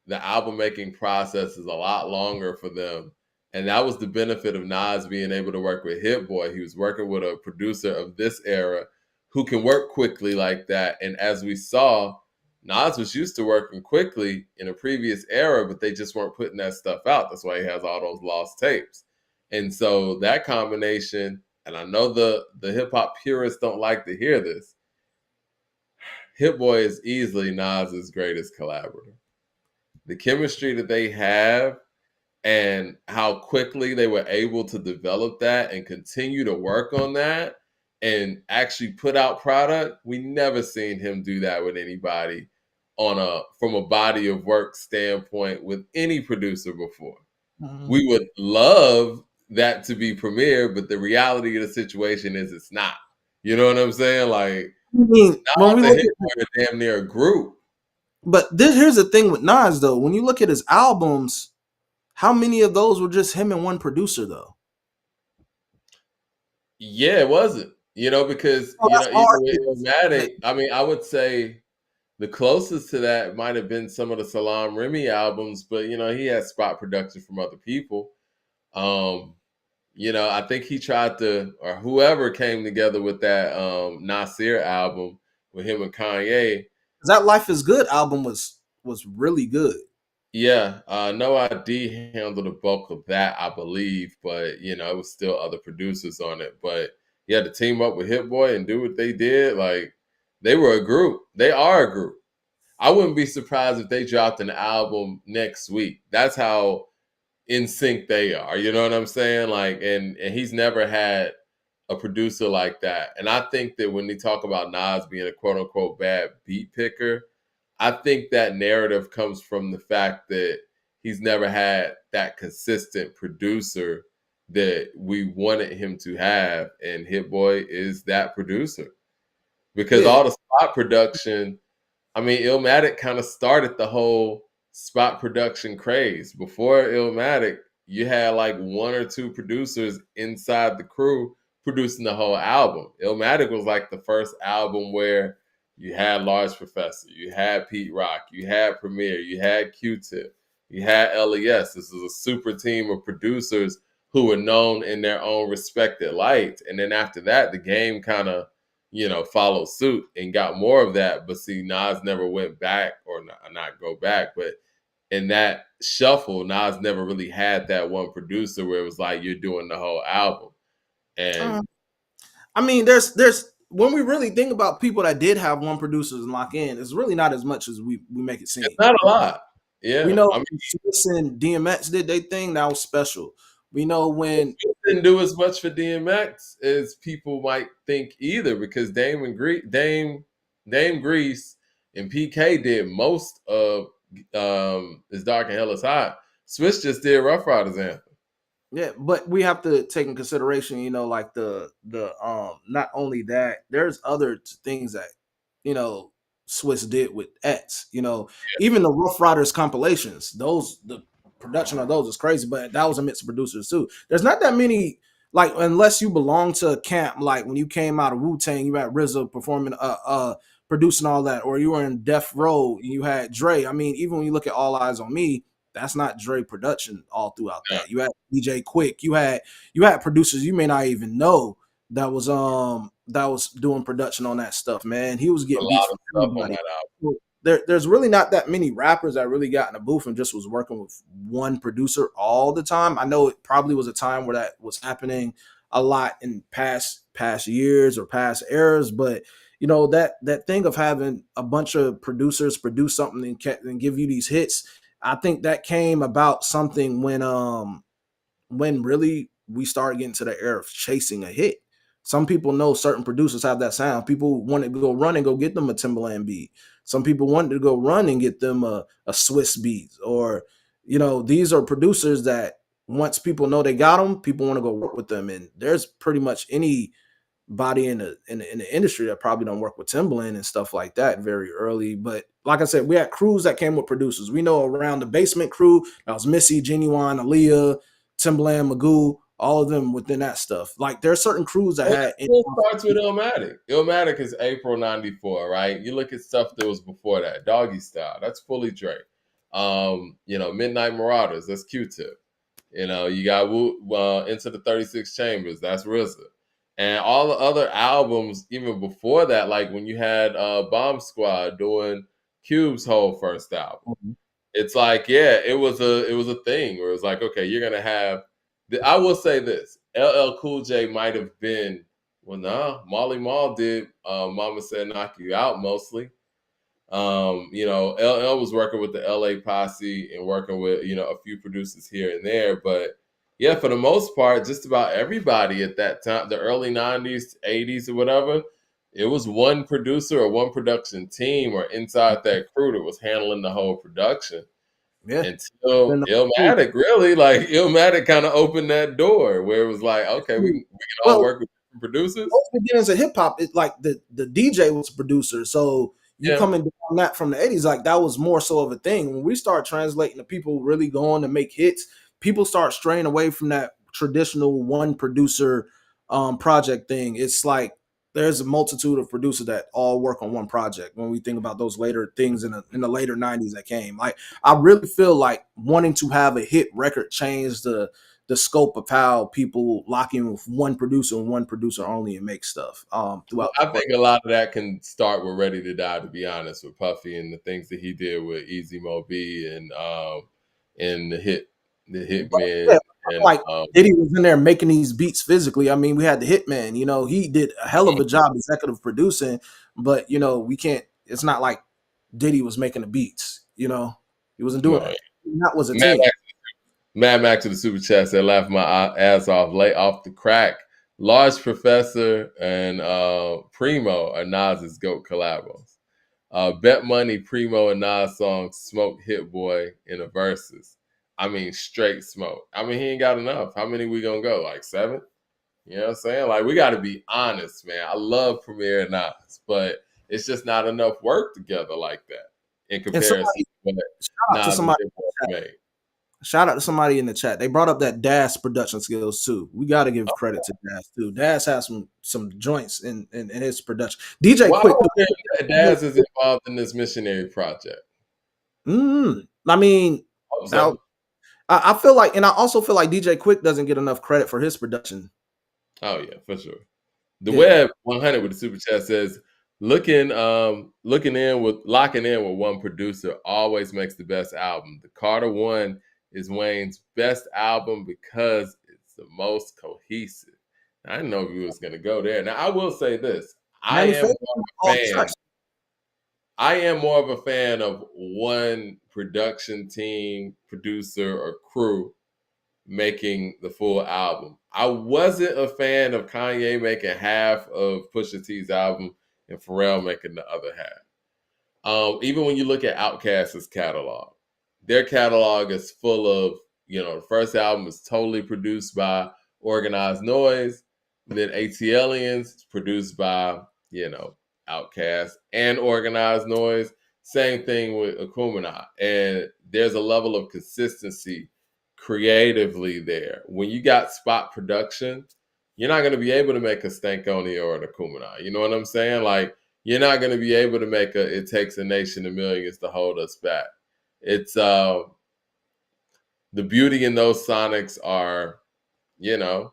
the album making process is a lot longer for them. And that was the benefit of Nas being able to work with Hit Boy. He was working with a producer of this era who can work quickly like that. And as we saw, Nas was used to working quickly in a previous era, but they just weren't putting that stuff out. That's why he has all those lost tapes. And so that combination, and I know the hip hop purists don't like to hear this, Hit Boy is easily Nas's greatest collaborator. The chemistry that they have and how quickly they were able to develop that and continue to work on that and actually put out product, we never seen him do that with anybody from a body of work standpoint with any producer before. Mhm. We would love that to be Premiere, but the reality of the situation is it's not. You know what I'm saying? Like I mean, when we Nas and look Hit at, Boy are damn near a group. but here's the thing with Nas though. When you look at his albums, how many of those were just him and one producer though? Yeah, it wasn't. Because Oh, that's even hard. with Hey, Illmatic, I mean, I would say the closest to that might have been some of the Salam Remy albums, but he had spot production from other people. Um, I think he tried to, or whoever came together with that Nasir album with him and Kanye. that Life is Good album was really good. Yeah, No ID handled the bulk of that, I believe, but it was still other producers on it. But he had to team up with Hit Boy and do what they did. Like they were a group. They are a group. I wouldn't be surprised if they dropped an album next week. That's how in sync they are. You know what I'm saying? Like, and he's never had a producer like that. And I think that when they talk about Nas being a quote unquote bad beat picker, I think that narrative comes from the fact that he's never had that consistent producer that we wanted him to have. And Hit Boy is that producer because Yeah. all the spot production, I mean, Illmatic kind of started the whole spot production craze. Before Illmatic, you had like one or two producers inside the crew producing the whole album. Illmatic was like the first album where you had Large Professor, you had Pete Rock, you had Premier, you had Q-Tip, you had LES. This is a super team of producers who were known in their own respected light. And then after that, the game kind of, followed suit and got more of that. But see, Nas never went back, or not go back, but in that shuffle, Nas never really had that one producer where it was like you're doing the whole album. And I mean, there's when we really think about people that did have one producer and lock in, it's really not as much as we make it it's seem. not a lot. We Yeah. know I mean, Swiss and DMX did their thing, that was special. We know when Swiss didn't do as much for DMX as people might think either, because Dame Grease and PK did most of It's Dark and Hell is Hot. Swiss just did Rough Riders Anthem. yeah, but we have to take in consideration, like the not only that, there's other things that Swiss did with X. Even the Rough Riders compilations, the production of those is crazy, but that was a mix of producers too. There's not that many, like, unless you belong to a camp, like when you came out of Wu-Tang, you had RZA performing producing all that, or you were in Death Row and you had Dre. I mean, even when you look at All Eyes on Me, that's not Dre production all throughout Yeah, that. You had DJ Quick, you had producers you may not even know that was doing production on that stuff, man. He was a getting beats lot from of stuff on everybody. that album. There's really not that many rappers that really got in the booth and just was working with one producer all the time. I know it probably was a time where that was happening a lot in past years or past eras, but that thing of having a bunch of producers produce something and give you these hits, I think that came about something when really we started getting to the era of chasing a hit. Some people know certain producers have that sound. People wanted to go run and go get them a Timberland beat. Some people wanted to go run and get them a Swiss beat. Or, these are producers that once people know they got them, people want to go work with them. And there's pretty much any body in the industry that probably don't work with Timbaland and stuff like that very early. But like I said, we had crews that came with producers. We know around the Basement crew, that was Missy, Genuine, Aaliyah, Timbaland, Magoo, all of them within that stuff. Like there's certain crews that Well, had it still starts with Illmatic. Illmatic is April '94, right? You look at stuff that was before that, Doggy Style, that's fully Drake. Midnight Marauders, that's Q-Tip. You got Into the 36 Chambers, that's RZA. And all the other albums, even before that, like when you had Bomb Squad doing Cube's whole first album, it's like, yeah, it was a thing where it was like, okay, you're gonna have. I will say this: LL Cool J might have been. Well, no, Molly Mall did. Mama Said Knock You Out mostly. LL was working with the LA Posse and working with, a few producers here and there. But yeah, for the most part, just about everybody at that time, the early 90s, 80s, or whatever, it was one producer or one production team or inside that crew that was handling the whole production. yeah. Until Then Illmatic, really, like Illmatic kind of opened that door where it was like, okay, we can all well, work with different producers. most beginnings of hip hop, it's like the DJ was a producer. So you Yeah. coming down that from the 80s, like that was more so of a thing. When we start translating to people really going to make hits, people start straying away from that traditional one producer project thing. It's like there's a multitude of producers that all work on one project when we think about those later things in the later 90s that came. Like I really feel like wanting to have a hit record changed the scope of how people lock in with one producer and one producer only and make stuff Well, throughout the I course. think a lot of that can start with Ready to Die, to be honest, with Puffy and the things that he did with Easy Mo B and the But yeah, Hitmen and like Diddy was in there making these beats physically. I mean, we had the Hitman. He did a hell of a job executive producing, but we can't. It's not like Diddy was making the beats. He wasn't doing no, that. That was a Mad team. Max, Mad Max to the super chat said, "Laugh my ass off, lay off the crack." Large Professor and Primo are Nas's GOAT collabos. Bet Money, Primo, and Nas song "Smoke Hit Boy" in a verses. I mean, straight smoke. I mean, he ain't got enough. How many we gonna go? Like 7? You know what I'm saying? Like, we got to be honest, man. I love Premier and Nas, but it's just not enough work together like that in And comparison to what shout out to Nas and somebody. Hip Hop made. Shout out to somebody in the chat. They brought up that Das production skills too. We got to give credit to Das too. Das has some joints in his production. DJ Why Quick. was there Daz is involved in this missionary project? I mean, Hope now so. I feel like, and I also feel like DJ Quick doesn't get enough credit for his production. Oh yeah, for sure. The Yeah, Web 100 with the super chat says, locking in with one producer always makes the best album. The Carter One is Wayne's best album because it's the most cohesive. I didn't know if he was going to go there. Now I will say this: I am manufacturing more of all a the fan. tracks. I am more of a fan of one production team, producer, or crew making the full album. I wasn't a fan of Kanye making half of Pusha T's album and Pharrell making the other half. Even when you look at Outkast's catalog, their catalog is full of, the first album is totally produced by Organized Noise, then ATLians is produced by, Outkast and Organized Noise. Same thing with Akumanai. And there's a level of consistency creatively there. When you got spot production, you're not going to be able to make a Stankonia or an Akumanai. You know what I'm saying? Like, you're not going to be able to make It Takes a Nation of Millions to hold us back. It's the beauty in those sonics are, you know,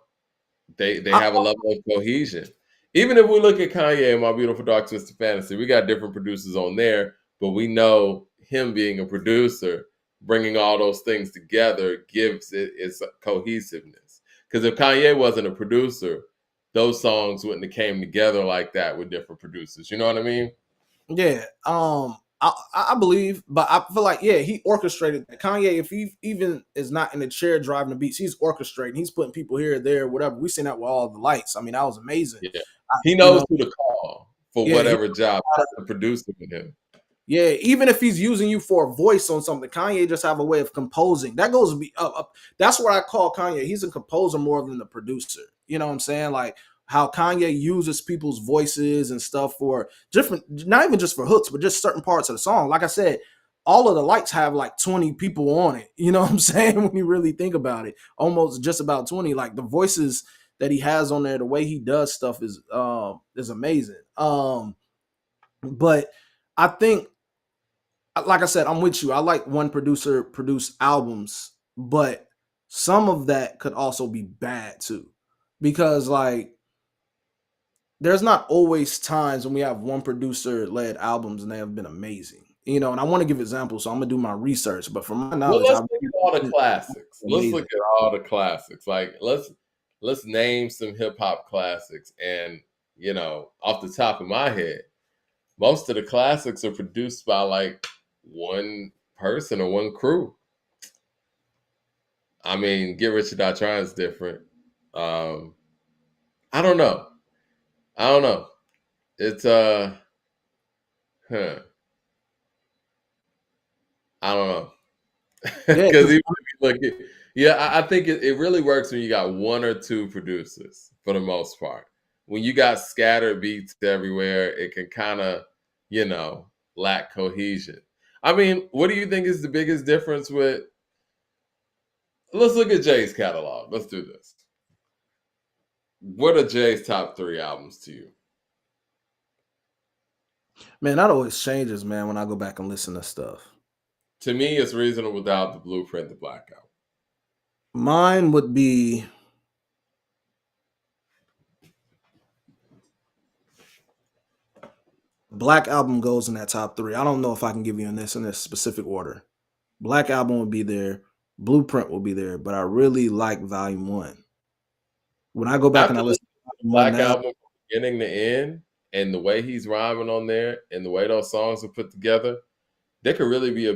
they I, have a level of cohesion. Even if we look at Kanye and My Beautiful Dark Twisted Fantasy, we got different producers on there, but we know him being a producer, bringing all those things together gives it its cohesiveness. Because if Kanye wasn't a producer, those songs wouldn't have came together like that with different producers. You know what I mean? yeah, I believe, but I feel like, yeah, he orchestrated that. Kanye, if he even is not in the chair driving the beats, he's orchestrating. He's putting people here, there, whatever. We seen that with all the lights. I mean, that was amazing. Yeah. I, He you knows know, who to call for yeah, whatever job. That's the producer with him. yeah, even if he's using you for a voice on something, Kanye just have a way of composing. That goes to be up. That's what I call Kanye. He's a composer more than a producer. You know what I'm saying? Like how Kanye uses people's voices and stuff for different, not even just for hooks, but just certain parts of the song. Like I said, all of the lights have like 20 people on it. You know what I'm saying? When you really think about it, almost just about 20. Like the voices that he has on there, the way he does stuff is amazing. But I think, like I said, I'm with you. I like one producer produce albums, but some of that could also be bad too. Because like there's not always times when we have one producer led albums and they have been amazing. You know, and I want to give examples, so I'm gonna do my research. But from my Well, knowledge, let's I've look at all the classics. Let's look amazing. at all the classics. Like let's name some hip hop classics. And off the top of my head, most of the classics are produced by like one person or one crew. I mean, Get Rich or Die Trying is different. Um, I don't know. I don't know. It's huh, I don't know. Yeah, Because even if you look at, yeah, I think it really works when you got one or two producers for the most part. When you got scattered beats everywhere, it can kind of, lack cohesion. I mean, what do you think is the biggest difference with? Let's look at Jay's catalog. Let's do this. What are Jay's top three albums to you? man, that always changes, man. When I go back and listen to stuff, To me, it's Reasonable Doubt, The Blueprint, The Blackout. mine would be Black Album goes in that top three. I don't know if I can give you in this specific order. Black Album will be there. Blueprint will be there, but I really like Volume One. When I go back and After I listening listen to to the Volume One Black now, Album from beginning to end, and the way he's rhyming on there, and the way those songs are put together, there could really be a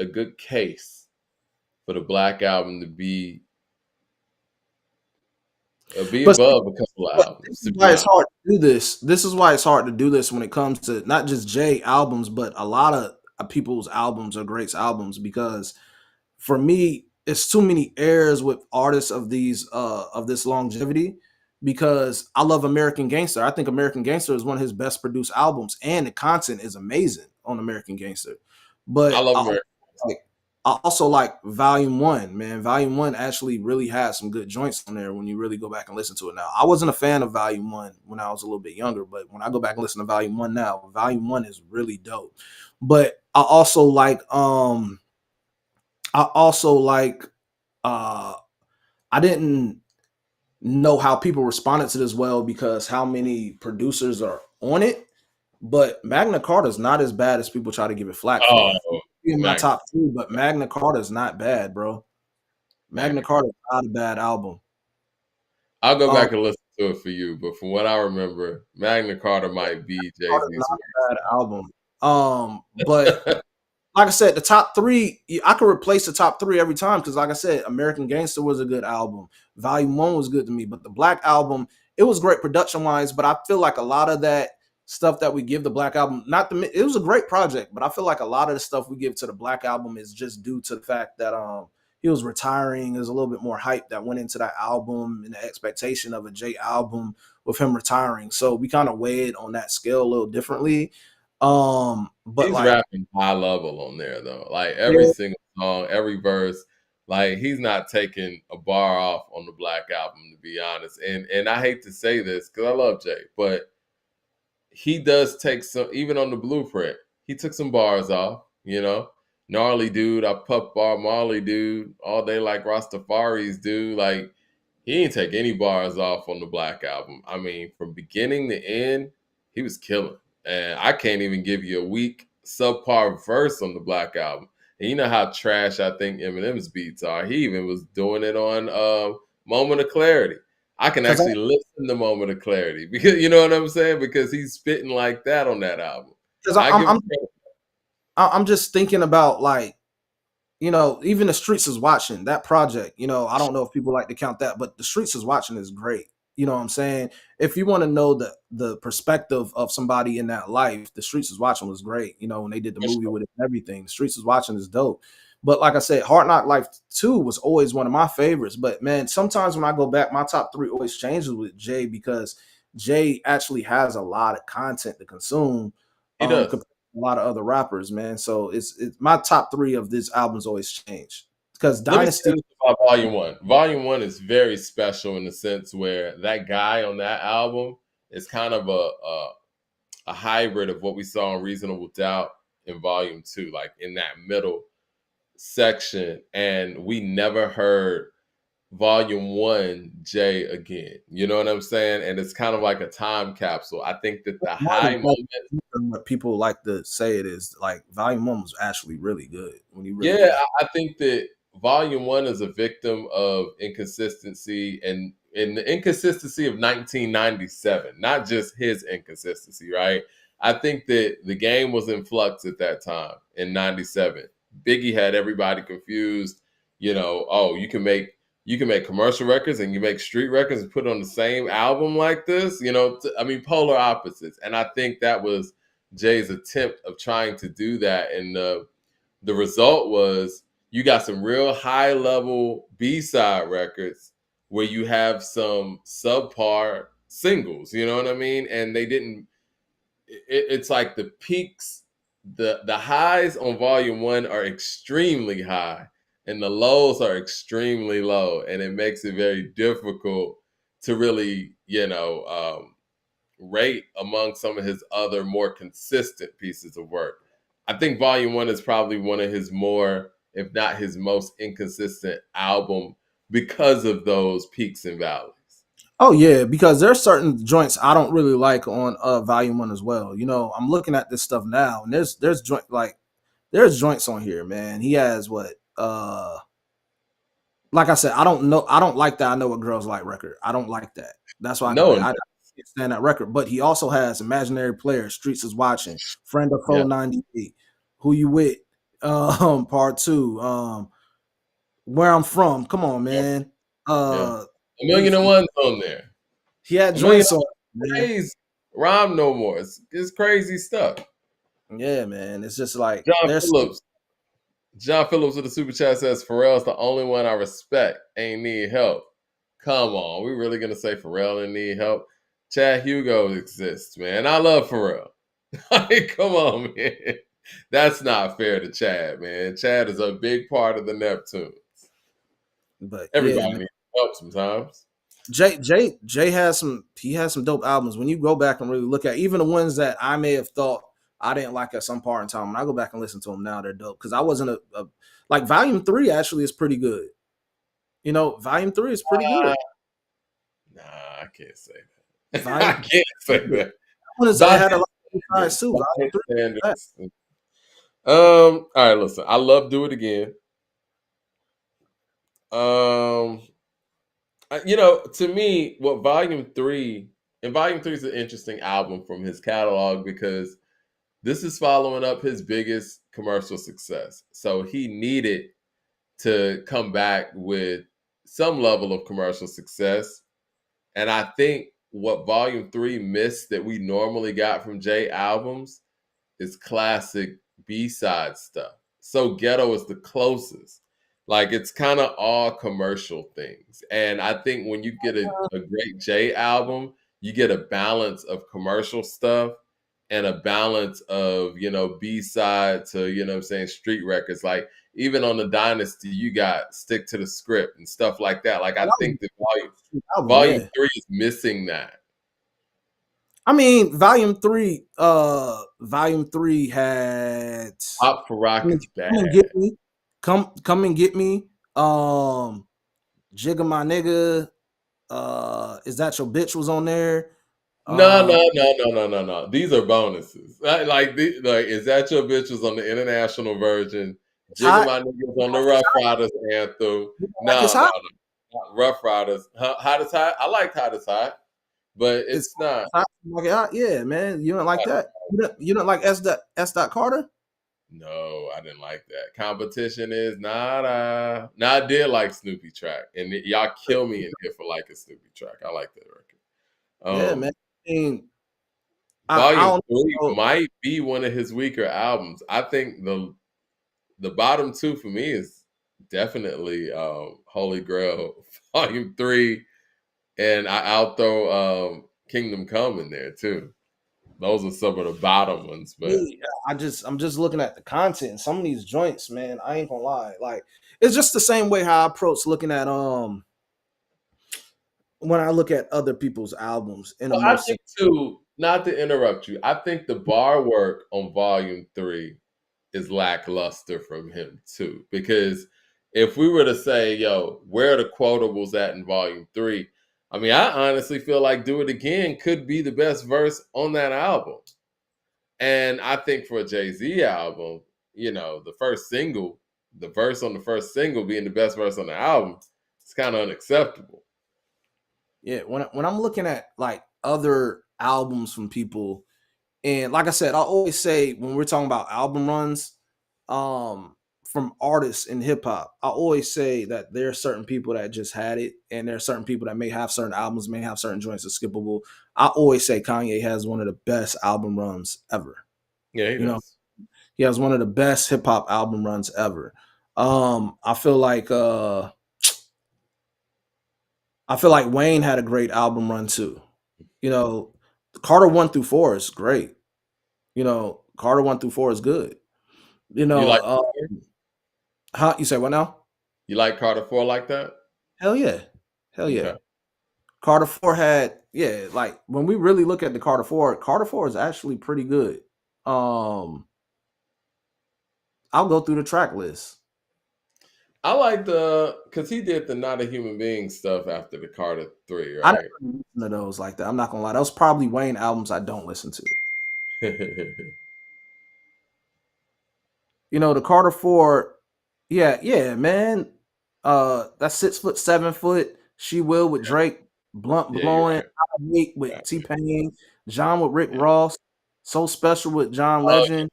good case for the Black Album to be but, above a couple of but albums. this is To be why it's honest, hard to do this. This is why it's hard to do this when it comes to not just Jay albums, but a lot of people's albums are great albums because for me, it's too many errors with artists of this longevity because I love American Gangster. I think American Gangster is one of his best produced albums, and the content is amazing on American Gangster. I But love America. like I also like Volume One, man. Volume One actually really has some good joints on there when you really go back and listen to it now. I wasn't a fan of Volume One when I was a little bit younger, but when I go back and listen to Volume One now, Volume One is really dope. But I also like I didn't know how people responded to this well because how many producers are on it. But Magna Carta is not as bad as people try to give it flack Oh, for. In my Mac. top two, but Magna Carta is not bad, bro. Magna Magna Carta Carta. is not a bad album. I'll go Um, back and listen to it for you, but from what I remember, Magna Carta might be Jay Carta is Z's not a bad album. But worst. like I said, the top three, I could replace the top three every time because, like I said, American Gangster was a good album. Volume One was good to me, but the Black Album, it was great production wise. But I feel like a lot of that stuff that we give the Black Album, not the, it was a great project, but I feel like a lot of the stuff we give to the Black Album is just due to the fact that he was retiring. There's a little bit more hype that went into that album and the expectation of a J album with him retiring. So we kind of weighed on that scale a little differently. But He's like, rapping high level on there though. Like every yeah, single song, every verse, like he's not taking a bar off on the Black Album, to be honest. And I hate to say this because I love Jay, but he does take some, even on the Blueprint, he took some bars off, you know. Gnarly dude, I puff bar Marley dude all day like Rastafari's dude. Like he ain't take any bars off on the Black Album. I mean, from beginning to end, he was killing. And I can't even give you a weak subpar verse on the Black Album. And you know how trash I think Eminem's beats are. He even was doing it on Moment of Clarity. I can because actually listen to Moment of Clarity because you know what I'm saying? Because he's spitting like that on that album. because I give him I'm just thinking about like, even the Streets is Watching that project. I don't know if people like to count that, but the Streets is Watching is great. You know what I'm saying? If you want to know the perspective of somebody in that life, the Streets is Watching was great. When they did the movie with it and everything, the Streets is Watching is dope. But like I said, Hard Knock Life 2 was always one of my favorites. But man, sometimes when I go back, my top three always changes with Jay because Jay actually has a lot of content to consume. he does. Compared a lot of other rappers, man. So it's my top three of these albums always change because Let me say Dynasty. this about Volume One. Volume One is very special in the sense where that guy on that album is kind of a hybrid of what we saw in Reasonable Doubt in Volume Two, like in that middle section. And we never heard Volume One Jay again. You know what I'm saying? And it's kind of like a time capsule. I think that the high moment. What people like to say it is like Volume One was actually really good when you really Yeah, get. I think that Volume One is a victim of inconsistency and the inconsistency of 1997, not just his inconsistency, right? I think that the game was in flux at that time in '97. Biggie had everybody confused. Oh, you can make commercial records and you make street records and put on the same album like this. I mean, polar opposites. And I think that was Jay's attempt of trying to do that, and the result was you got some real high level B-side records where you have some subpar singles, you know what I mean? And they didn't it's like the peaks, the highs on volume 1 are extremely high and the lows are extremely low, and it makes it very difficult to really, rate among some of his other more consistent pieces of work. I think Volume One is probably one of his more, if not his most inconsistent album because of those peaks and valleys. Oh yeah, because there's certain joints I don't really like on Volume One as well. I'm looking at this stuff now, and there's joint like there's joints on here, man. He has what like I said, I don't like that I Know What Girls Like record. I don't like that. That's why No, I can't stand that record. But he also has Imaginary Player, Streets is Watching, Friend of yeah, Foe 98, Who You With, part two, Where I'm From. Come on, yeah, man. yeah. Uh A he million and one's on there. he had A million joints on, man. days rhyme no more. It's crazy stuff. Yeah, man. It's just like John there's Phillips. John Phillips with the super chat says Pharrell's the only one I respect. Ain't need help. Come on, we really gonna say Pharrell didn't need help? Chad Hugo exists, man. I love Pharrell. Like, come on, man. That's not fair to Chad, man. Chad is a big part of the Neptunes. but yeah, Everybody man. needs help sometimes. Jay has some dope albums. When you go back and really look at even the ones that I may have thought I didn't like at some part in time, when I go back and listen to them now, they're dope. Because I wasn't like Volume 3 actually is pretty good. Volume 3 is pretty Uh, good. nah, I can't say that. I Volume can't say that. it By had a his lot of standards, sides too. by Volume his 3 was bad. standards. All right, listen. I love Do It Again. Um, to me, what Volume 3 is an interesting album from his catalog because this is following up his biggest commercial success. So he needed to come back with some level of commercial success. And I think what Volume 3 missed that we normally got from Jay albums is classic B-side stuff. So Ghetto is the closest. Like it's kind of all commercial things. And I think when you get a great J album, you get a balance of commercial stuff and a balance of, B-side to, what I'm saying, street records. Like even on the Dynasty, you got Stick to the Script and stuff like that. Like I That was think the a album, volume yeah. 3 is missing that. I mean, Volume 3 had Pop for Come and, Rockets Come and bad. Get Me. Come and Get Me. Jigga My Nigga. Is That Your Bitch was on there. No, Um no, no, no, no, no, no. These are bonuses. Like, is that your bitches on the international version? It's Jigga hot. My Niggas on the Rough Riders anthem. Like No, it's no, hot. no. Not Rough Riders. Hot is hot. I like Hot is hot, but It's it's not. hot. Like it hot. Yeah, man. You don't like that? You don't like S. Carter? No, I didn't like that. Competition is nada. Now I did like Snoopy track, and y'all kill me in here for liking Snoopy track. I like that record. Yeah, man. I mean, I Volume don't 3 know. might be one of his weaker albums. I think the bottom two for me is definitely Holy Grail Volume 3, and I'll throw Kingdom Come in there too. Those are some of the bottom ones, but Me, I'm just looking at the content. Some of these joints, man, I ain't gonna lie. Like, it's just the same way how I approach looking at when I look at other people's albums in a well, I more think too, not to interrupt you, I think the bar work on Volume 3 is lackluster from him too. Because if we were to say, yo, where are the quotables at in Volume 3? I mean, I honestly feel like Do It Again could be the best verse on that album. And I think for a Jay-Z album, the first single, the verse on the first single being the best verse on the album, it's kind of unacceptable. Yeah, when I'm looking at like other albums from people, and like I said, I always say when we're talking about album runs, from artists in hip hop, I always say that there are certain people that just had it, and there are certain people that may have certain albums, may have certain joints that skippable. I always say Kanye has one of the best album runs ever. Yeah, he You know, does. he has one of the best hip hop album runs ever. I feel like Wayne had a great album run too. You know, Carter 1 through 4 is great. Carter 1 through 4 is good. You You know, like you say what now? you like Carter 4 like that? Hell yeah, hell yeah. Okay. Carter 4 had, yeah, like when we really look at the Carter 4 is actually pretty good. Um, I'll go through the track list. I like because he did the Not a Human Being stuff after the Carter 3, I never right? listen to those like that. I'm not gonna lie. Those probably Wayne albums I don't listen to. The Carter 4, yeah, yeah, man. That's 6 foot, 7 foot. She Will with Drake, Blunt Yeah, you're Blowing, right. I Hate Yeah, with T Pain, John with Rick yeah. Ross, So Special with John Oh, Legend,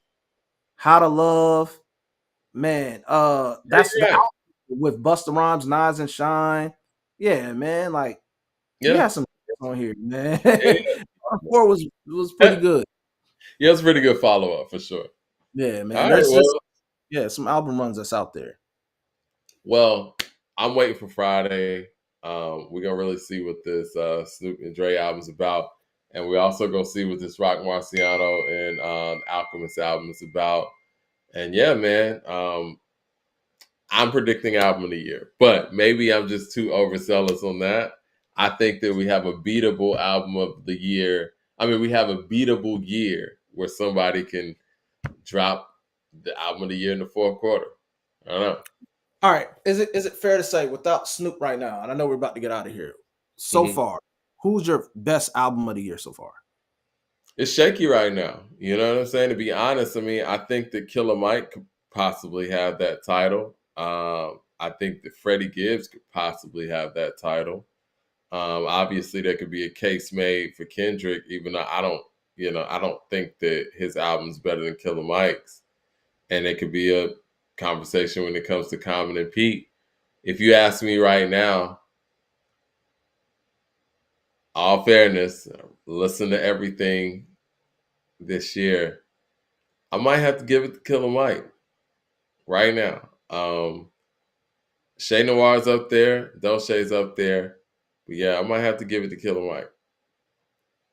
How to Love, man. yeah, That's the you're right. album with Busta Rhymes, Nas and Shine. Yeah, man. Like he Yeah, has some hits on here, man. yeah, Carter 4 was pretty yeah. good. Yeah, it's a pretty good follow up for sure. Yeah, All man. right, There's just well, some album runs that's out there. well, I'm waiting for Friday. We're gonna really see what this Snoop and Dre album's about, and we also go see what this Roc Marciano and Alchemist album is about. And yeah, man, I'm predicting album of the year, but maybe I'm just too overzealous on that. I think that we have a beatable album of the year. I mean, we have a beatable year where somebody can drop the album of the year in the fourth quarter. I don't know. All right. Is it fair to say without Snoop right now, and I know we're about to get out of here. So Hmm. far, who's your best album of the year so far? It's shaky right now. You know what I'm saying? To be honest, I mean, I think that Killer Mike could possibly have that title. I think that Freddie Gibbs could possibly have that title. Obviously, there could be a case made for Kendrick, even though I don't think that his album's better than Killer Mike's. And it could be a conversation when it comes to Common and Pete. If you ask me right now, all fairness, listen to everything this year. I might have to give it to Killer Mike right now. Shay Noir's up there, Dolce's up there. But yeah, I might have to give it to Killer Mike.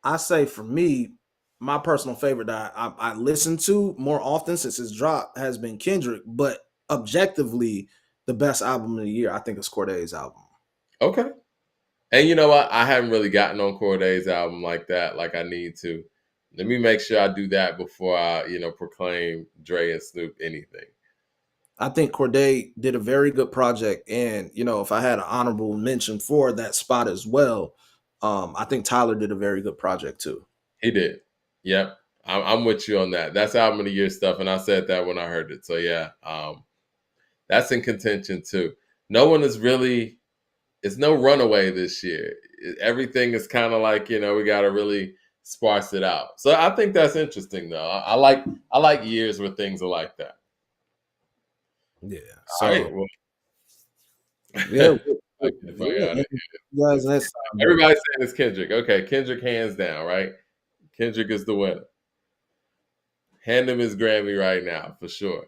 I say for me, my personal favorite that I listen to more often since his drop has been Kendrick, but objectively, the best album of the year, I think, is Corday's album. Okay. And you know what? I haven't really gotten on Corday's album like that, like I need to. Let me make sure I do that before I, proclaim Dre and Snoop anything. I think Corday did a very good project, and if I had an honorable mention for that spot as well, I think Tyler did a very good project too. He did. Yep. I'm with you on that. That's album of the year stuff, and I said that when I heard it. So yeah, that's in contention too. No one is really. It's no runaway this year. Everything is kind of like we got to really sparse it out. So I think that's interesting though. I like years where things are like that. Yeah. All right. So Well, yeah, I get the fuck out of guys, here. next time. But Everybody's saying it's Kendrick. Okay, Kendrick hands down, right? Kendrick is the winner. Hand him his Grammy right now for sure.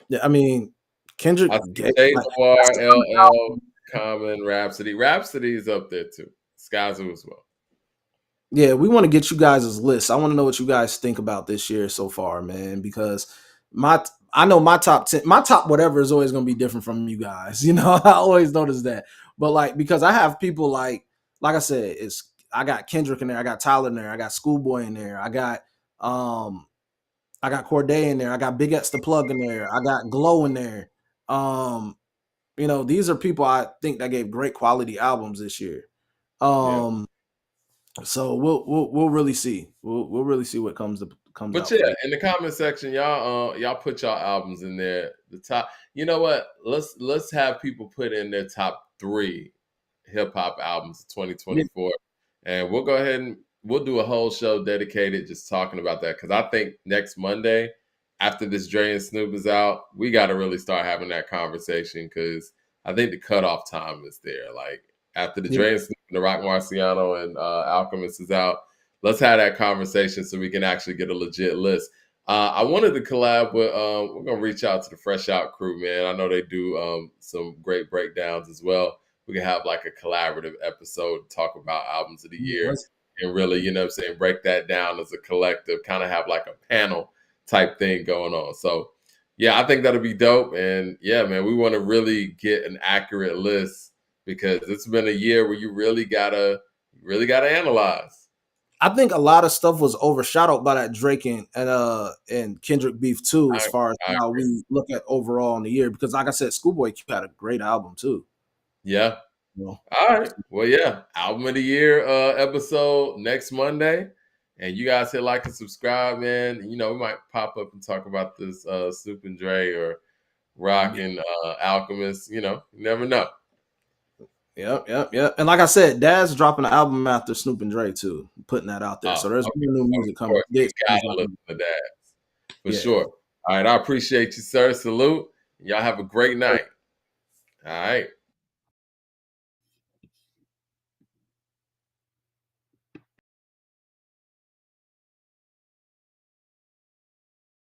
yeah, I mean, Kendrick I see gave, Jay like, that's Noir, the kind of LL, album. Common, Rhapsody. Rhapsody's up there too. Skyzoo as well. Yeah, we want to get you guys' list. I want to know what you guys think about this year so far, man, because I know my top 10, my top whatever is always going to be different from you guys. I always notice that. But like because I have people like I said, I got Kendrick in there, I got Tyler in there, I got Schoolboy in there, I got Corday in there, I got Big X the Plug in there, I got Glow in there. These are people I think that gave great quality albums this year. Yeah. Um so we'll really see. We'll really see what comes But out for yeah, the in the comment section, y'all put y'all albums in there. The top. You know what? Let's have people put in their top 3 hip hop albums of yeah. 2024, and we'll go ahead and we'll do a whole show dedicated just talking about that because I think next Monday, after this Dre and Snoop is out, we got to really start having that conversation because I think the cutoff time is there. Like after the Yeah. Dre and Snoop and the Roc Marciano and Alchemist is out, let's have that conversation so we can actually get a legit list. I wanted to collab with. We're gonna reach out to the Fresh Out crew, man. I know they do some great breakdowns as well. We can have like a collaborative episode, talk about albums of the year, and really, what I'm saying, break that down as a collective, kind of have like a panel type thing going on. So, yeah, I think that'll be dope. And yeah, man, we want to really get an accurate list because it's been a year where you really gotta analyze. I think a lot of stuff was overshadowed by that Drake and Kendrick beef too, as I, far as I how agree. we look at overall in the year. Because like I said, Schoolboy Q had a great album too. Yeah. You know? All right. Well, yeah. Album of the year episode next Monday. And you guys hit like and subscribe, man. We might pop up and talk about this Snoop and Dre or Rock Yeah. and Alchemist. You never know. Yep. And like I said, Dad's dropping an album after Snoop and Dre too, putting that out there. Oh, So there's okay. more new Of music coming. course. Yeah, You gotta listen to that for yeah. sure. All right. I appreciate you, sir. Salute. Y'all have a great night. All right.